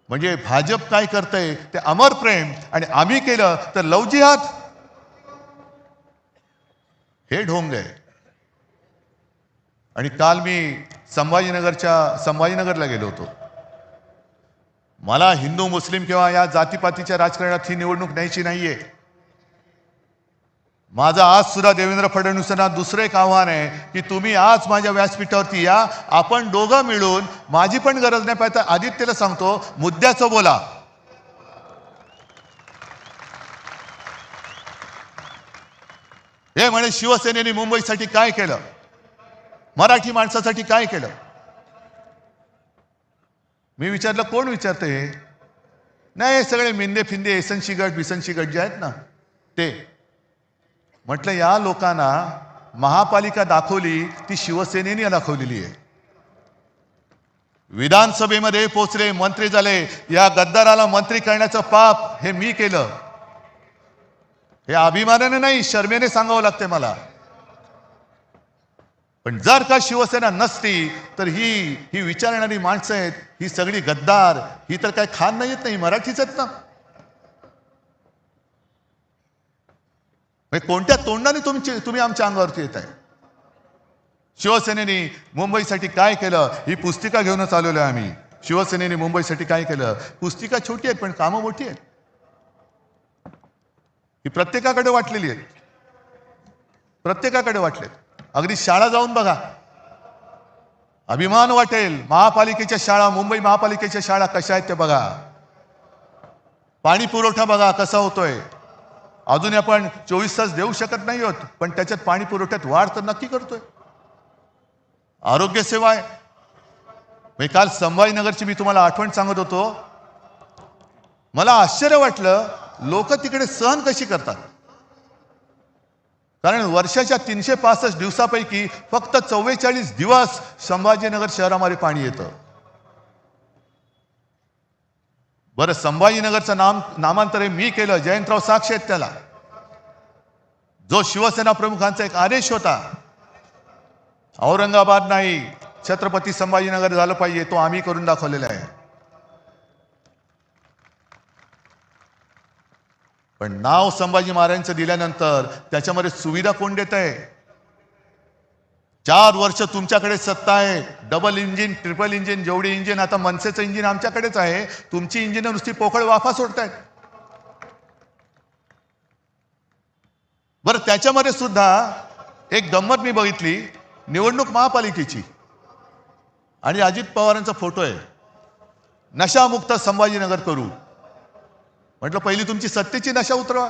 म्हणजे भाजप काय करतंय ते अमर प्रेम, आणि आम्ही केलं तर लव जिहाद. हे ढोंग आहे. आणि काल मी संभाजीनगरला गेलो होतो. मला हिंदू मुस्लिम किंवा या जातीपातीच्या राजकारणात ही निवडणूक न्यायची नाहीये. माझं आज सुद्धा देवेंद्र फडणवीसांना दुसरं एक आव्हान आहे की तुम्ही आज माझ्या व्यासपीठावरती या, आपण दोघं मिळून, माझी पण गरज नाही पाहिजे, आदित्यला सांगतो, मुद्द्याचं बोला. हे म्हणे शिवसेनेने मुंबईसाठी काय केलं, मराठी माणसासाठी काय केलं. मी विचारलं, कोण विचारतं हे? नाही, सगळे मिंदे फिंदे एसनशी गट बिसनशी गट जे आहेत ना ते. म्हटलं, या लोकांना महापालिका दाखवली ती शिवसेनेने दाखवलेली आहे. विधानसभेमध्ये पोचले, मंत्री झाले, या गद्दाराला मंत्री करण्याचं पाप हे मी केलं. हे अभिमानाने नाही, शर्मेने सांगावं लागते मला. पण जर का शिवसेना नसती तर ही विचारणारी माणसं आहेत, ही सगळी गद्दार, ही तर काय खान नाही येत, नाही मराठीच आहेत ना. कोणत्या तोंडाने तुम्ही आमच्या अंगावरती येत आहे? शिवसेनेने मुंबईसाठी काय केलं ही पुस्तिका घेऊनच आलेलो आहे आम्ही. शिवसेनेने मुंबईसाठी काय केलं, पुस्तिका छोटी आहे पण कामं मोठी आहेत. ही प्रत्येकाकडे वाटलेली आहे, प्रत्येकाकडे वाटले. अगदी शाळा जाऊन बघा, अभिमान वाटेल. महापालिकेच्या शाळा, मुंबई महापालिकेच्या शाळा कशा आहेत ते बघा. पाणी पुरवठा बघा कसा होतोय. अजून आपण 24 तास देऊ शकत नाही आहोत, पण त्याच्यात पाणी पुरवठ्यात वाढ तर नक्की करतोय. आरोग्य सेवा आहे. मी काल संभाजीनगरची मी तुम्हाला आठवण सांगत होतो. मला आश्चर्य वाटलं, लोक तिकडे सहन कशी करतात. कारण वर्षाच्या 365 दिवसापैकी फक्त 44 दिवस संभाजीनगर शहरामध्ये पाणी येतं. बरं, संभाजीनगरचं नामांतर मी केलं, जयंतराव साक्षी आहेत त्याला. जो शिवसेना प्रमुखांचा एक आदेश होता, औरंगाबाद नाही छत्रपती संभाजीनगर झालं पाहिजे, तो आम्ही करून दाखवलेला आहे. पण नाव संभाजी महाराजांचं दिल्यानंतर त्याच्यामध्ये सुविधा कोण देत आहे? 4 वर्ष तुमच्याकडे सत्ता आहे. डबल इंजिन, ट्रिपल इंजिन, जेवढी इंजिन, आता मनसेचं इंजिन आमच्याकडेच आहे. तुमची इंजिन नुसती पोकळ वाफा सोडतायत. बरं, त्याच्यामध्ये सुद्धा एक गंमत मी बघितली. निवडणूक महापालिकेची आणि अजित पवारांचा फोटो आहे, नशामुक्त संभाजीनगर करू. म्हटलं, पहिली तुमची सत्तेची नशा उतरवा.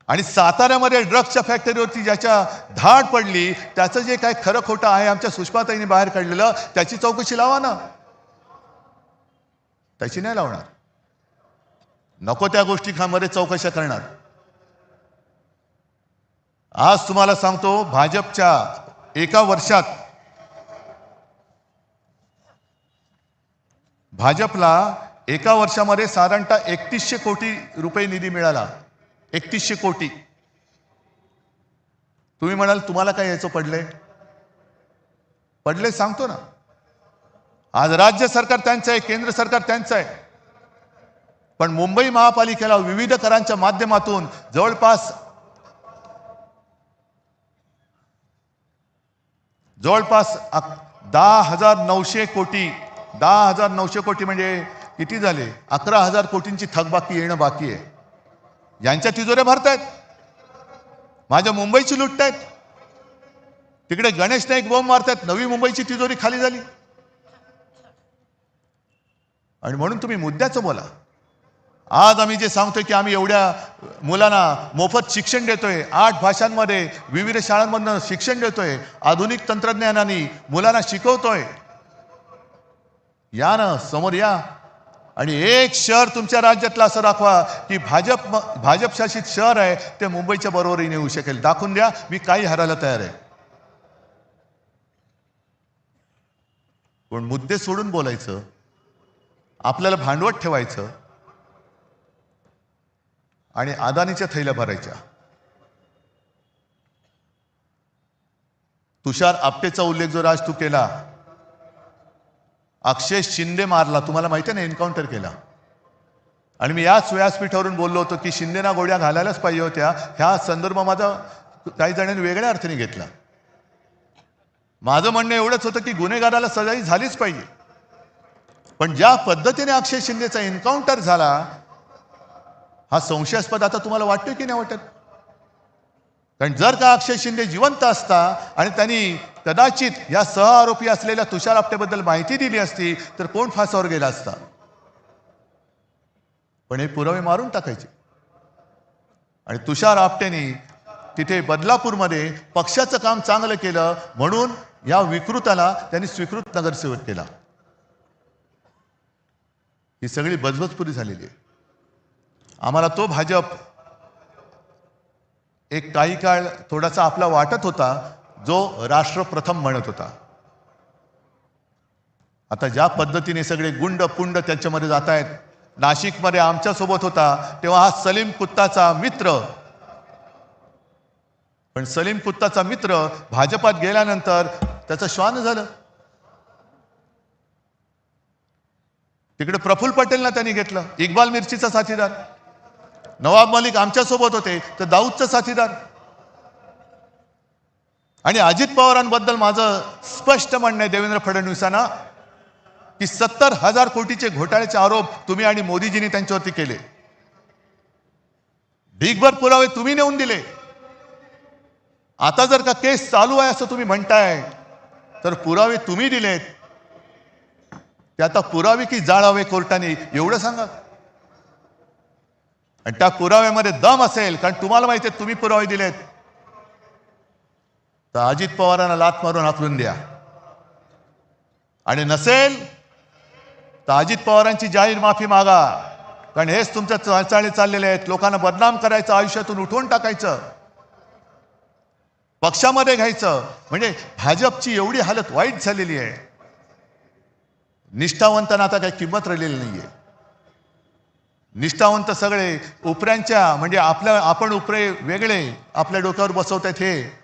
आणि साताऱ्यामध्ये ड्रग्सच्या फॅक्टरीवरती ज्याच्या धाड पडली, त्याचं जे काय खरं खोटं आहे आमच्या सुषमाताईंनी बाहेर काढलेलं, त्याची चौकशी लावा ना. त्याची नाही लावणार, नको त्या गोष्टी मध्ये चौकशा करणार. आज तुम्हाला सांगतो, भाजपच्या एका वर्षात भाजपला एका वर्षामध्ये साधारणतः 3100 कोटी रुपये निधी मिळाला. 3100 कोटी. तुम्ही म्हणाल तुम्हाला काय याचं पडले सांगतो ना. आज राज्य सरकार त्यांचं आहे, केंद्र सरकार त्यांचं आहे. पण मुंबई महापालिकेला विविध करांच्या माध्यमातून जवळपास 10,900 कोटी 10,900 कोटी म्हणजे किती झाले? 11,000 कोटींची थकबाकी येणं बाकी आहे. यांच्या तिजोऱ्या भरतायत, माझ्या मुंबईची लुटतायत. तिकडे गणेश नाईक बॉम्ब मारतायत, नवी मुंबईची तिजोरी खाली झाली. आणि म्हणून तुम्ही मुद्द्याचं बोला. आज आम्ही जे सांगतोय की आम्ही एवढ्या मुलांना मोफत शिक्षण देतोय, 8 भाषांमध्ये विविध शाळांमधनं शिक्षण देतोय, आधुनिक तंत्रज्ञानाने मुलांना शिकवतोय. या ना, समोर या. आणि एक शहर तुमच्या राज्यातलं असं दाखवा की भाजप शासित शहर आहे ते मुंबईच्या बरोबरीने येऊ शकेल. दाखवून द्या, मी काही हारायला तयार आहे. पण मुद्दे सोडून बोलायचं, आपल्याला भांडवत ठेवायचं आणि अदानीच्या थैल्या भरायच्या. तुषार आपटेचा उल्लेख जो राज तू केला, अक्षय शिंदे मारला, तुम्हाला माहिती आहे ना, एन्काउंटर केला. आणि मी याच व्यासपीठावरून बोललो होतो की शिंदेना गोळ्या घालायलाच पाहिजे होत्या. ह्या संदर्भ माझा काही जणांनी वेगळ्या अर्थाने घेतला. माझं म्हणणं एवढंच होतं की गुन्हेगाराला सजाही झालीच पाहिजे. पण ज्या पद्धतीने अक्षय शिंदेचा एन्काउंटर झाला हा संशयास्पद आता तुम्हाला वाटतोय की नाही वाटत? कारण जर का अक्षय शिंदे जिवंत असता आणि त्यांनी कदाचित या सहआरोपी असलेल्या तुषार आपटेबद्दल माहिती दिली असती तर कोण फासावर गेला असता? पण हे पुरावे मारून टाकायचे. आणि तुषार आपटेने तिथे बदलापूरमध्ये पक्षाचं काम चांगलं केलं म्हणून या विकृताला त्यांनी स्वीकृत नगरसेवक केला. ही सगळी बजबजपुरी झालेली आहे. आम्हाला तो भाजप एक काही काळ थोडासा आपला वाटत होता जो राष्ट्र प्रथम म्हणत होता. आता ज्या पद्धतीने सगळे गुंड पुंड त्याच्यामध्ये जात आहेत. नाशिकमध्ये आमच्या सोबत होता तेव्हा हा सलीम कुत्ताचा मित्र, पण सलीम कुत्ताचा मित्र भाजपात गेल्यानंतर त्याचं श्वान झालं. तिकडे प्रफुल्ल पटेलला त्यांनी घेतलं, इक्बाल मिर्चीचा साथीदार. नवाब मलिक आमच्या सोबत होते तर दाऊदचा साथीदार. आणि अजित पवारांबद्दल माझं स्पष्ट म्हणणं आहे देवेंद्र फडणवीसांना की 70,000 कोटीचे घोटाळ्याचे आरोप तुम्ही आणि मोदीजींनी त्यांच्यावरती केले. ढीगभर पुरावे तुम्ही नेऊन दिले. आता जर का केस चालू आहे असं तुम्ही म्हणताय तर पुरावे तुम्ही दिलेत, ते आता पुरावे की जाळावे कोर्टाने एवढं सांगा. आणि त्या पुराव्यामध्ये दम असेल, कारण तुम्हाला माहिती आहे तुम्ही पुरावे दिलेत, तर अजित पवारांना लाथ मारून हाकलून द्या. आणि नसेल तर अजित पवारांची जाहीर माफी मागा. कारण हेच तुमच्या चालचाली चाललेले आहेत. लोकांना बदनाम करायचं, आयुष्यातून उठवून टाकायचं, पक्षामध्ये घ्यायचं. म्हणजे भाजपची एवढी हालत वाईट झालेली आहे. निष्ठावंतांना आता काही किंमत राहिलेली नाहीये. निष्ठावंत सगळे उपऱ्यांच्या, म्हणजे आपण उपरे वेगळे आपल्या डोक्यावर बसवतात हे,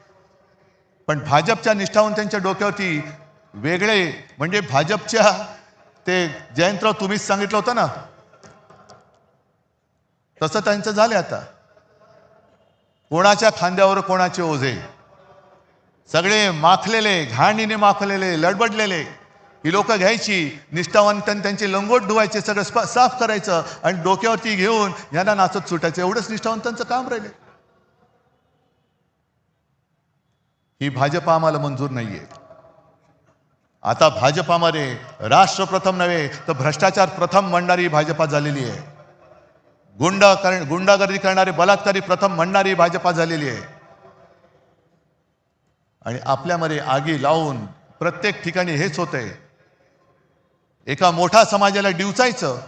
पण भाजपच्या निष्ठावंतांच्या डोक्यावरती वेगळे. म्हणजे भाजपच्या ते जयंतराव तुम्हीच सांगितलं होतं ना, तसं त्यांचं झालं. आता कोणाच्या खांद्यावर कोणाचे ओझे, सगळे माखलेले, घाणीने माखलेले, लडबडलेले. ही लोक घ्यायची, निष्ठावंतांनी त्यांचे लंगोट धुवायचे, सगळं साफ करायचं आणि डोक्यावरती घेऊन यांना नाचत सुटायचं. एवढंच निष्ठावंतांचं काम राहिले. ही भाजप आम्हाला मंजूर नाहीये. आता भाजपामध्ये राष्ट्र प्रथम नव्हे तर भ्रष्टाचार प्रथम म्हणणारी भाजपा झालेली आहे. गुंडागर्दी करणारे, बलात्कारी प्रथम म्हणणारी भाजपा झालेली आहे. आणि आपल्यामध्ये आगी लावून प्रत्येक ठिकाणी हेच होतंय. एका मोठ्या समाजाला डिवचायचं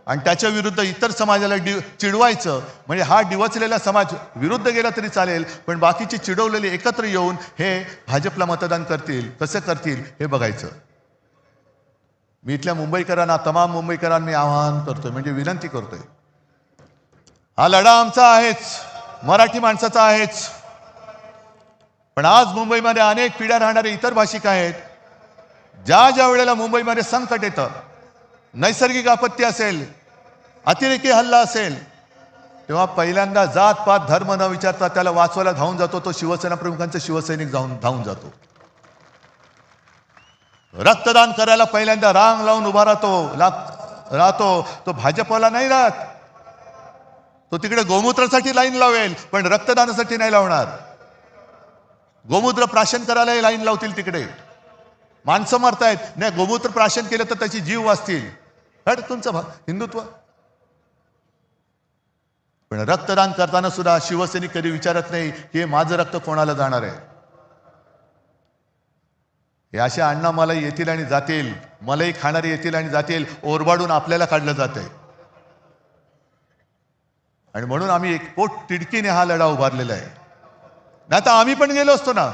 आणि त्याच्या विरुद्ध इतर समाजाला चिडवायचं. म्हणजे हा डिवचलेला समाज विरुद्ध गेला तरी चालेल, पण बाकीचे चिडवलेले एकत्र येऊन हे भाजपला मतदान करतील. कसं करतील हे बघायचं. मी इथल्या मुंबईकरांना, तमाम मुंबईकरांना मी आवाहन करतोय, म्हणजे विनंती करतोय, हा लढा आमचा आहेच, मराठी माणसाचा आहेच. पण आज मुंबईमध्ये अनेक पिढ्या राहणारे इतर भाषिक आहेत. ज्या वेळेला मुंबईमध्ये संकट येतं, नैसर्गिक आपत्ती असेल, अतिरेकी हल्ला असेल तेव्हा पहिल्यांदा जात पात धर्म न विचारता त्याला वाचवायला धावून जातो तो शिवसेना प्रमुखांचा शिवसैनिक धावून जातो. रक्तदान करायला पहिल्यांदा रांग लावून उभा राहतो तो भाजपवाला नाही राहत. तो तिकडे गोमूत्रासाठी लाईन लावेल पण रक्तदानासाठी नाही लावणार. गोमूत्र प्राशन करायलाही लाईन लावतील तिकडे. माणसं मरतायत नाही गोमूत्र प्राशन केलं तर त्याची जीव वाचतील. तुमचं हिंदुत्व. पण रक्तदान करताना सुद्धा शिवसैनिक कधी विचारत नाही की हे माझं रक्त कोणाला जाणार आहे. हे असे अण्णा मलाई येतील आणि जातील. मलाई खाणारे येतील आणि जातील. ओरबाडून आपल्याला काढलं जातंय. आणि म्हणून आम्ही एक पोट तिडकीने हा लढा उभारलेला आहे. नाही तर आम्ही पण गेलो असतो ना.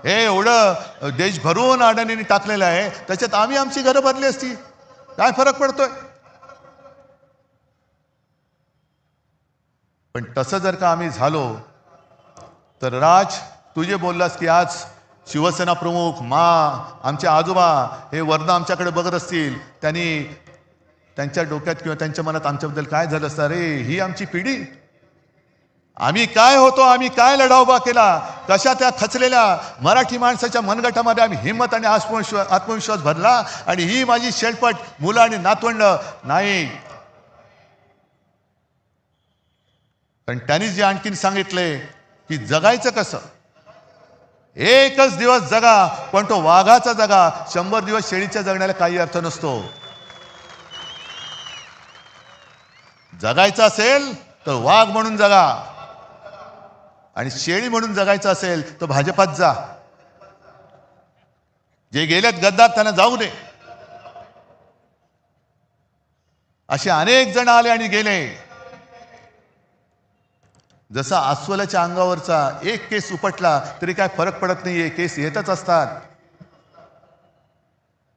हे एवढं देश भरून अडाणींनी टाकलेलं आहे त्याच्यात आम्ही आमची घरं भरली असती. काय फरक पडतोय. पण तसं जर का आम्ही झालो तर राज तू जे बोललास की आज शिवसेना प्रमुख आमचे आजोबा हे वर्ण आमच्याकडे बघत असतील त्यांच्या डोक्यात किंवा त्यांच्या मनात आमच्याबद्दल काय झालं असतं. अरे ही आमची पिढी. आम्ही काय होतो आम्ही काय लढा उभा केला कशा त्या खचलेल्या मराठी माणसाच्या मनगटामध्ये आम्ही हिंमत आणि आत्मविश्वास भरला. आणि ही माझी शेलपट मुलं आणि नातवंड नाही. पण त्यांनी जे आणखीन सांगितले की जगायचं कसं. एकच दिवस जगा पण तो वाघाचा जगा. 100 दिवस शेळीच्या जगण्याला काही अर्थ नसतो. जगायचं असेल तर वाघ म्हणून जगा आणि शेळी म्हणून जगायचं असेल तर भाजपात जा. जे गेलेत गद्दार त्यांना जाऊ दे. असे अनेक जण आले आणि गेले. जसा अस्वलाच्या अंगावरचा एक केस उपटला तरी काय फरक पडत नाहीये. केस येतच असतात.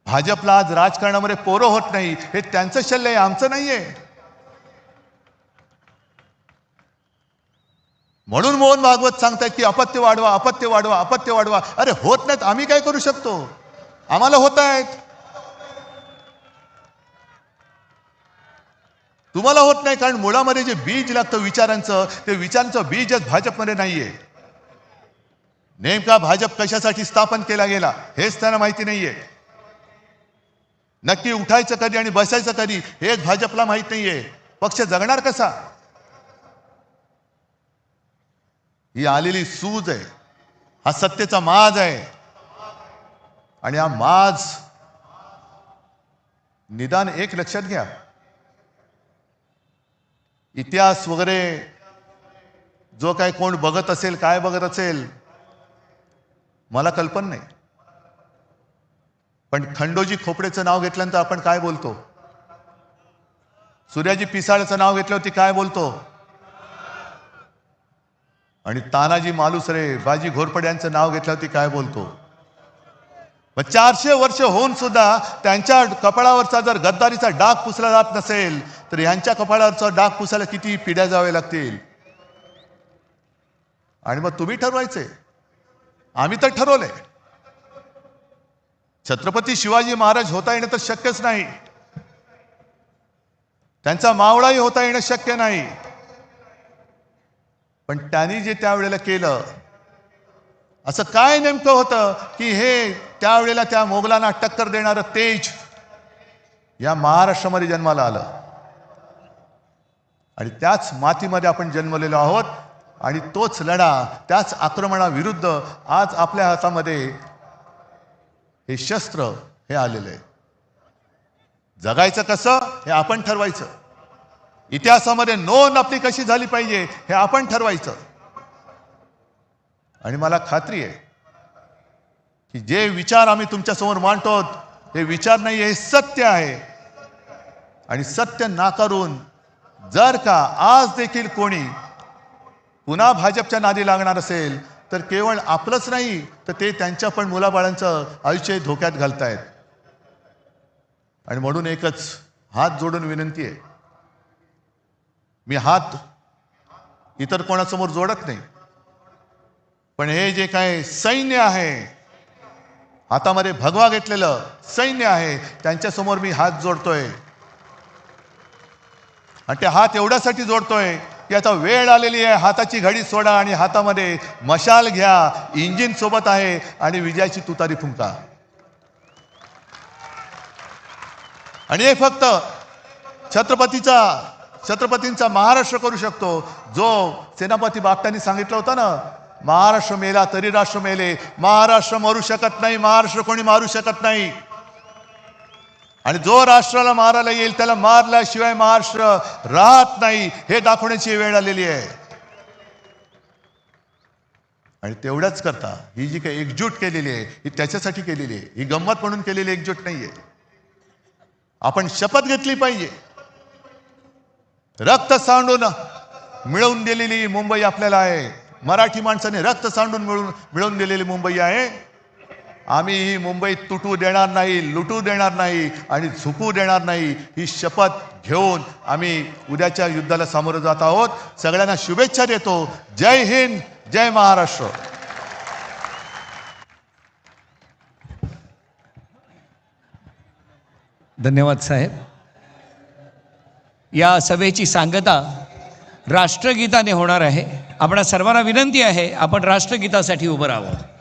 भाजपला आज राजकारणामध्ये पोरं होत नाही हे त्यांचं शल्य आहे आमचं नाहीये. म्हणून मोहन भागवत सांगतायत की अपत्य वाढवा अपत्य वाढवा अपत्य वाढवा. अरे होत नाहीत आम्ही काय करू शकतो. आम्हाला होत आहेत. तुम्हाला होत नाही कारण मुळामध्ये जे बीज लागतं विचारांचं ते विचारांचं बीजच भाजपमध्ये नाहीये. नेमका भाजप कशासाठी स्थापन केला गेला हेच त्यांना माहिती नाहीये. नक्की उठायचं कधी आणि बसायचं कधी हेच भाजपला माहित नाहीये. पक्ष जगणार कसा. ही आलेली सूज आहे. हा सत्तेचा माज आहे. आणि हा माज निदान एक लक्षात घ्या. इतिहास वगैरे जो काय कोण बघत असेल काय बघत असेल मला कल्पना नाही. पण खंडोजी खोपडेचं नाव घेतल्यानंतर आपण काय बोलतो. सूर्याजी पिसाळचं नाव घेतल्यावरती काय बोलतो. आणि तानाजी मालुसरे बाजी घोरपडे यांचं नाव घेतल्यावरती काय बोलतो. 400 वर्ष होऊन सुद्धा त्यांच्या कपाळावरचा जर गद्दारीचा डाग पुसला जात नसेल तर यांच्या कपाळावरचा डाग पुसायला किती पिढ्या जावे लागतील. आणि मग तुम्ही ठरवायचे. आम्ही तर ठरवलंय. छत्रपती शिवाजी महाराज होता येणं तर शक्यच नाही. त्यांचा मावळाही होता येणं शक्य नाही. पण त्यांनी जे त्यावेळेला केलं असं काय नेमकं होतं की हे त्यावेळेला त्या मोगलांना टक्कर देणारं तेज या महाराष्ट्रामध्ये जन्माला आलं. आणि त्याच मातीमध्ये आपण जन्मलेलो आहोत. आणि तोच लढा त्याच आक्रमणाविरुद्ध आज आपल्या हातामध्ये हे शस्त्र हे आलेलं आहे. जगायचं कसं हे आपण ठरवायचं. इतिहासामध्ये नोंद आपली कशी झाली पाहिजे हे आपण ठरवायचं. आणि मला खात्री आहे की जे विचार आम्ही तुमच्यासमोर मांडतो हे विचार नाही हे सत्य आहे. आणि सत्य नाकारून जर का आज देखील कोणी पुन्हा भाजपच्या नादी लागणार असेल तर केवळ आपलंच नाही तर ते त्यांच्या पण मुलाबाळांचं आयुष्य धोक्यात घालतायत. आणि म्हणून एकच हात जोडून विनंती आहे. मी हात इतर कोणासमोर जोडत नाही. पण हे जे काय सैन्य आहे हातामध्ये भगवा घेतलेलं सैन्य आहे त्यांच्यासमोर मी हात जोडतोय. आणि ते हात एवढ्यासाठी जोडतोय की आता वेळ आलेली आहे, हाताची घडी सोडा आणि हातामध्ये मशाल घ्या, इंजिन सोबत आहे आणि विजयाची तुतारी फुंका. आणि हे फक्त छत्रपतींचा महाराष्ट्र करू शकतो. जो सेनापती बागटांनी सांगितलं होतं ना, महाराष्ट्र मेला तरी राष्ट्र मेले. महाराष्ट्र मरू शकत नाही, महाराष्ट्र कोणी मारू शकत नाही. आणि जो राष्ट्राला मारायला येईल त्याला मारल्याशिवाय महाराष्ट्र राहत नाही, हे दाखवण्याची वेळ आलेली आहे. आणि तेवढंच करता ही जी काही एकजूट केलेली आहे ही त्याच्यासाठी केलेली आहे, ही गंमत म्हणून केलेली एकजूट नाहीये. आपण शपथ घेतली पाहिजे. रक्त सांडून मिळवून दिलेली मुंबई आपल्याला आहे. मराठी माणसाने रक्त सांडून मिळवून दिलेली मुंबई आहे. आम्ही ही मुंबई तुटू देणार नाही, लुटू देणार नाही आणि झुकू देणार नाही. ही शपथ घेऊन आम्ही उद्याच्या युद्धाला सामोरं जात आहोत. सगळ्यांना शुभेच्छा देतो. जय हिंद, जय महाराष्ट्र. धन्यवाद साहेब. या सभेची सांगता राष्ट्रगीताने होणार आहे. आपणा सर्वांना विनंती आहे, आपण राष्ट्रगीतासाठी उभं राहावं.